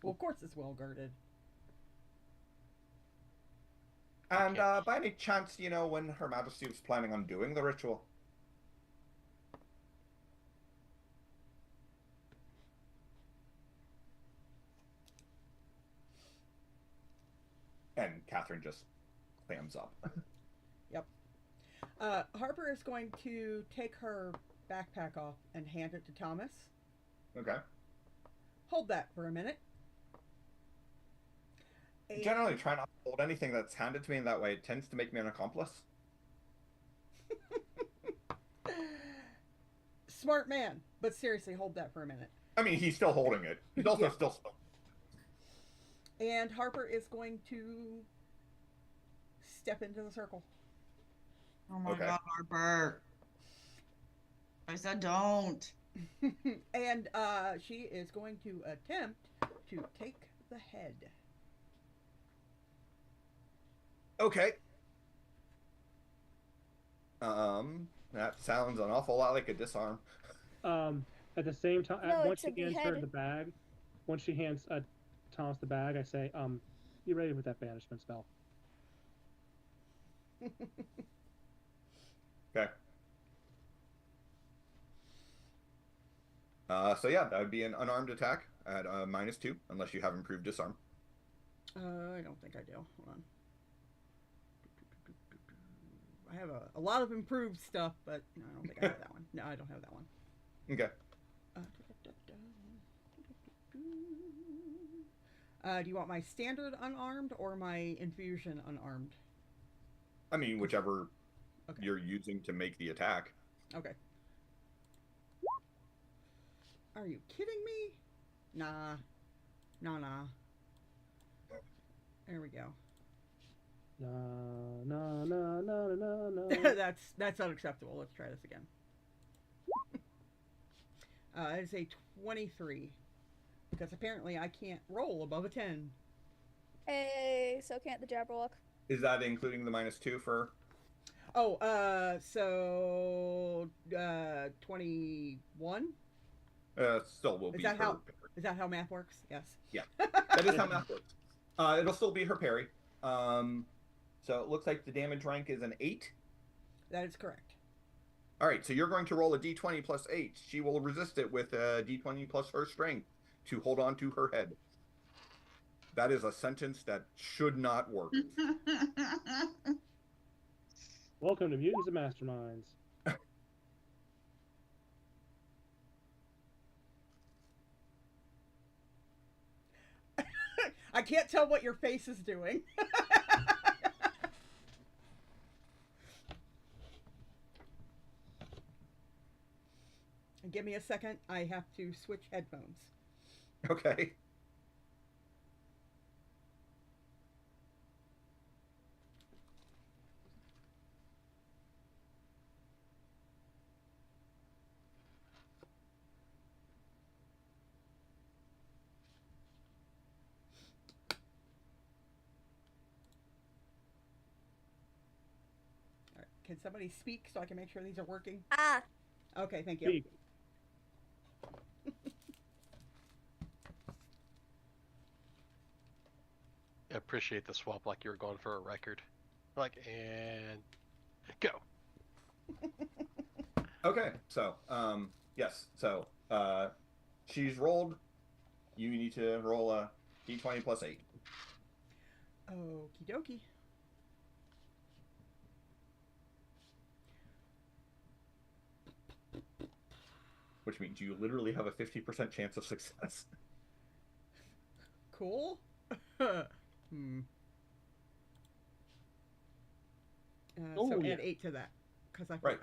Well, of course it's well guarded. And by any chance, you know when Her Majesty was planning on doing the ritual? And Catherine just clams up. Yep. Harper is going to take her backpack off and hand it to Thomas. Okay. Hold that for a minute. And... Generally try not to hold anything that's handed to me in that way. It tends to make me an accomplice. Smart man. But seriously, hold that for a minute. I mean, he's still holding it. He's also still smoking. And Harper is going to step into the circle. Oh my God, Harper. I said don't. And she is going to attempt to take the head. Okay. That sounds an awful lot like a disarm. At the same time, No, once it's she a hands her behead. the bag, once she hands Thomas the bag, I say, you ready with that banishment spell? Okay. So yeah, that would be an unarmed attack at -2, unless you have improved disarm. I don't think I do. Hold on. I have a lot of improved stuff, but no, I don't think I have that one. No, I don't have that one. Okay. Do you want my standard unarmed or my infusion unarmed? I mean, whichever Okay. you're using to make the attack. Okay. Are you kidding me? Nah. Nah. There we go. No. That's unacceptable. Let's try this again. It's a 23. Because apparently I can't roll above a 10. Hey, so can't the Jabberwock. Is that including the -2 for? Oh, so 21? Still will Is be that her how- parry. Is that how math works? Yes. Yeah, that is how math works. It'll still be her parry. So it looks like the damage rank is an 8. That is correct. All right, so you're going to roll a d20 plus 8. She will resist it with a d20 plus her strength to hold on to her head. That is a sentence that should not work. Welcome to Mutants and Masterminds. I can't tell what your face is doing. And give me a second. I have to switch headphones. Okay. All right. Can somebody speak so I can make sure these are working? Ah, Okay, thank you. Speak. I appreciate the swap like you were going for a record. Like, and go. Okay, so, yes. So, she's rolled. You need to roll a d20 plus 8. Okie dokie. Which means you literally have a 50% chance of success. Cool. Oh, So yeah. add 8 to that. Because Right.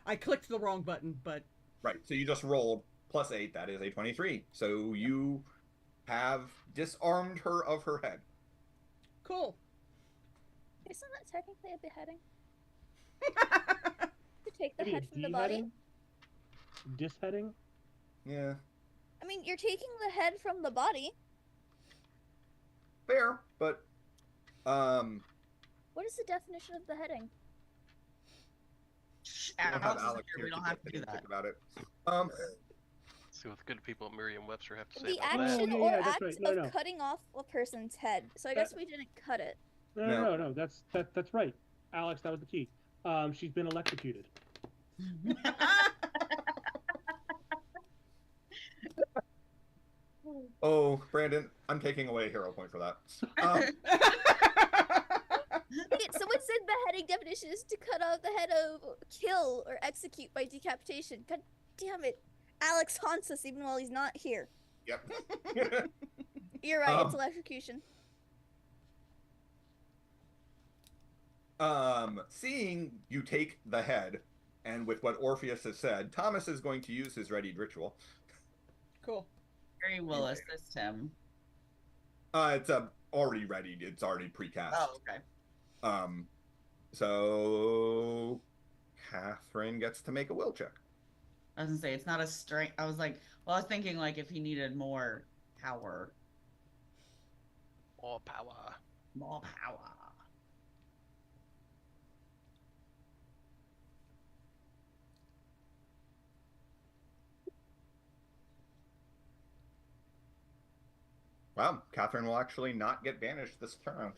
I clicked the wrong button, but Right, so you just rolled plus 8. That is a 23. So you have disarmed her of her head. cool. Isn't that technically a beheading? Uh, To take the Maybe a head from the body? de-heading? Disheading? Yeah, I mean, you're taking the head from the body. fair, but What is the definition of beheading? we'll have Alex is Alex here, here we to don't get have to do think that. about it. Let's see what the good people at Merriam-Webster have to say The about that. action yeah, or that's act right. No, of no. cutting off a person's head. So I guess we didn't cut it. No. That's right. Alex, that was the key. She's been electrocuted. Oh, Brandon, I'm taking away a hero point for that. Wait, someone said beheading definition is to cut off the head of kill or execute by decapitation. God damn it. Alex haunts us even while he's not here. Yep. You're right, it's Um, electrocution. Seeing you take the head, and with what Orpheus has said, Thomas is going to use his readied ritual. Cool. Harry will assist him. It's already readied. It's already precast. Oh, okay. So Catherine gets to make a will check. I was gonna say it's not a strength. I was like, well, I was thinking like if he needed more power. More power. More power. Wow, Catherine will actually not get banished this turn.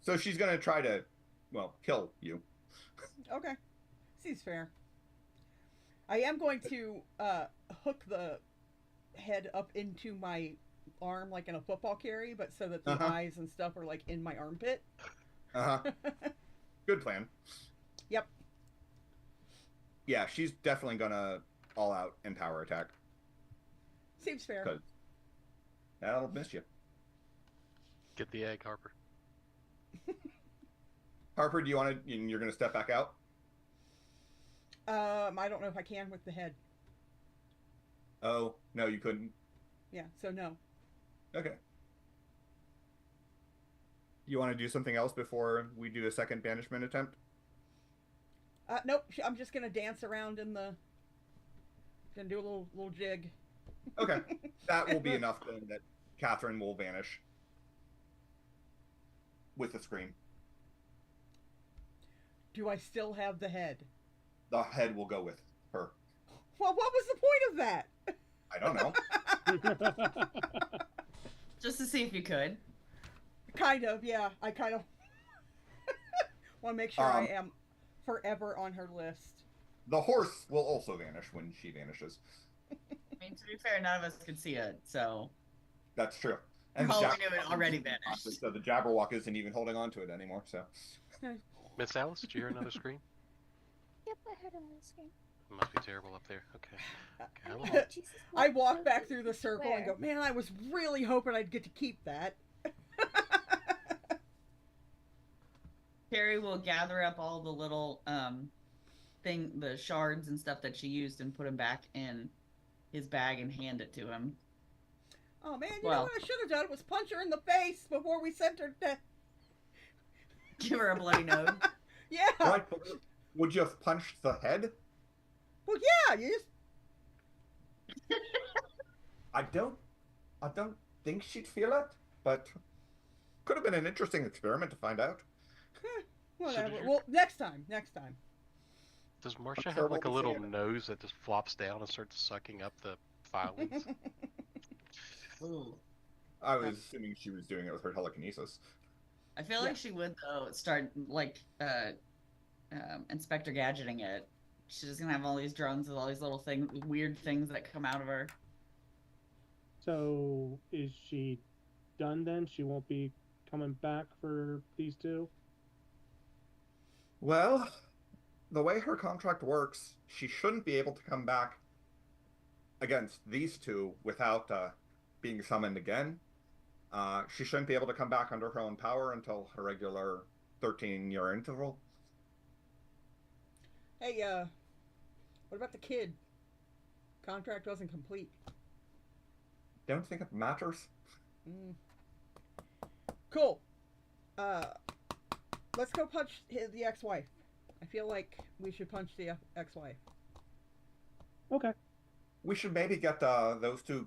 So she's gonna try to, well, kill you. Okay. Seems fair. I am going to hook the head up into my arm like in a football carry, but so that the Uh-huh. eyes and stuff are like in my armpit. Uh huh. Good plan. Yep. Yeah, she's definitely gonna all out empower attack. Seems fair. 'Cause that'll miss you. Get the egg, Harper. Harper, do you want to? You're gonna step back out. I don't know if I can with the head. Oh no, you couldn't. Yeah, so no. Okay. You want to do something else before we do a second banishment attempt? Nope. I'm just gonna dance around in the. Gonna do a little jig. Okay, that will be enough then that Catherine will vanish with the scream. Do I still have the head? The head will go with her. Well, what was the point of that? I don't know. Just to see if you could. Kind of, yeah. I kind of want to make sure I am forever on her list. The horse will also vanish when she vanishes. I mean, to be fair, none of us could see it, so. That's true. And the all we Jabberwock knew it already isn't- vanished. So the Jabberwock isn't even holding on to it anymore. So Miss Alice, did you hear another scream? Yep, I heard another scream. It must be terrible up there. Okay. Come on. Jesus, I what walk the- back through the circle and Where? go, man, I was really hoping I'd get to keep that. Carrie will gather up all the little the shards and stuff that she used and put them back in his bag and hand it to him. Oh man, you know Well- what I should have done was punch her in the face before we sent her to. Give her a bloody nose. Yeah. right, but would you have punched the head? Well, yeah. You just. I don't think she'd feel it, but could have been an interesting experiment to find out. Whatever. did you- Well, next time. Next time. Does Marcia sure have like a we'll little see it. nose that just flops down and starts sucking up the filings? Ooh. I was assuming she was doing it with her telekinesis. I feel like she would though start like Inspector Gadgeting it. She's just gonna have all these drones with all these little weird things that come out of her. So is she done then? She won't be coming back for these two? Well, the way her contract works, she shouldn't be able to come back against these two without being summoned again. She shouldn't be able to come back under her own power until her regular 13-year interval. Hey, what about the kid? Contract wasn't complete. Don't think it matters. Cool. Let's go punch the ex-wife. I feel like we should punch the ex-wife. Okay. We should maybe get those two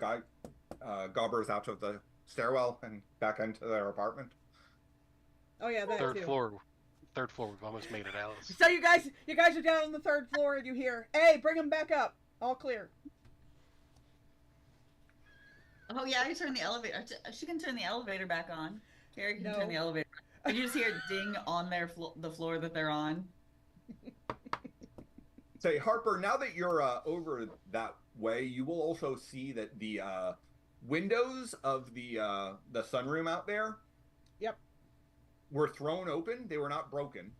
gobbers out of the stairwell and back into their apartment. Oh yeah, that Third too. floor. We've almost made it, Alice. So you guys are down on the 3rd floor and you hear, hey, bring them back up. All clear. Oh yeah, you turn the elevator. She can turn the elevator back on. Carrie can No. turn the elevator. Back. You just hear it ding on their the floor that they're on. Say, Harper, now that you're over that way, you will also see that the windows of the sunroom out there, Yep. were thrown open. They were not broken.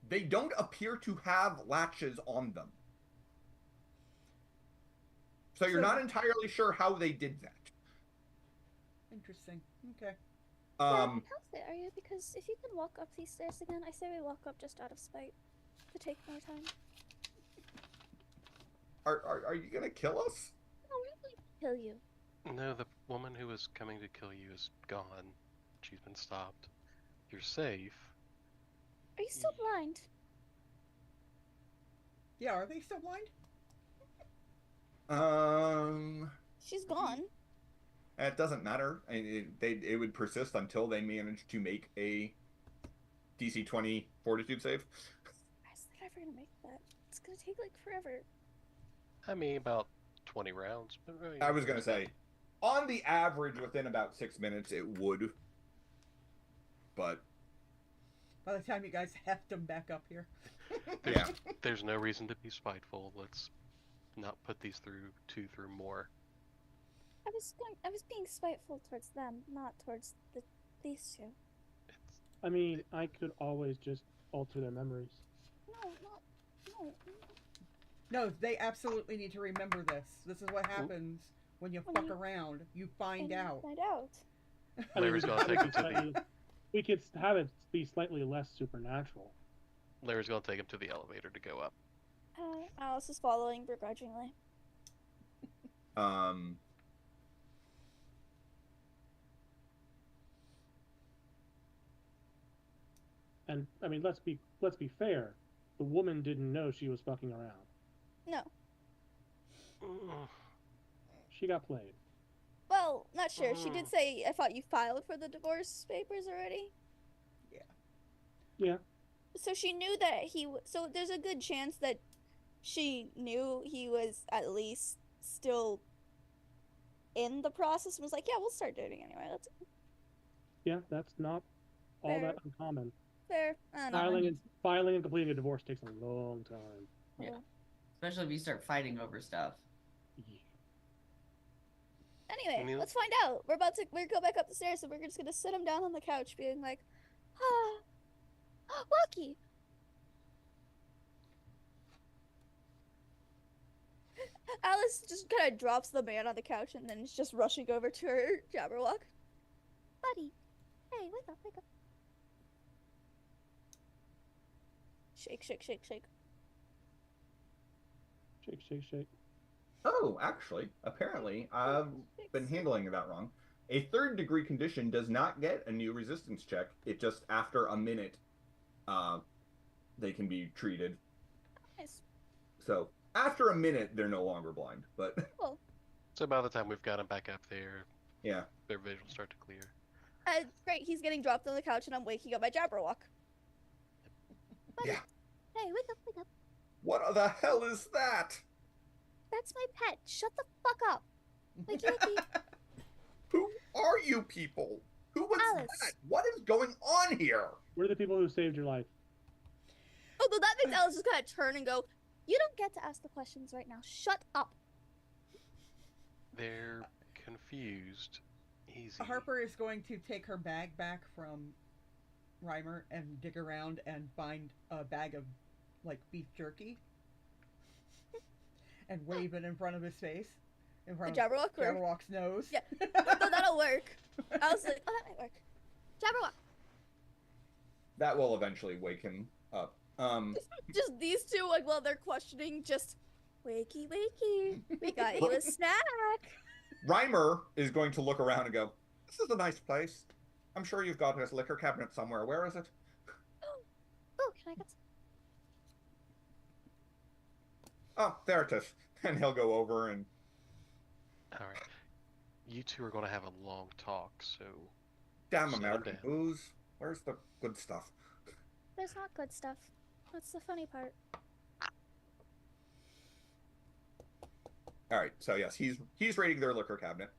They don't appear to have latches on them. So you're So- not entirely sure how they did that. Interesting. Okay. How fit are you? Because if you can walk up these stairs again, I say we walk up just out of spite to take more time. Are you gonna kill us? No, we're not going to kill you. No, the woman who was coming to kill you is gone. She's been stopped. You're safe. Are you still blind? Yeah, are they still blind? She's gone. It doesn't matter. It would persist until they manage to make a DC 20 fortitude save. How is that ever gonna make that? It's gonna take like forever. I mean, about 20 rounds. But, I was gonna say, on the average, within about 6 minutes, it would. But By the time you guys heft them back up here. yeah, There's no reason to be spiteful. Let's not put these two through more. I was being spiteful towards them, not towards these two. It's I mean, I could always just alter their memories. No. No, they absolutely need to remember this. This is what happens when you fuck around. You find out. Find out. I mean, Larry's gonna take him to the. We could have it be slightly less supernatural. Larry's gonna take him to the elevator to go up. Alice is following begrudgingly. And I mean, let's be fair. The woman didn't know she was fucking around. No. She got played. Well, not sure. She did say, I thought you filed for the divorce papers already? Yeah. So she knew that so there's a good chance that she knew he was at least still in the process and was like, yeah, we'll start dating anyway. Yeah, that's not all Fair. that uncommon. Fair. I don't know. Filing and completing a divorce takes a long time. Yeah. Especially if you start fighting over stuff. Anyway, let's find out. We're go back up the stairs, and we're just gonna sit him down on the couch, being like, Lucky. Alice just kind of drops the man on the couch, and then is just rushing over to her Jabberwock. Buddy, hey, wake up. Shake. Shake. Oh, actually, apparently, I've been handling that wrong. A third-degree condition does not get a new resistance check. It just, after a minute, they can be treated. Nice. So, after a minute, they're no longer blind, but... Cool. So by the time we've got him back up there, yeah, their visuals start to clear. Great, he's getting dropped on the couch, and I'm waking up my Jabberwock. Buddy, yeah. hey, wake up. What the hell is that? That's my pet. Shut the fuck up. Wakey. Who are you people? Who was Alice. that? What is going on here? We're the people who saved your life. Although that makes Alice just kind of turn and go, you don't get to ask the questions right now. Shut up. They're confused. Easy. Harper is going to take her bag back from Reimer and dig around and find a bag of, like, beef jerky and wave it in front of his face. In front The of Jabberwock? Jabberwock's nose. Yeah, no, that'll work. I was like, oh, that might work. Jabberwock. That will eventually wake him up. Just these two, like, while they're questioning, just, wakey. We got you a snack. Reimer is going to look around and go, this is a nice place. I'm sure you've got this liquor cabinet somewhere. Where is it? Oh, can I get some? Oh, there it is. And he'll go over and... All right. You two are going to have a long talk, so... Damn Slow American down. booze. Where's the good stuff? There's not good stuff. That's the funny part. All right, so yes, he's raiding their liquor cabinet.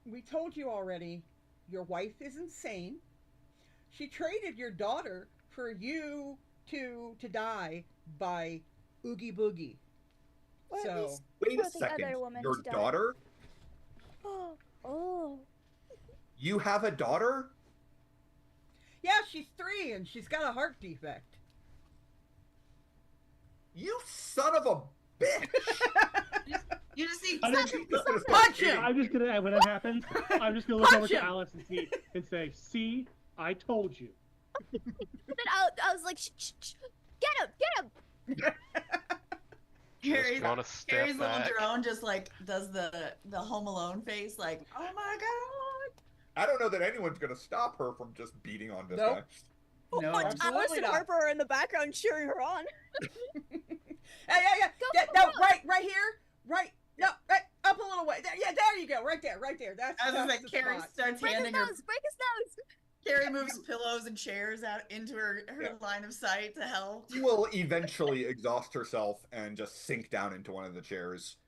We told you already, your wife is insane. She traded your daughter for you to die by Oogie Boogie. Or at So, least Wait a for the second. other woman Your to die. daughter? Oh. You have a daughter? yeah, she's 3 and she's got a heart defect. You son of a bitch! You just need Punch him! I'm just gonna, when that happens, I'm just gonna look Punch over to him! Alice and say, "See, I told you." Then I was like, shh. Get him! Carrie's Just gonna step Carrie's little back. drone just like does the Home Alone face, like, oh my god. I don't know that anyone's going to stop her from just beating on this Nope. guy. No, Alice absolutely and not. Harper are in the background cheering her on. Yeah. No, right here. Right. No, right up a little way. There you go. Right there. That's I was that's like, the Carrie spot. starts Break his handing her. nose! Break his nose! Carrie moves pillows and chairs out into her Yeah. line of sight to help. She will eventually exhaust herself and just sink down into one of the chairs.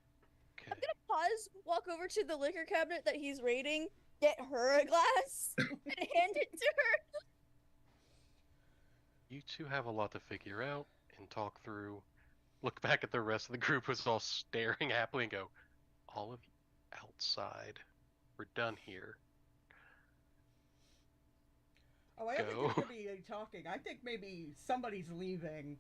Okay. I'm gonna pause, walk over to the liquor cabinet that he's raiding, get her a glass, and hand it to her. You two have a lot to figure out and talk through. Look back at the rest of the group who's all staring happily and go, all of you outside. We're done here. Oh, I don't think Go. there's gonna be any talking. I think maybe somebody's leaving.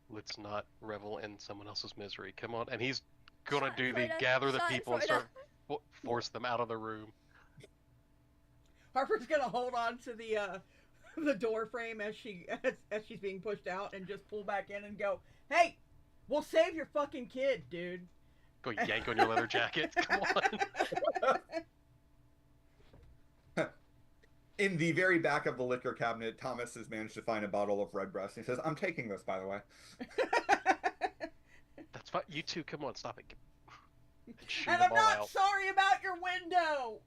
Let's not revel in someone else's misery. Come on. And he's gonna Shot do the Florida, gather the shot people and Florida. start force them out of the room. Harper's gonna hold on to the door frame as she's being pushed out and just pull back in and go, "Hey, we'll save your fucking kid, dude." Go yank on your leather jacket. Come on. In the very back of the liquor cabinet, Thomas has managed to find a bottle of Redbreast. He says, "I'm taking this, by the way." That's fine. You two, come on, stop it. And shoot And them I'm all not out. sorry about your window.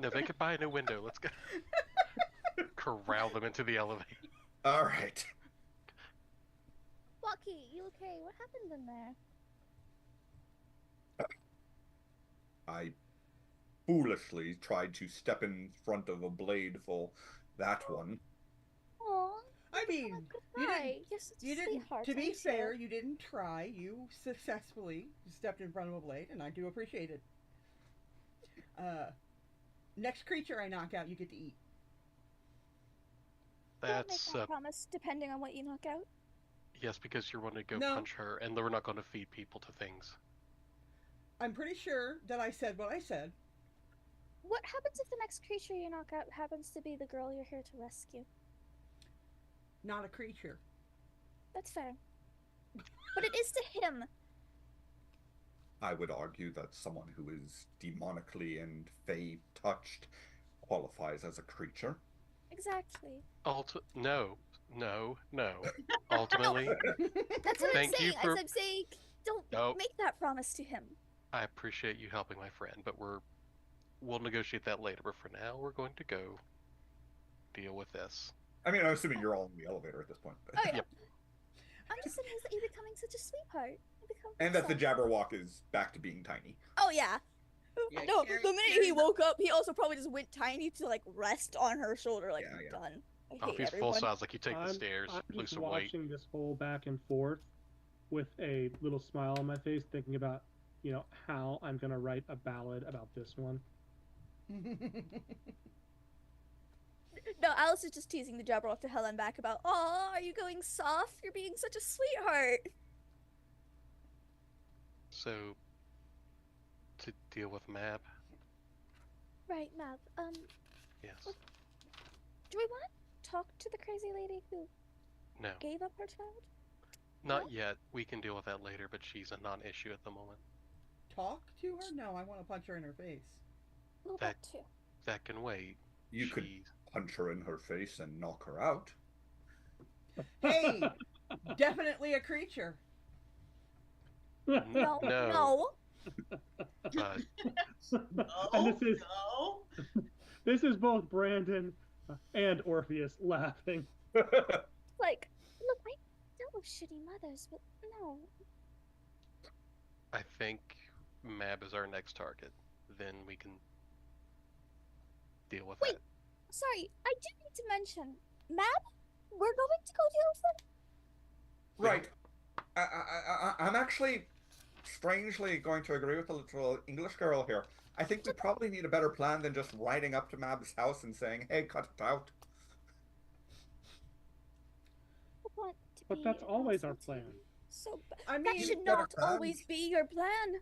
No, they could buy a new window. Let's go. Corral them into the elevator. All right. Lucky, you okay? What happened in there? I foolishly tried to step in front of a blade for that one. Aw. I mean, you Hi. didn't. You're such a You didn't. sweetheart. To be I'm fair, sure. you didn't try. You successfully stepped in front of a blade, and I do appreciate it. Next creature I knock out, you get to eat. Don't make That's that promise depending on what you knock out. yes, because you're wanting to go No. punch her, and we're not going to feed people to things. I'm pretty sure that I said what I said. What happens if the next creature you knock out happens to be the girl you're here to rescue? Not a creature. That's fair. But it is to him. I would argue that someone who is demonically and fey touched qualifies as a creature. Exactly. No. Ultimately, That's what Thank I'm you saying. for- As I'm saying, don't Nope. make that promise to him. I appreciate you helping my friend, but we'll negotiate that later. But for now, we're going to go deal with this. I mean, I'm assuming you're all in the elevator at this point. Oh yeah. Yep. I'm just amazed that you're becoming such a sweetheart. You become And that the so- Jabberwock is back to being tiny. Oh yeah. Yeah, No, Carrie- the minute Carrie- he woke up, he also probably just went tiny to like rest on her shoulder, like Yeah, yeah. done. I Oh, hate if he's everyone. full size, like you take the stairs, I'm lose just some weight. watching this whole back and forth with a little smile on my face, thinking about, how I'm gonna write a ballad about this one. No, Alice is just teasing the Jabberwock to hell and back about, "Oh, are you going soft? You're being such a sweetheart." So, to deal with Mab, Right, Mab. yes. Do we want to talk to the crazy lady who No, gave up her child? not yet. We can deal with that later, but she's a non-issue at the moment. Talk to her? No, I want to punch her in her face. Well, That- that too. That can wait. You could She's- punch her in her face and knock her out. Hey, definitely a creature. No, No. no. But No, And this is- no. This is both Brandon and Orpheus laughing. Like, look, I dealt with shitty mothers, but no. I think Mab is our next target. Then we can deal with Wait. that. Sorry, I do need to mention, Mab, we're going to go deal with them. Right. I'm actually strangely going to agree with the little English girl here. I think we probably need a better plan than just riding up to Mab's house and saying, "Hey, cut it out." I want to But be that's always our hostile to plan. you. So I that mean, should better not plan. always be your plan.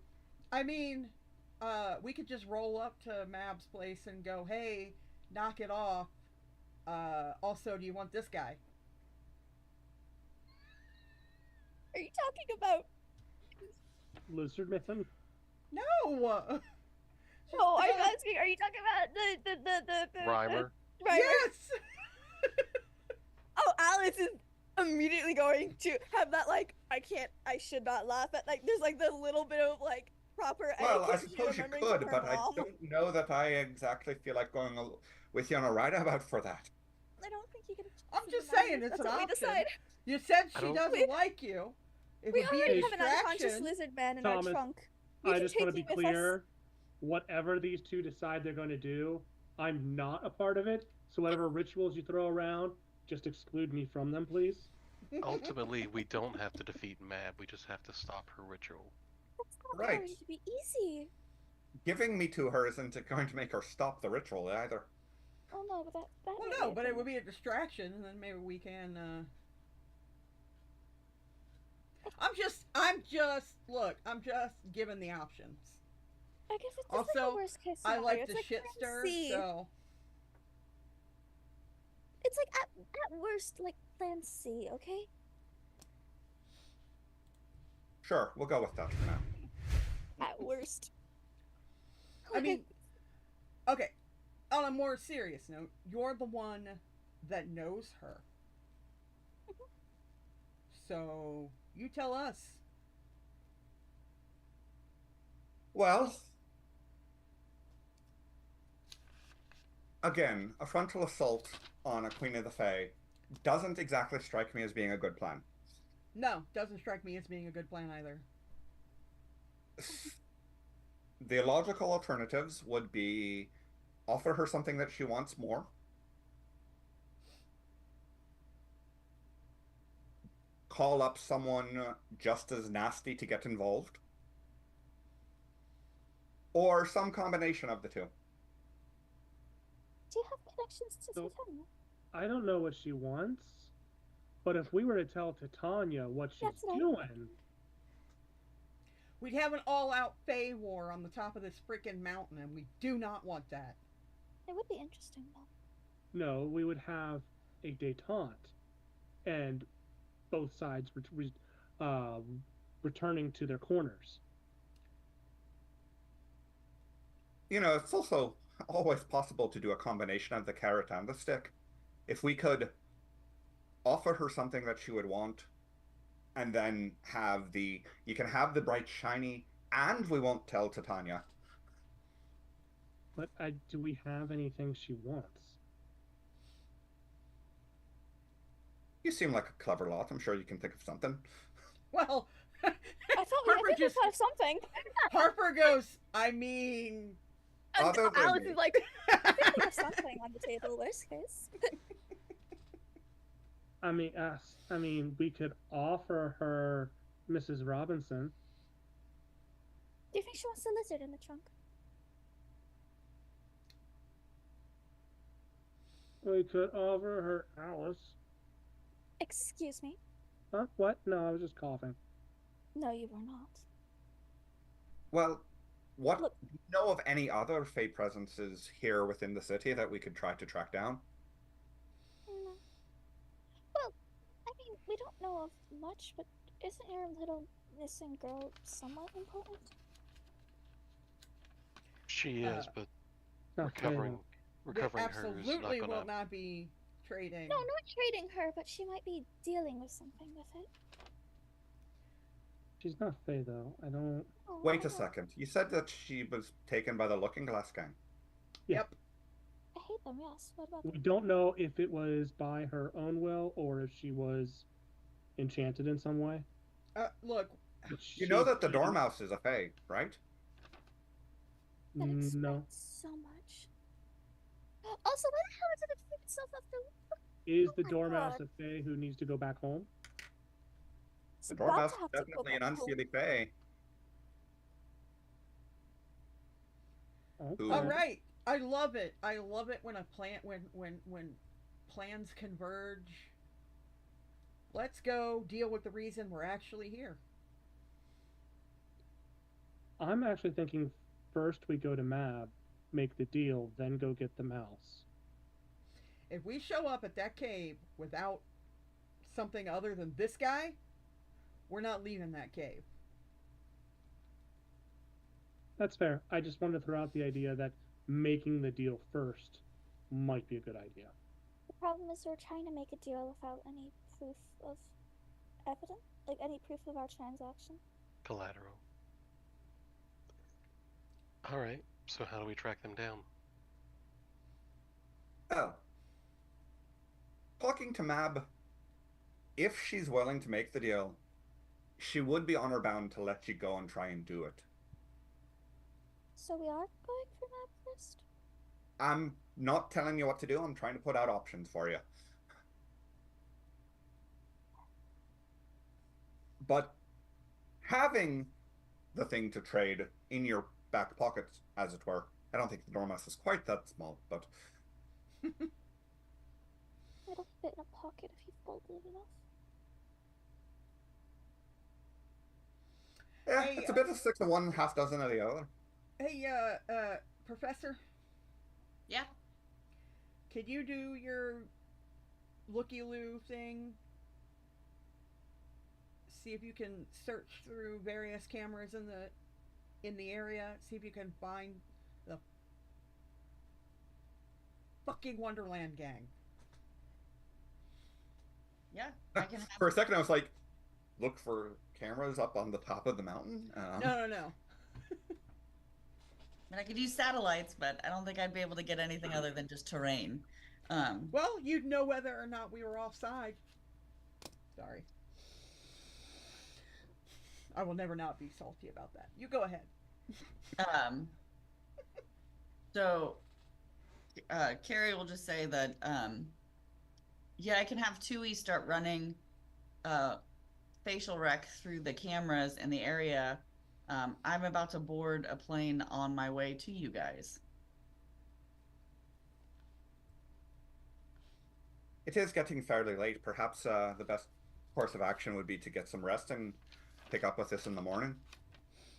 we could just roll up to Mab's place and go, "Hey, knock it off. Also, do you want this guy?" Are you talking about? Lizard man. No. No, I'm asking. Are you talking about the Rhymer. Right. Yes. Oh, Alice is immediately going to have that like I should not laugh at like there's like the little bit of like proper Well, I etiquette she suppose you remembering from could, her but I mom. don't know that I exactly feel like going with you on a ride about for that. I don't think you can. I'm just That's saying, it's what an we option. decide. You said I she don't- doesn't We- like you. It We would be already a have an unconscious distraction. lizard man in Thomas, our trunk. We I can just want to take be him with us. clear. Whatever these two decide they're going to do, I'm not a part of it. So whatever rituals you throw around, just exclude me from them, please. Ultimately, we don't have to defeat Mab. We just have to stop her ritual. That's not Right. going to be easy. Giving me to her isn't going to make her stop the ritual either. Oh no, but that Well, might no, be a but it thing. would be a distraction, and then maybe we can. I'm just. Look, I'm just giving the options. I guess it's just like Also, a worst case I scenario. like It's to like shit plan stir, C. so It's like at worst like plan C, okay? Sure, we'll go with that for now. At worst. I mean, okay. On a more serious note, you're the one that knows her. So, you tell us. Well, again, a frontal assault on a Queen of the Fae doesn't exactly strike me as being a good plan. No, doesn't strike me as being a good plan either. The logical alternatives would be offer her something that she wants more, call up someone just as nasty to get involved, or some combination of the two. Do you have connections to So- Titania? I don't know what she wants, but if we were to tell Titania what she's That's what I- doing, We'd have an all-out Fae war on the top of this freaking mountain, and we do not want that. It would be interesting though. no, we would have a détente, and both sides returning to their corners. You know, it's also always possible to do a combination of the carrot and the stick. If we could offer her something that she would want, and then you can have the bright shiny, and we won't tell Titania. But do we have anything she wants? You seem like a clever lot. I'm sure you can think of something. Well, I thought Harper we just have something. Harper goes, I mean, And Other than Alice me. is like, I think we have something on the table. Worst case. I mean, we could offer her Mrs. Robinson. Do you think she wants the lizard in the trunk? We could offer her Alice. Excuse me. Huh? What? No, I was just coughing. No, you were not. Well, what Look. do you know of any other Fae presences here within the city that we could try to track down? No. Well, I mean, we don't know of much, but isn't your little missing girl somewhat important? She is, but Not Faye, recovering though. we recovering her is absolutely not will gonna. not be trading. No, not trading her, but she might be dealing with something with it. She's not Faye, though. I don't. Oh, Wait I a second. You said that she was taken by the Looking Glass gang. Yep. I hate them, yes. What about We them? don't know if it was by her own will or if she was enchanted in some way. Look, But You know she's that the eating- Dormouse is a Fae, right? That explains No. so much. Also, why the hell did it flip itself off the... Is Oh the my Dormouse God. a Fae who needs to go back home? It's The about Dormouse to is have to go definitely an back home. unseelie Fae. Okay. Ooh. all right. I love it. I love it when a when plans converge. Let's go deal with the reason we're actually here. I'm actually thinking first we go to Mab, make the deal, then go get the mouse. If we show up at that cave without something other than this guy, we're not leaving that cave. That's fair. I just wanted to throw out the idea that making the deal first might be a good idea. The problem is we're trying to make a deal without any proof of evidence, like any proof of our transaction. Collateral. Alright, so how do we track them down? Oh. Talking to Mab, if she's willing to make the deal, she would be honor bound to let you go and try and do it. So we are going for Mab first? I'm not telling you what to do, I'm trying to put out options for you. But having the thing to trade in your back pocket, as it were. I don't think the Dormouse is quite that small, but It'll fit in a pocket if you fold it enough. yeah, Hey, it's a bit of 6 of one, half dozen of the other. Hey, Professor, Yeah. could you do your looky-loo thing? See if you can search through various cameras in the area. See if you can find the fucking Wonderland gang. Yeah. I can have. For a second, I was like, look for cameras up on the top of the mountain? No. I mean, I could use satellites, but I don't think I'd be able to get anything other than just terrain. Well, you'd know whether or not we were offside. Sorry. I will never not be salty about that. You go ahead. So, Carrie will just say that, yeah, I can have Tui start running facial rec through the cameras in the area. I'm about to board a plane on my way to you guys. It is getting fairly late. Perhaps the best course of action would be to get some rest and pick up with this in the morning.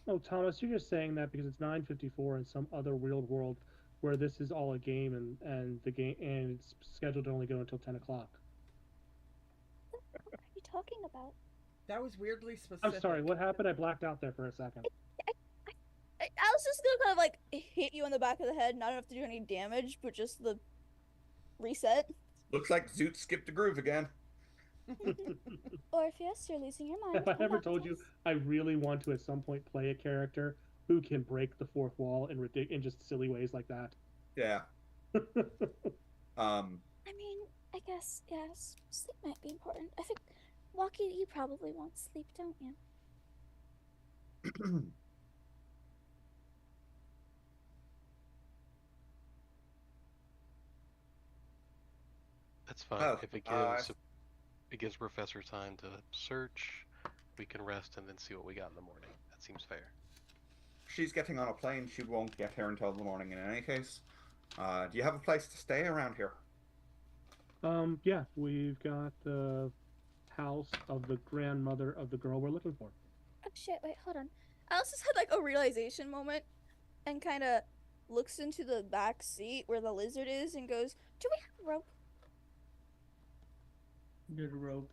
Oh, Thomas, you're just saying that because it's 9:54 in some other real world where this is all a game and the game and it's scheduled to only go until 10 o'clock. What are you talking about? That was weirdly specific. I'm sorry, what happened? I blacked out there for a second. I was just gonna kind of like hit you in the back of the head, not enough to do any damage, but just the reset. Looks like Zoot skipped a groove again. Orpheus, you're losing your mind. Have I ever told you I really want to at some point play a character who can break the fourth wall in just silly ways like that? Yeah. I mean, I guess, yes, sleep might be important. I think, Walkie, you probably want sleep, don't you? That's fine. Oh, If it gives Professor time to search, we can rest and then see what we got in the morning. That seems fair. She's getting on a plane. She won't get here until the morning in any case. Do you have a place to stay around here? Yeah, we've got the house of the grandmother of the girl we're looking for. Oh shit, wait, hold on. Alice just had like a realization moment and kind of looks into the back seat where the lizard is and goes, do we have rope? Good rope.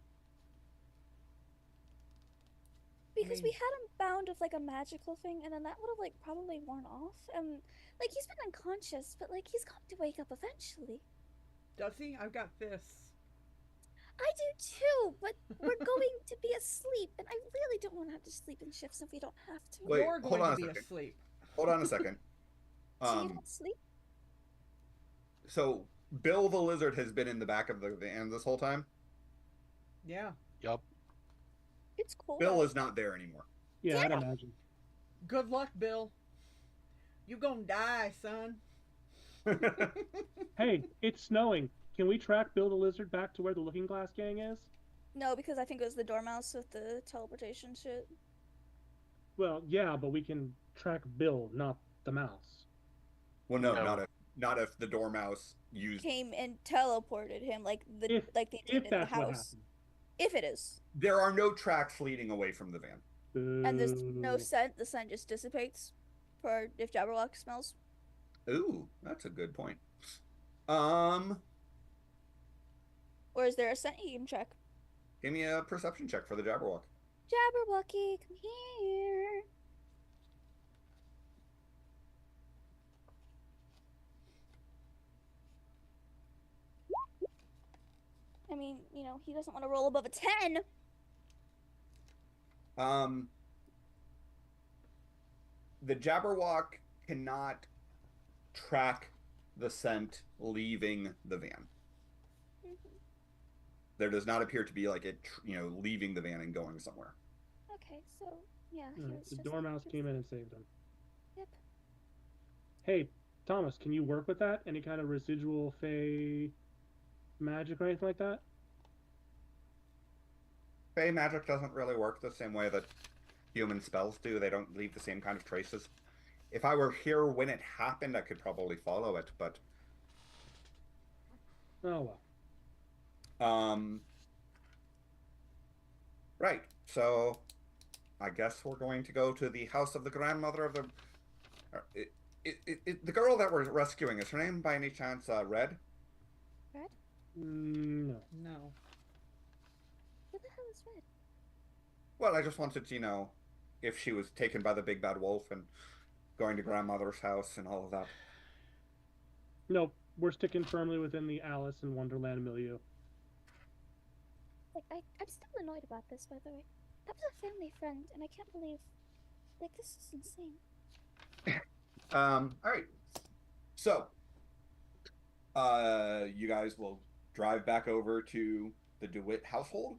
Because we had him bound with like a magical thing, and then that would have like probably worn off. And like he's been unconscious, but like he's going to wake up eventually. Does he? I've got fists. I do too, but we're going to be asleep, and I really don't want to have to sleep in shifts if we don't have to. Wait, You're hold going on to a be second. asleep. Hold on a second. So you don't sleep? So Bill the lizard has been in the back of the van this whole time? Yeah. Yup. It's cool. Bill is not there anymore. Yeah, I'd imagine. Good luck, Bill. You gonna die, son. Hey, it's snowing. Can we track Bill the Lizard back to where the Looking Glass gang is? No, because I think it was the Dormouse with the teleportation shit. Well, yeah, but we can track Bill, not the mouse. Well, no, No. not if the Dormouse used. Came and teleported him like they did If in the that's what house. happened. If it is. There are no tracks leading away from the van. And there's no Boo. scent, the scent just dissipates for if Jabberwock smells. Ooh, that's a good point. Or is there a scent you can check? Give me a perception check for the Jabberwock. Jabberwocky, come here. I mean, you know, he doesn't want to roll above a 10. The Jabberwock cannot track the scent leaving the van. There does not appear to be like it, leaving the van and going somewhere. Okay, so, yeah. he Alright, was the just Dormouse just- came in and saved him. Yep. Hey, Thomas, can you work with that? Any kind of residual fey magic or anything like that? Fey magic doesn't really work the same way that human spells do. They don't leave the same kind of traces. If I were here when it happened, I could probably follow it, but Oh well. Right. So, I guess we're going to go to the house of the grandmother of the. The girl that we're rescuing, is her name by any chance Red? Red? No. No. Who the hell is Red? Well, I just wanted to know if she was taken by the big bad wolf and going to grandmother's house and all of that. No, we're sticking firmly within the Alice in Wonderland milieu. Like, I'm still annoyed about this, by the way. That was a family friend, and I can't believe... Like, this is insane. Alright. So, you guys will drive back over to the DeWitt household,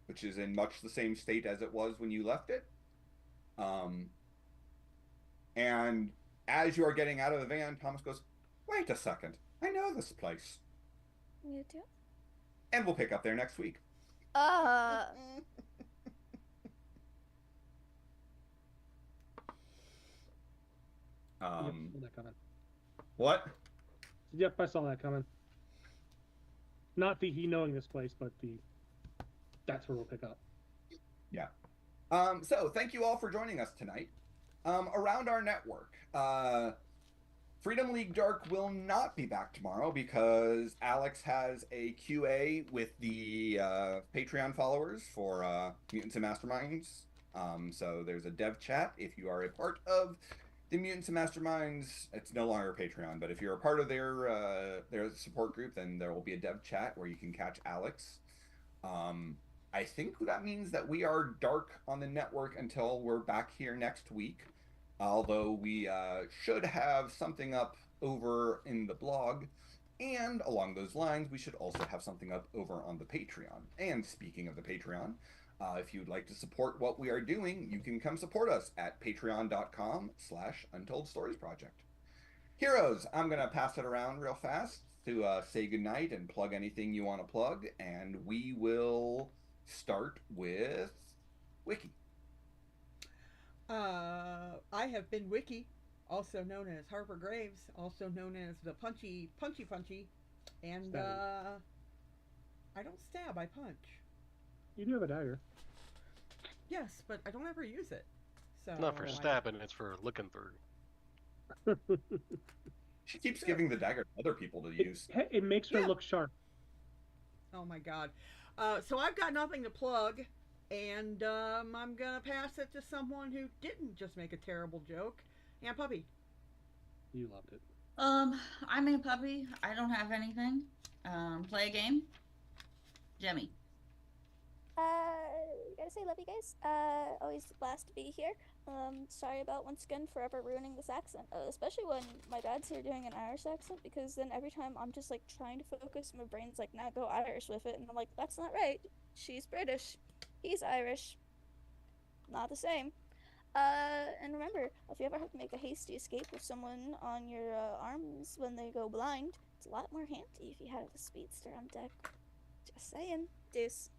which is in much the same state as it was when you left it. And as you are getting out of the van, Thomas goes, "Wait a second. I know this place." You do? And we'll pick up there next week. Yep, saw that coming. What? Yep, I saw that coming. Not the he knowing this place, but the that's where we'll pick up. Yeah. So thank you all for joining us tonight. Around our network, Freedom League Dark will not be back tomorrow because Alex has a QA with the Patreon followers for Mutants and Masterminds. So there's a dev chat. If you are a part of the Mutants and Masterminds, it's no longer a Patreon, but if you're a part of their support group, then there will be a dev chat where you can catch Alex. I think that means that we are dark on the network until we're back here next week. Although we should have something up over in the blog. And along those lines, we should also have something up over on the Patreon. And speaking of the Patreon, if you'd like to support what we are doing, you can come support us at patreon.com/UntoldStoriesProject. Heroes, I'm going to pass it around real fast to say goodnight and plug anything you want to plug. And we will start with Wiki. I have been Wiki, also known as Harper Graves, also known as the Punchy, and I don't stab, I punch. You do have a dagger. Yes, but I don't ever use it. So Not for stabbing, it's for looking through. She keeps giving the dagger to other people to use. It makes her look sharp. Oh my god. So I've got nothing to plug. And I'm gonna pass it to someone who didn't just make a terrible joke. Aunt Puppy. You loved it. I'm a puppy. I don't have anything. Play a game. Jemmy. Gotta say, love you guys. Always a blast to be here. Sorry about once again forever ruining this accent, especially when my dad's here doing an Irish accent, because then every time I'm just like trying to focus, my brain's like, "Now go Irish with it," and I'm like, "That's not right. She's British. He's Irish. Not the same." And remember, if you ever have to make a hasty escape with someone on your arms when they go blind, it's a lot more handy if you have a speedster on deck. Just saying. Deuce.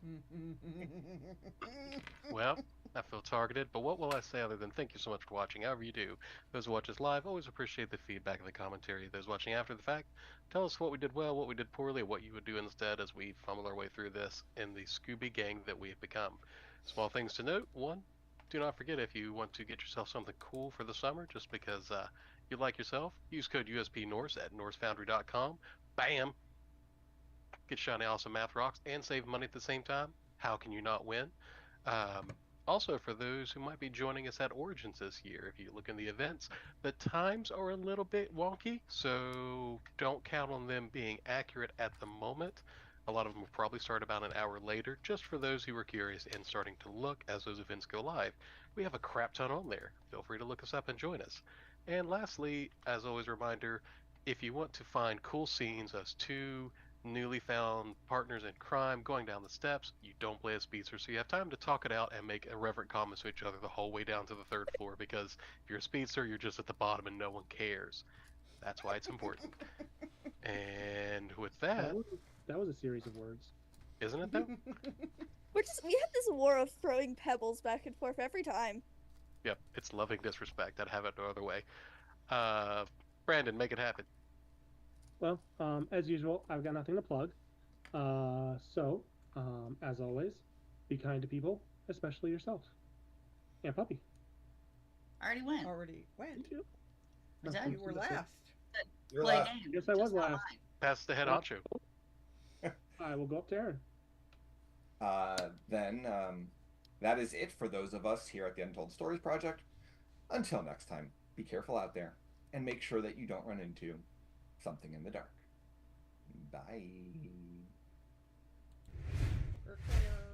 Well, I feel targeted, but what will I say other than thank you so much for watching, however you do. Those who watch us live, always appreciate the feedback and the commentary. Those watching after the fact, tell us what we did well, what we did poorly, what you would do instead as we fumble our way through this in the Scooby gang that we have become. Small things to note. One, do not forget, if you want to get yourself something cool for the summer, just because you like yourself, use code USP Norse at norsefoundry.com. Bam! Get shiny awesome math rocks and save money at the same time. How can you not win? Also, for those who might be joining us at Origins this year, if you look in the events, the times are a little bit wonky, so don't count on them being accurate at the moment. A lot of them will probably start about an hour later, just for those who are curious and starting to look as those events go live. We have a crap ton on there. Feel free to look us up and join us. And lastly, as always, a reminder, if you want to find cool scenes as two newly found partners in crime going down the steps, you don't play a speedster, so you have time to talk it out and make irreverent comments to each other the whole way down to the third floor, because if you're a speedster, you're just at the bottom and no one cares. That's why it's important. And with that was a series of words. isn't it though? We have this war of throwing pebbles back and forth every time. Yep, it's loving disrespect. I'd have it no other way. Brandon, make it happen. Well, as usual, I've got nothing to plug. So, as always, be kind to people, especially yourself. And Puppy. I already went. Already went. You I did. You were last. You're Play last. game. Yes, I was just not last. mine. Pass the head honcho. I will go up to Aaron. Then that is it for those of us here at the Untold Stories Project. Until next time, be careful out there and make sure that you don't run into something in the dark. Bye. We're clear.